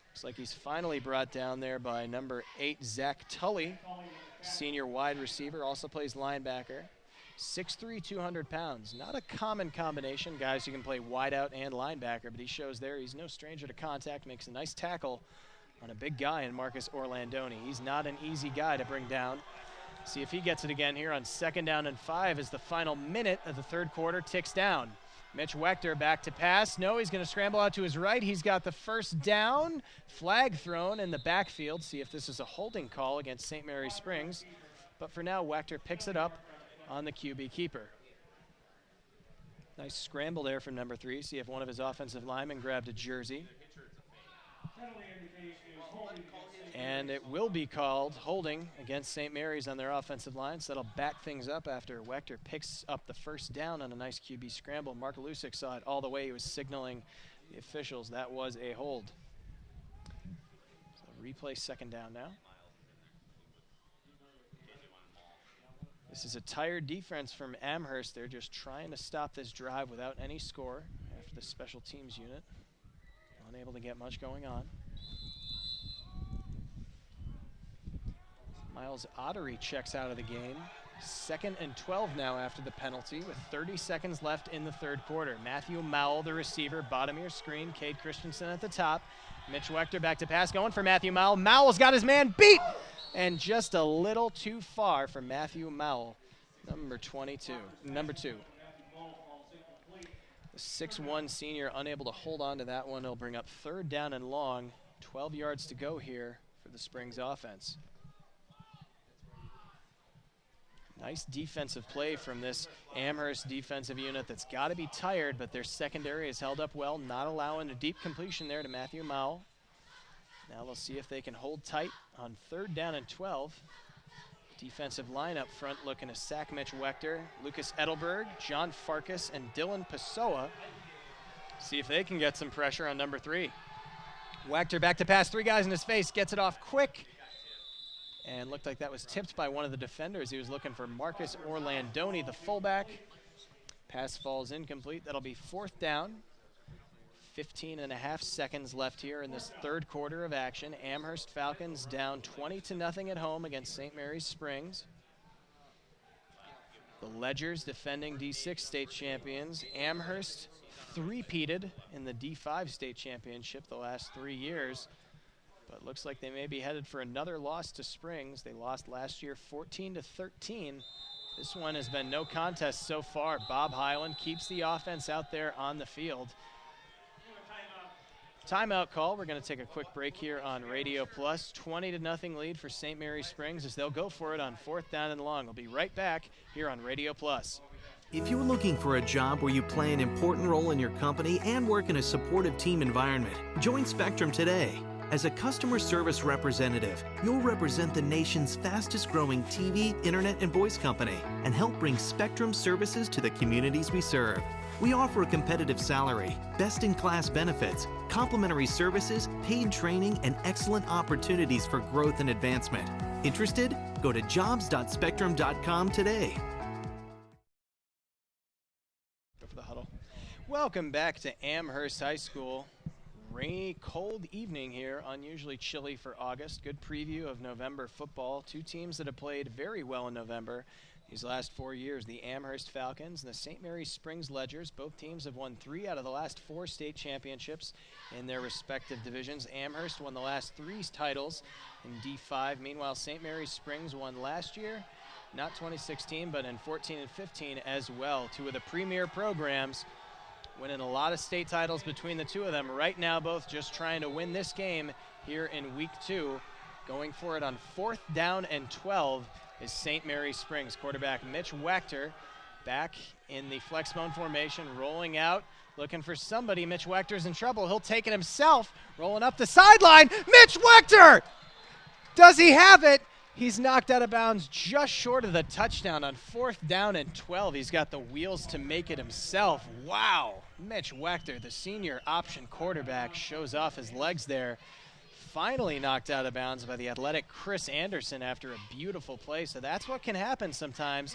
Speaker 1: Looks like he's finally brought down there by number 8, Zach Tully. Senior wide receiver, also plays linebacker. 6'3", 200 pounds. Not a common combination, guys who can play wideout and linebacker, but he shows there he's no stranger to contact, makes a nice tackle on a big guy in Marcus Orlandoni. He's not an easy guy to bring down. See if he gets it again here on 2nd down and 5 as the final minute of the 3rd quarter ticks down. Mitch Wechter back to pass. No, he's going to scramble out to his right. He's got the 1st down. Flag thrown in the backfield. See if this is a holding call against St. Mary's Springs. But for now, Wechter picks it up on the QB keeper. Nice scramble there from number 3. See if one of his offensive linemen grabbed a jersey. And it will be called holding against St. Mary's on their offensive line. So that'll back things up after Wechter picks up the 1st down on a nice QB scramble. Mark Lusick saw it all the way. He was signaling the officials that was a hold. So replay 2nd down now. This is a tired defense from Amherst. They're just trying to stop this drive without any score after the special teams unit. Unable to get much going on. Miles Ottery checks out of the game. 2nd and 12 now after the penalty with 30 seconds left in the 3rd quarter. Matthew Mowell, the receiver, bottom of your screen. Cade Christensen at the top. Mitch Wechter back to pass, going for Matthew Mowell. Mowell's got his man beat! And just a little too far for Matthew Mowell, number 22, number 2. The 6'1" senior unable to hold on to that one. He'll bring up 3rd down and long. 12 yards to go here for the Springs offense. Nice defensive play from this Amherst defensive unit that's got to be tired, but their secondary has held up well, not allowing a deep completion there to Matthew Mowell. Now we'll see if they can hold tight on 3rd down and 12. Defensive line up front looking to sack Mitch Wechter, Lucas Edelberg, John Farkas, and Dylan Pessoa. See if they can get some pressure on number 3. Wechter back to pass, 3 guys in his face, gets it off quick. And looked like that was tipped by one of the defenders. He was looking for Marcus Orlandoni, the fullback. Pass falls incomplete. That'll be 4th down. 15.5 seconds left here in this 3rd quarter of action. Amherst Falcons down 20-0 at home against St. Mary's Springs. The Ledgers defending D6 state champions. Amherst three-peated in the D5 state championship the last 3 years. But looks like they may be headed for another loss to Springs. They lost last year 14-13. This one has been no contest so far. Bob Hyland keeps the offense out there on the field. Timeout call. We're going to take a quick break here on Radio Plus. 20-0 lead for St. Mary's Springs as they'll go for it on 4th down and long. We'll be right back here on Radio Plus.
Speaker 11: If you're looking for a job where you play an important role in your company and work in a supportive team environment, join Spectrum today. As a customer service representative, you'll represent the nation's fastest growing TV, internet, and voice company and help bring Spectrum services to the communities we serve. We offer a competitive salary, best-in-class benefits, complimentary services, paid training, and excellent opportunities for growth and advancement. Interested? Go to jobs.spectrum.com today.
Speaker 1: Go for the huddle. Welcome back to Amherst High School. Rainy, cold evening here, unusually chilly for August. Good preview of November football. Two teams that have played very well in November these last 4 years, the Amherst Falcons and the St. Mary's Springs Ledgers. Both teams have won 3 out of the last 4 state championships in their respective divisions. Amherst won the last 3 titles in D5. Meanwhile, St. Mary's Springs won last year, not 2016, but in 14 and 15 as well. Two of the premier programs, winning a lot of state titles between the two of them. Right now, both just trying to win this game here in week 2. Going for it on 4th down and 12 is St. Mary's Springs. Quarterback Mitch Wechter back in the flex bone formation, rolling out, looking for somebody. Mitch Wechter's in trouble. He'll take it himself, rolling up the sideline. Mitch Wechter! Does he have it? He's knocked out of bounds just short of the touchdown on 4th down and 12. He's got the wheels to make it himself. Wow. Mitch Wechter, the senior option quarterback, shows off his legs there. Finally knocked out of bounds by the athletic Chris Anderson after a beautiful play. So that's what can happen sometimes.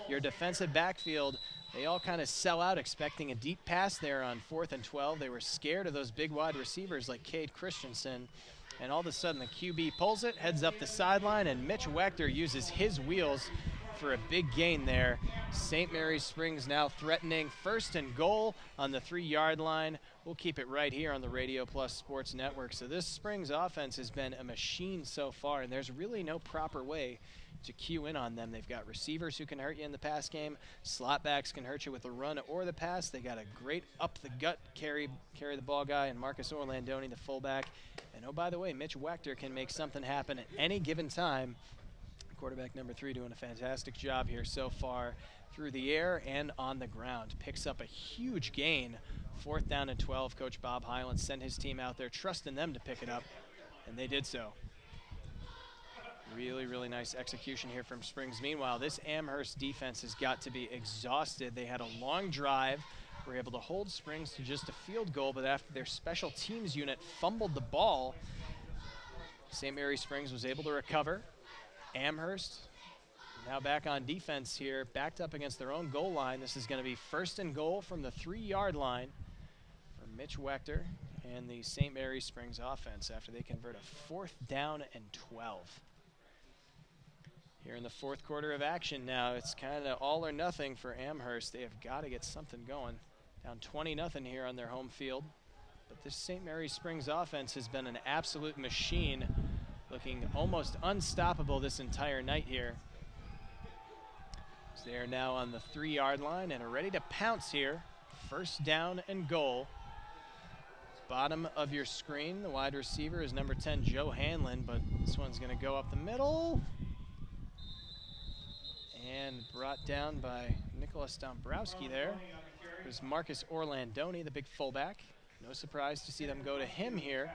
Speaker 1: Your defensive backfield, they all kind of sell out expecting a deep pass there on 4th and 12. They were scared of those big wide receivers like Cade Christensen. And all of a sudden the QB pulls it, heads up the sideline, and Mitch Wechter uses his wheels for a big gain there. St. Mary's Springs now threatening 1st and goal on the 3-yard line. We'll keep it right here on the Radio Plus Sports Network. So this Springs offense has been a machine so far, and there's really no proper way to cue in on them. They've got receivers who can hurt you in the pass game. Slot backs can hurt you with the run or the pass. They got a great up-the-gut carry the ball guy, and Marcus Orlandoni, the fullback. And oh, by the way, Mitch Wechter can make something happen at any given time. Quarterback number 3 doing a fantastic job here so far through the air and on the ground. Picks up a huge gain. 4th down and 12. Coach Bob Hyland sent his team out there, trusting them to pick it up, and they did so. Really, really nice execution here from Springs. Meanwhile, this Amherst defense has got to be exhausted. They had a long drive, were able to hold Springs to just a field goal, but after their special teams unit fumbled the ball, St. Mary's Springs was able to recover. Amherst now back on defense here, backed up against their own goal line. This is going to be 1st and goal from the 3-yard line for Mitch Wechter and the St. Mary's Springs offense after they convert a 4th down and 12. Here in the 4th quarter of action now, it's kind of all or nothing for Amherst. They have got to get something going. Down 20-0 here on their home field. But this St. Mary's Springs offense has been an absolute machine, looking almost unstoppable this entire night here. So they are now on the 3-yard line and are ready to pounce here. 1st down and goal. Bottom of your screen, the wide receiver is number 10, Joe Hanlon, but this one's going to go up the middle. And brought down by Nicholas Dombrowski there. There's Marcus Orlandoni, the big fullback. No surprise to see them go to him here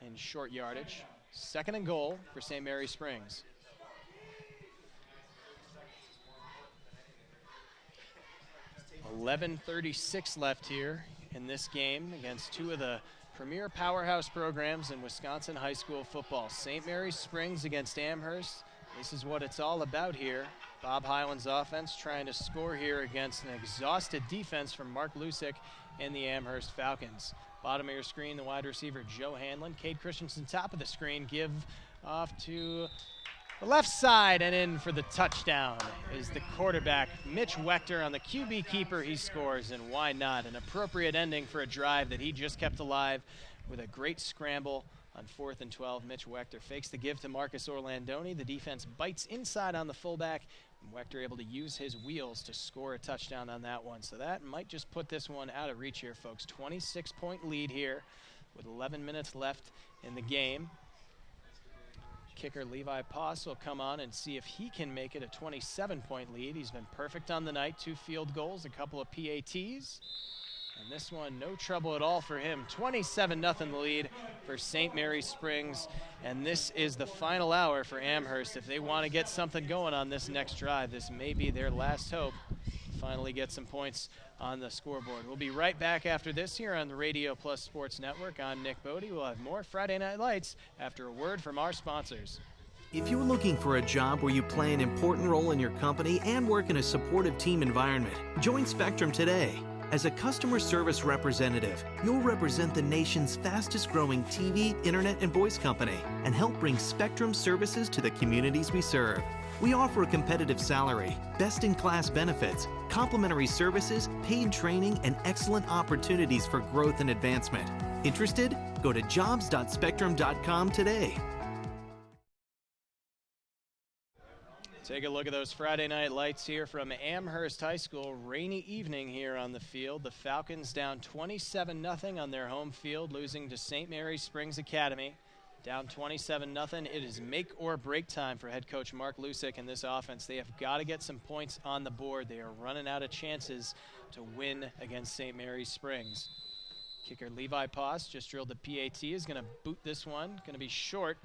Speaker 1: in short yardage. 2nd and goal for St. Mary's Springs. .11:36 left here in this game against two of the premier powerhouse programs in Wisconsin high school football. St. Mary's Springs against Amherst. This is what it's all about here. Bob Hyland's offense trying to score here against an exhausted defense from Mark Lusick and the Amherst Falcons. Bottom of your screen, the wide receiver, Joe Hanlon. Cade Christensen, top of the screen, give off to the left side, and in for the touchdown is the quarterback, Mitch Wechter. On the QB keeper, he scores, and why not? An appropriate ending for a drive that he just kept alive with a great scramble on 4th and 12. Mitch Wechter fakes the give to Marcus Orlandoni. The defense bites inside on the fullback, and Wechter able to use his wheels to score a touchdown on that one. So that might just put this one out of reach here, folks. 26-point lead here with 11 minutes left in the game. Kicker Levi Poss will come on and see if he can make it a 27-point lead. He's been perfect on the night, 2 field goals, a couple of PATs. And this one, no trouble at all for him. 27-0 the lead for St. Mary's Springs. And this is the final hour for Amherst. If they want to get something going on this next drive, this may be their last hope. finally get some points on the scoreboard. We'll be right back after this here on the Radio Plus Sports Network. I'm Nick Bodie. We'll have more Friday Night Lights after a word from our sponsors.
Speaker 11: If you're looking for a job where you play an important role in your company and work in a supportive team environment, join Spectrum today. As a customer service representative, you'll represent the nation's fastest growing TV, internet, and voice company and help bring Spectrum services to the communities we serve. We offer a competitive salary, best-in-class benefits, complimentary services, paid training, and excellent opportunities for growth and advancement. Interested? Go to jobs.spectrum.com today.
Speaker 1: Take a look at those Friday Night Lights here from Amherst High School. Rainy evening here on the field. The Falcons down 27-0 on their home field, losing to St. Mary's Springs Academy. Down 27-0. It is make or break time for head coach Mark Lusick and this offense. They have got to get some points on the board. They are running out of chances to win against St. Mary's Springs. Kicker Levi Poss just drilled the PAT, is going to boot this one. Going to be short.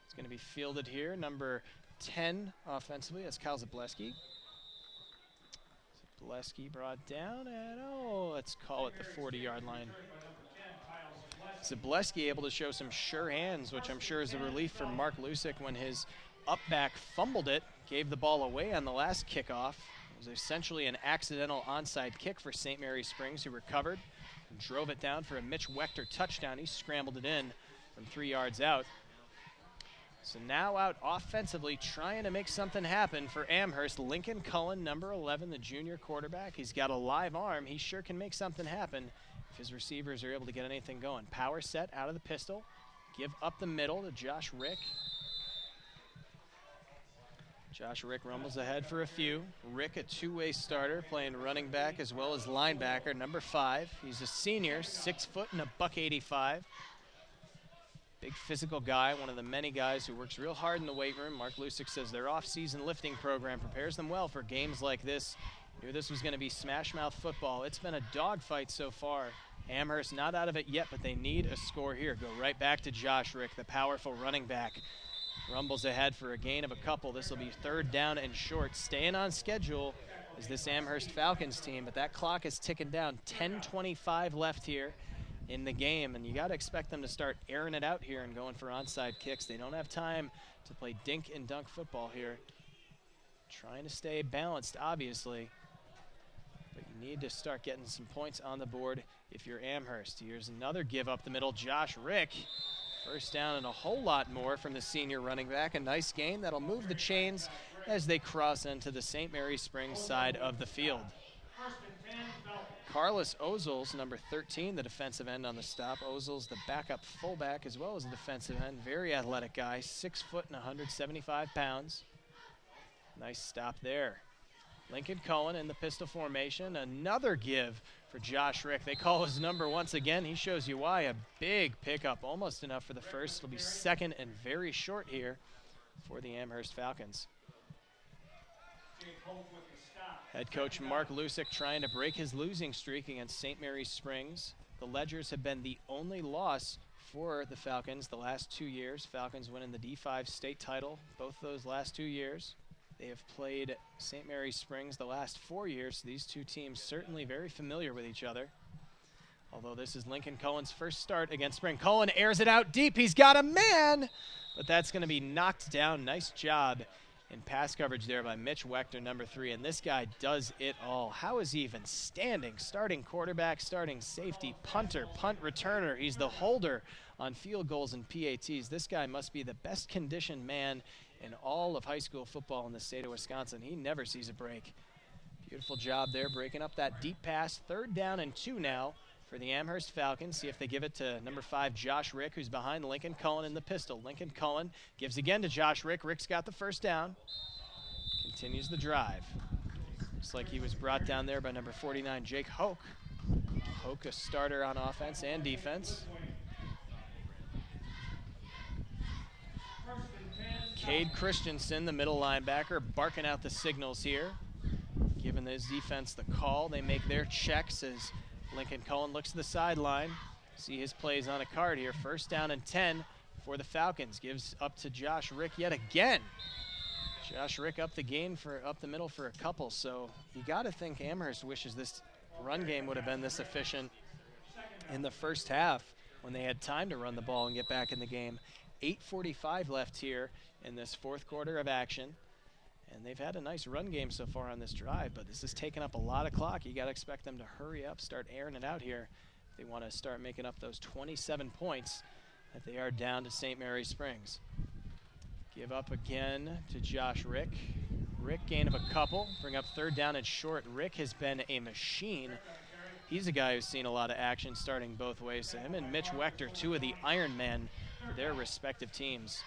Speaker 1: It's going to be fielded here. Number 10 offensively, that's Kyle Zableski. Zableski brought down and, let's call it the 40-yard line. Zableski able to show some sure hands, which I'm sure is a relief for Mark Lusick when his up back fumbled it, gave the ball away on the last kickoff. It was essentially an accidental onside kick for St. Mary's Springs, who recovered and drove it down for a Mitch Wechter touchdown. He scrambled it in from 3 yards out. So now out offensively, trying to make something happen for Amherst. Lincoln Cullen, number 11, the junior quarterback. He's got a live arm. He sure can make something happen if his receivers are able to get anything going. Power set out of the pistol. Give up the middle to Josh Rick. Josh Rick rumbles ahead for a few. Rick, a two-way starter, playing running back as well as linebacker, number 5. He's a senior, 6 foot and $185. Big physical guy, one of the many guys who works real hard in the weight room. Mark Lusick says their off-season lifting program prepares them well for games like this. Knew this was going to be smash-mouth football. It's been a dogfight so far. Amherst not out of it yet, but they need a score here. Go right back to Josh Rick, the powerful running back. Rumbles ahead for a gain of a couple. This will be 3rd down and short. Staying on schedule is this Amherst Falcons team, but that clock is ticking down. 10:25 left here in the game, and you got to expect them to start airing it out here and going for onside kicks. They don't have time to play dink and dunk football here. Trying to stay balanced, obviously, but you need to start getting some points on the board if you're Amherst. Here's another give up the middle. Josh Rick, 1st down and a whole lot more from the senior running back. A nice gain that'll move the chains as they cross into the St. Mary's Springs side of the field. Carlos Ozels, number 13, the defensive end on the stop. Ozels, the backup fullback, as well as the defensive end. Very athletic guy, 6 foot and 175 pounds. Nice stop there. Lincoln Cullen in the pistol formation. Another give for Josh Rick. They call his number once again. He shows you why. A big pickup, almost enough for the first. It'll be 2nd and very short here for the Amherst Falcons. Head coach Mark Lusick trying to break his losing streak against St. Mary's Springs. The Ledgers have been the only loss for the Falcons the last 2 years. Falcons winning the D5 state title both those last 2 years. They have played St. Mary's Springs the last 4 years. So these two teams certainly very familiar with each other. Although this is Lincoln Cullen's first start against Spring. Cullen airs it out deep. He's got a man, but that's going to be knocked down. Nice job in pass coverage there by Mitch Wechter, number 3. And this guy does it all. How is he even standing? Starting quarterback, starting safety, punter, punt returner. He's the holder on field goals and PATs. This guy must be the best conditioned man in all of high school football in the state of Wisconsin. He never sees a break. Beautiful job there, breaking up that deep pass. 3rd down and 2 now for the Amherst Falcons. See if they give it to number 5, Josh Rick, who's behind Lincoln Cullen in the pistol. Lincoln Cullen gives again to Josh Rick. Rick's got the 1st down. Continues the drive. Looks like he was brought down there by number 49, Jake Hoke. Hoke, a starter on offense and defense. Cade Christensen, the middle linebacker, barking out the signals here. Giving his defense the call. They make their checks as Lincoln Cullen looks to the sideline. See his plays on a card here. 1st down and 10 for the Falcons. Gives up to Josh Rick yet again. Josh Rick up the middle for a couple, so you got to think Amherst wishes this run game would have been this efficient in the first half when they had time to run the ball and get back in the game. 8:45 left here in this fourth quarter of action, and they've had a nice run game so far on this drive, but this has taken up a lot of clock. You got to expect them to hurry up, start airing it out here if they want to start making up those 27 points that they are down to St. Mary's Springs. Give up again to Josh Rick. Rick gain of a couple, bring up third down and short. Rick has been a machine. He's a guy who's seen a lot of action starting both ways. So him and Mitch Wechter, two of the Iron Men for their respective teams.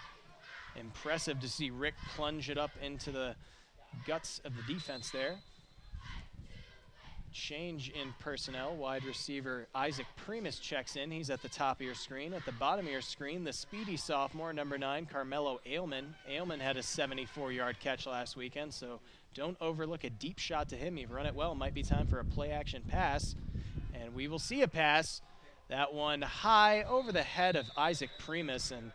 Speaker 1: Impressive to see Rick plunge it up into the guts of the defense there. Change in personnel. Wide receiver Isaac Primus checks in. He's at the top of your screen. At the bottom of your screen, the speedy sophomore, number 9, Carmelo Ailman. Ailman had a 74-yard catch last weekend, so don't overlook a deep shot to him. You've run it well. Might be time for a play-action pass, and we will see a pass. That one high over the head of Isaac Primus, and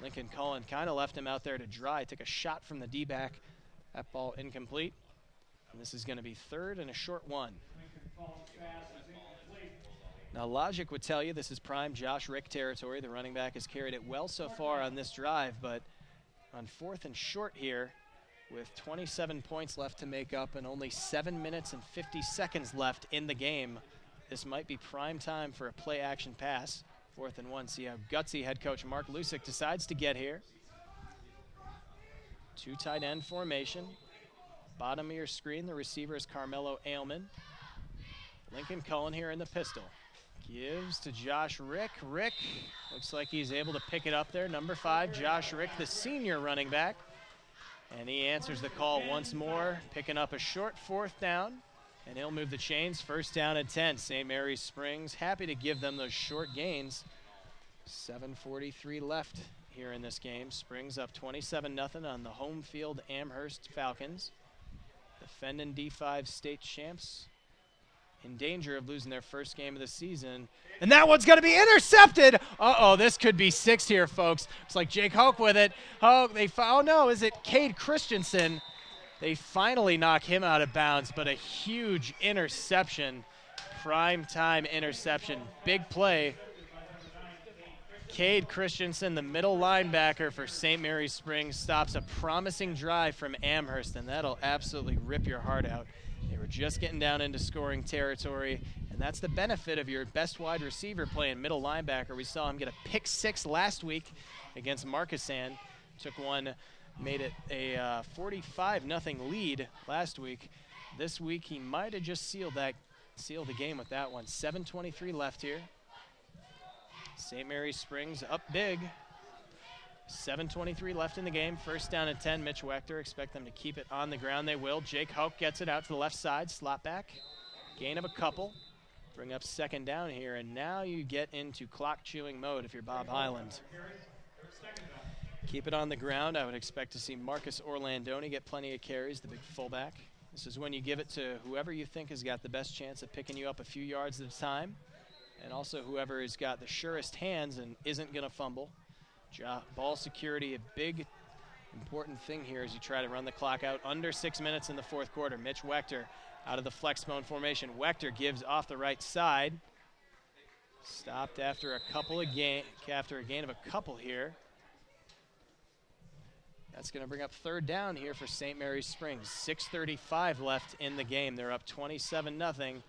Speaker 1: Lincoln Cullen kind of left him out there to dry. Took a shot from the D-back. That ball incomplete. And this is going to be third and a short one. Now, logic would tell you this is prime Josh Rick territory. The running back has carried it well so far on this drive, but on fourth and short here, with 27 points left to make up and only 7 minutes and 50 seconds left in the game, this might be prime time for a play-action pass. 4th and 1. See how gutsy head coach Mark Lusick decides to get here. 2 tight end formation. Bottom of your screen, the receiver is Carmelo Ailman. Lincoln Cullen here in the pistol. Gives to Josh Rick. Rick looks like he's able to pick it up there. Number 5, Josh Rick, the senior running back. And he answers the call once more, picking up a short 4th down. And he'll move the chains. 1st down and 10. St. Mary's Springs happy to give them those short gains. 7:43 left here in this game. Springs up 27-0 on the home field Amherst Falcons. Defending D5 state champs in danger of losing their first game of the season. And that one's going to be intercepted. Uh-oh, this could be 6 here, folks. It's like Jake Hoke with it. Oh no, is it Cade Christensen? They finally knock him out of bounds, but a huge interception. Prime time interception. Big play. Cade Christensen, the middle linebacker for St. Mary's Springs, stops a promising drive from Amherst, and that'll absolutely rip your heart out. They were just getting down into scoring territory, and that's the benefit of your best wide receiver playing middle linebacker. We saw him get a pick 6 last week against Markesan. Took one, made it a 45-0 lead last week. This week he might have just sealed the game with that one. 7:23 left here. St. Mary's Springs up big. 7:23 left in the game. 1st down and 10. Mitch Wechter. Expect them to keep it on the ground. They will. Jake Hoke gets it out to the left side. Slot back. Gain of a couple. Bring up 2nd down here. And now you get into clock chewing mode if you're Bob Highland. Keep it on the ground. I would expect to see Marcus Orlandoni get plenty of carries, the big fullback. This is when you give it to whoever you think has got the best chance of picking you up a few yards at a time. And also whoever has got the surest hands and isn't going to fumble. Ball security, a big, important thing here as you try to run the clock out. Under 6 minutes in the 4th quarter. Mitch Wechter out of the flex bone formation. Wechter gives off the right side. Stopped after a gain of a couple here. That's going to bring up 3rd down here for St. Mary's Springs. 6:35 left in the game. They're up 27-0.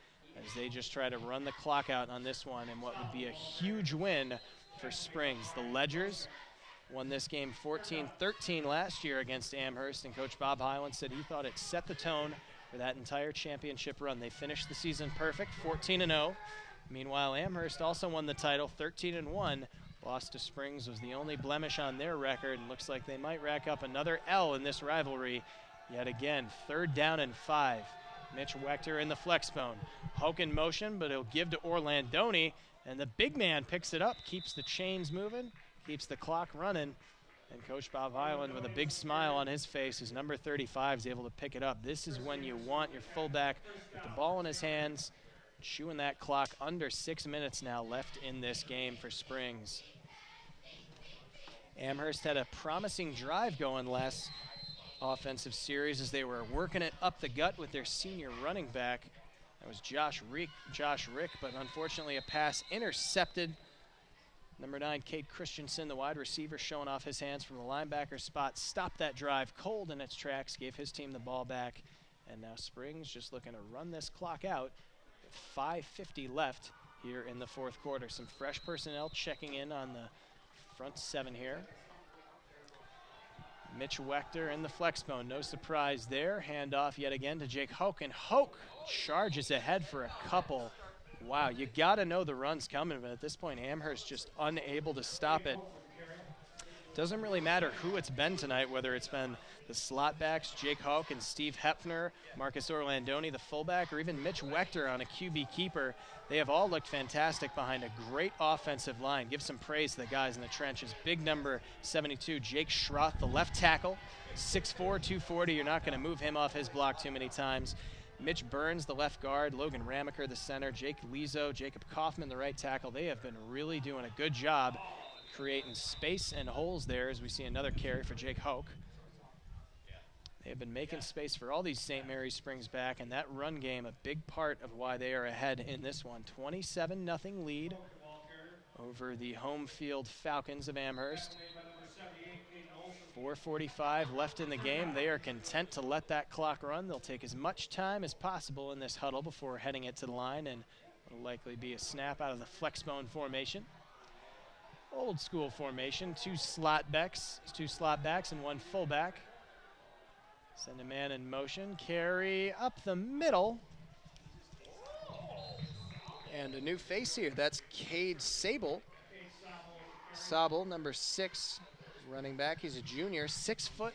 Speaker 1: As they just try to run the clock out on this one in what would be a huge win for Springs. The Ledgers won this game 14-13 last year against Amherst, and Coach Bob Highland said he thought it set the tone for that entire championship run. They finished the season perfect, 14-0. Meanwhile, Amherst also won the title, 13-1. Loss to Springs was the only blemish on their record, and looks like they might rack up another L in this rivalry yet again. 3rd down and 5. Mitch Wechter in the flex bone. Hoke in motion, but he'll give to Orlandoni, and the big man picks it up, keeps the chains moving, keeps the clock running, and Coach Bob Highland with a big smile on his face, his number 35 is able to pick it up. This is when you want your fullback with the ball in his hands, chewing that clock. Under 6 minutes now left in this game for Springs. Amherst had a promising drive going last offensive series as they were working it up the gut with their senior running back. That was Josh Rick, but unfortunately a pass intercepted. Number 9, Cade Christensen, the wide receiver, showing off his hands from the linebacker spot, stopped that drive cold in its tracks, gave his team the ball back, and now Springs just looking to run this clock out. 5:50 left here in the fourth quarter. Some fresh personnel checking in on the front 7 here. Mitch Wechter in the flex bone, no surprise there. Handoff yet again to Jake Hoke, and Hoke charges ahead for a couple. Wow, you gotta know the run's coming, but at this point Amherst just unable to stop it. Doesn't really matter who it's been tonight, whether it's been the slot backs, Jake Hoke and Steve Hepfner, Marcus Orlandoni, the fullback, or even Mitch Wechter on a QB keeper. They have all looked fantastic behind a great offensive line. Give some praise to the guys in the trenches. Big number 72, Jake Schroth, the left tackle, 6'4", 240. You're not gonna move him off his block too many times. Mitch Burns, the left guard, Logan Ramaker, the center, Jake Lizo, Jacob Kaufman, the right tackle. They have been really doing a good job creating space and holes there as we see another carry for Jake Hoke. They have been making space for all these St. Mary's Springs back, and that run game a big part of why they are ahead in this one. 27-0 lead over the home field Falcons of Amherst. 4:45 left in the game. They are content to let that clock run. They'll take as much time as possible in this huddle before heading it to the line, and it'll likely be a snap out of the flex bone formation. Old school formation, two slot backs and one fullback. Send a man in motion, carry up the middle. And a new face here, that's Cade Sable, number 6, running back. He's a junior, 6'2"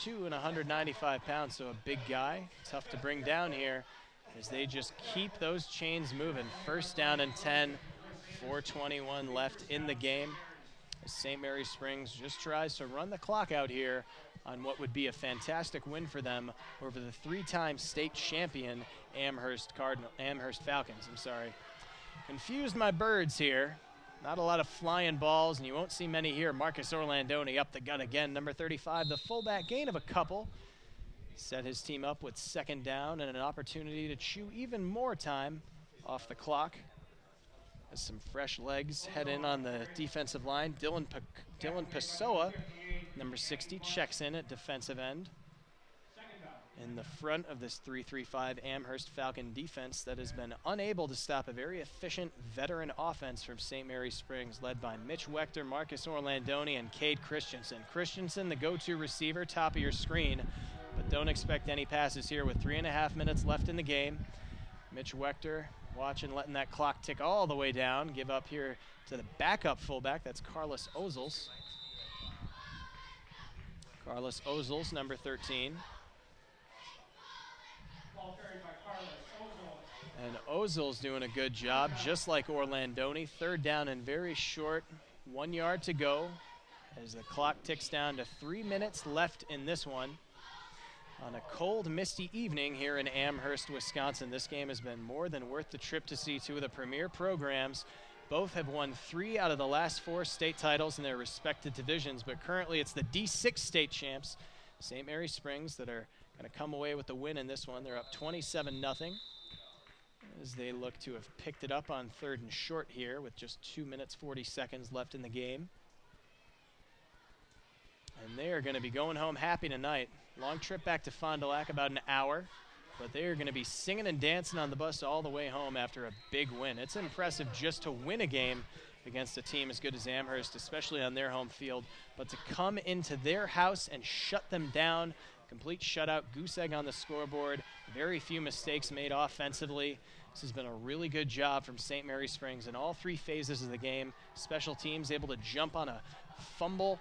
Speaker 1: and 195 pounds, so a big guy. Tough to bring down here as they just keep those chains moving. First down and 10, 4:21 left in the game. St. Mary's Springs just tries to run the clock out here on what would be a fantastic win for them over the 3-time state champion Amherst Falcons. Confused my birds here. Not a lot of flying balls, and you won't see many here. Marcus Orlandoni up the gut again. Number 35, the fullback, gain of a couple. Set his team up with second down and an opportunity to chew even more time off the clock. As some fresh legs head in on the defensive line. Dylan Pessoa, number 60, checks in at defensive end. In the front of this 3-3-5 Amherst Falcon defense that has been unable to stop a very efficient veteran offense from St. Mary's Springs, led by Mitch Wechter, Marcus Orlandoni, and Cade Christensen. Christensen, the go-to receiver, top of your screen, but don't expect any passes here with 3.5 minutes left in the game. Mitch Wechter watching, letting that clock tick all the way down. Give up here to the backup fullback. That's Carlos Ozels. Carlos Ozels, number 13. And Ozils doing a good job, just like Orlandoni. Third down and very short, 1 yard to go as the clock ticks down to 3 minutes left in this one. On a cold, misty evening here in Amherst, Wisconsin. This game has been more than worth the trip to see two of the premier programs. Both have won 3 out of the last 4 state titles in their respective divisions, but currently it's the D6 state champs, St. Mary's Springs, that are going to come away with the win in this one. They're up 27-0 as they look to have picked it up on 3rd and short here with just 2 minutes, 40 seconds left in the game. And they are going to be going home happy tonight. Long trip back to Fond du Lac, about an hour, but they are going to be singing and dancing on the bus all the way home after a big win. It's impressive just to win a game against a team as good as Amherst, especially on their home field, but to come into their house and shut them down, complete shutout, goose egg on the scoreboard, very few mistakes made offensively. This has been a really good job from St. Mary's Springs in all 3 phases of the game. Special teams able to jump on a fumble,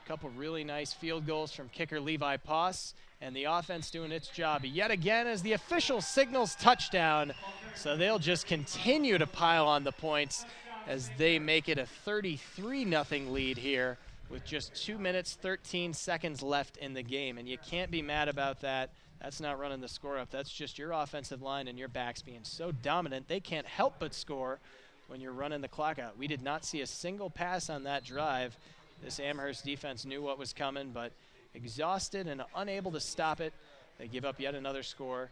Speaker 1: a couple really nice field goals from kicker Levi Poss, and the offense doing its job yet again as the official signals touchdown. So they'll just continue to pile on the points as they make it a 33-0 lead here with just 2 minutes, 13 seconds left in the game. And you can't be mad about that. That's not running the score up. That's just your offensive line and your backs being so dominant they can't help but score when you're running the clock out. We did not see a single pass on that drive. This Amherst defense knew what was coming, but exhausted and unable to stop it. They give up yet another score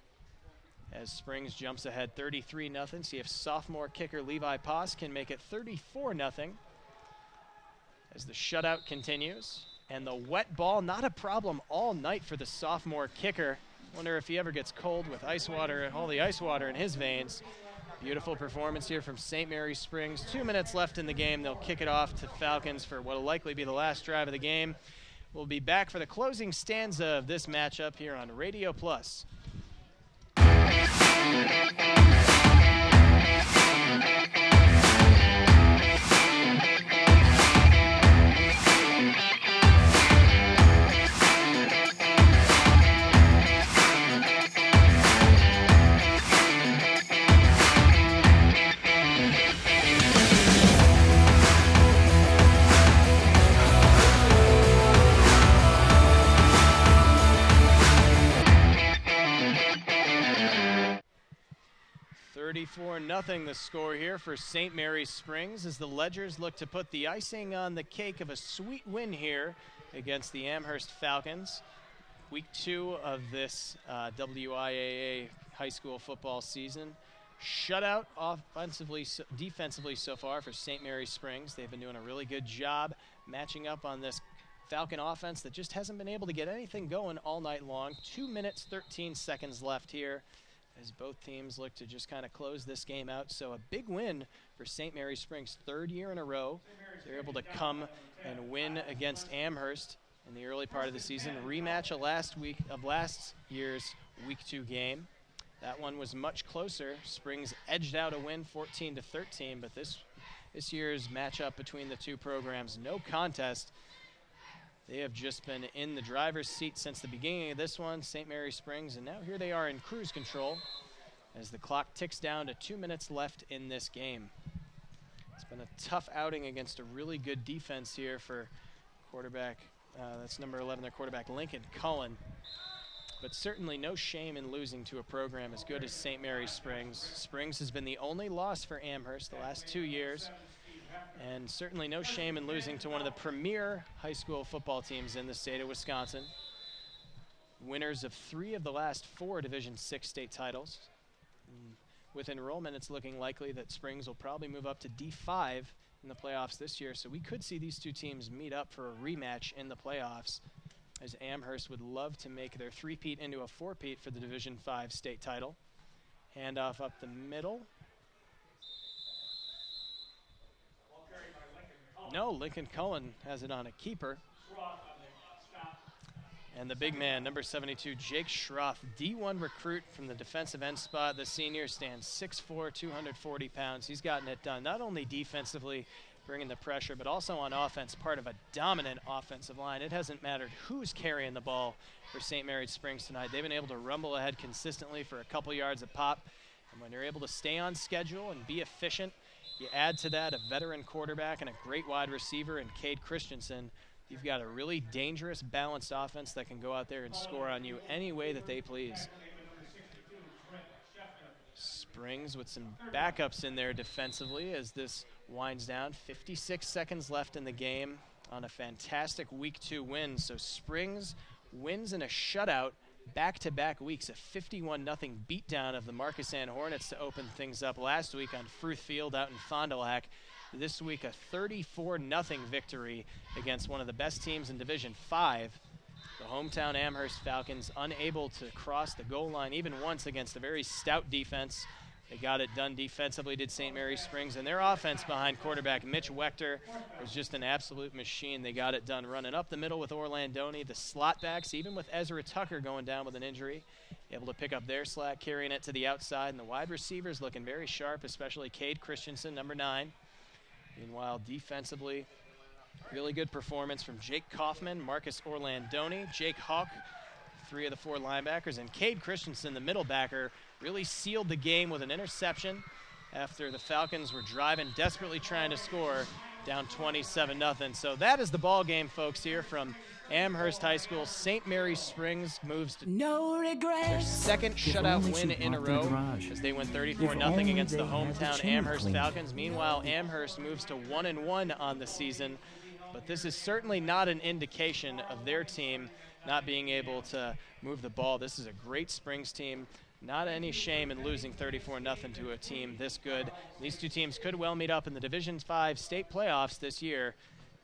Speaker 1: as Springs jumps ahead 33-0. See if sophomore kicker Levi Poss can make it 34-0 as the shutout continues. And the wet ball, not a problem all night for the sophomore kicker. Wonder if he ever gets cold with ice water, all the ice water in his veins. Beautiful performance here from St. Mary's Springs. 2 minutes left in the game. They'll kick it off to Falcons for what will likely be the last drive of the game. We'll be back for the closing stanza of this matchup here on Radio Plus. 34-0 the score here for St. Mary's Springs as the Ledgers look to put the icing on the cake of a sweet win here against the Amherst Falcons. Week 2 of this WIAA high school football season. Shutout offensively, defensively so far for St. Mary's Springs. They've been doing a really good job matching up on this Falcon offense that just hasn't been able to get anything going all night long. 2 minutes, 13 seconds left here as both teams look to just kind of close this game out. So a big win for St. Mary's Springs, 3rd year in a row. They're able to come and win against Amherst in the early part of the season. Rematch of last year's Week 2 game. That one was much closer. Springs edged out a win 14-13, but this year's matchup between the two programs, no contest. They have just been in the driver's seat since the beginning of this one, St. Mary's Springs, and now here they are in cruise control as the clock ticks down to 2 minutes left in this game. It's been a tough outing against a really good defense here for quarterback, that's number 11, their quarterback Lincoln Cullen. But certainly no shame in losing to a program as good as St. Mary's Springs. Springs has been the only loss for Amherst the last 2 years. And certainly no shame in losing to one of the premier high school football teams in the state of Wisconsin. Winners of 3 of the last 4 Division VI state titles. With enrollment, it's looking likely that Springs will probably move up to D5 in the playoffs this year. So we could see these two teams meet up for a rematch in the playoffs, as Amherst would love to make their 3-peat into a 4-peat for the Division V state title. Handoff up the middle. No, Lincoln Cullen has it on a keeper. And the big man, number 72, Jake Schroff, D1 recruit from the defensive end spot. The senior stands 6'4", 240 pounds. He's gotten it done, not only defensively, bringing the pressure, but also on offense, part of a dominant offensive line. It hasn't mattered who's carrying the ball for St. Mary's Springs tonight. They've been able to rumble ahead consistently for a couple yards a pop. And when you're able to stay on schedule and be efficient, you add to that a veteran quarterback and a great wide receiver in Cade Christensen. You've got a really dangerous, balanced offense that can go out there and score on you any way that they please. Springs with some backups in there defensively as this winds down. 56 seconds left in the game on a fantastic Week 2 win. So Springs wins in a shutout back-to-back weeks, a 51-0 beatdown of the Marcus Ann Hornets to open things up last week on Fruth Field out in Fond du Lac. This week, a 34-0 victory against one of the best teams in Division V. The hometown Amherst Falcons unable to cross the goal line even once against a very stout defense. They got it done defensively, did St. Mary's Springs, and their offense behind quarterback Mitch Wechter was just an absolute machine. They got it done running up the middle with Orlandoni, the slot backs, even with Ezra Tucker going down with an injury, able to pick up their slack, carrying it to the outside, and the wide receivers looking very sharp, especially Cade Christensen, number 9. Meanwhile, defensively, really good performance from Jake Kaufman, Marcus Orlandoni, Jake Hawk, 3 of the 4 linebackers, and Cade Christensen, the middle backer, really sealed the game with an interception after the Falcons were driving, desperately trying to score, down 27-0. So that is the ball game, folks, here from Amherst High School. St. Mary's Springs moves to their second shutout win in a row as they win 34-0 against the hometown Amherst Falcons. Meanwhile, Amherst moves to 1-1 on the season, but this is certainly not an indication of their team not being able to move the ball. This is a great Springs team. Not any shame in losing 34-0 to a team this good. These two teams could well meet up in the Division V state playoffs this year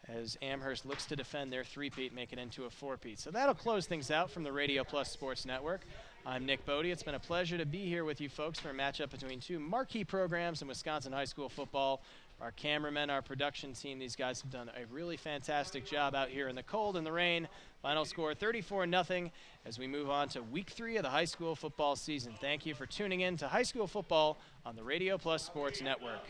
Speaker 1: as Amherst looks to defend their three-peat, make it into a four-peat. So that'll close things out from the Radio Plus Sports Network. I'm Nick Bodie. It's been a pleasure to be here with you folks for a matchup between two marquee programs in Wisconsin high school football. Our cameramen, our production team, these guys have done a really fantastic job out here in the cold and the rain. Final score 34-0 as we move on to week 3 of the high school football season. Thank you for tuning in to high school football on the Radio Plus Sports Network.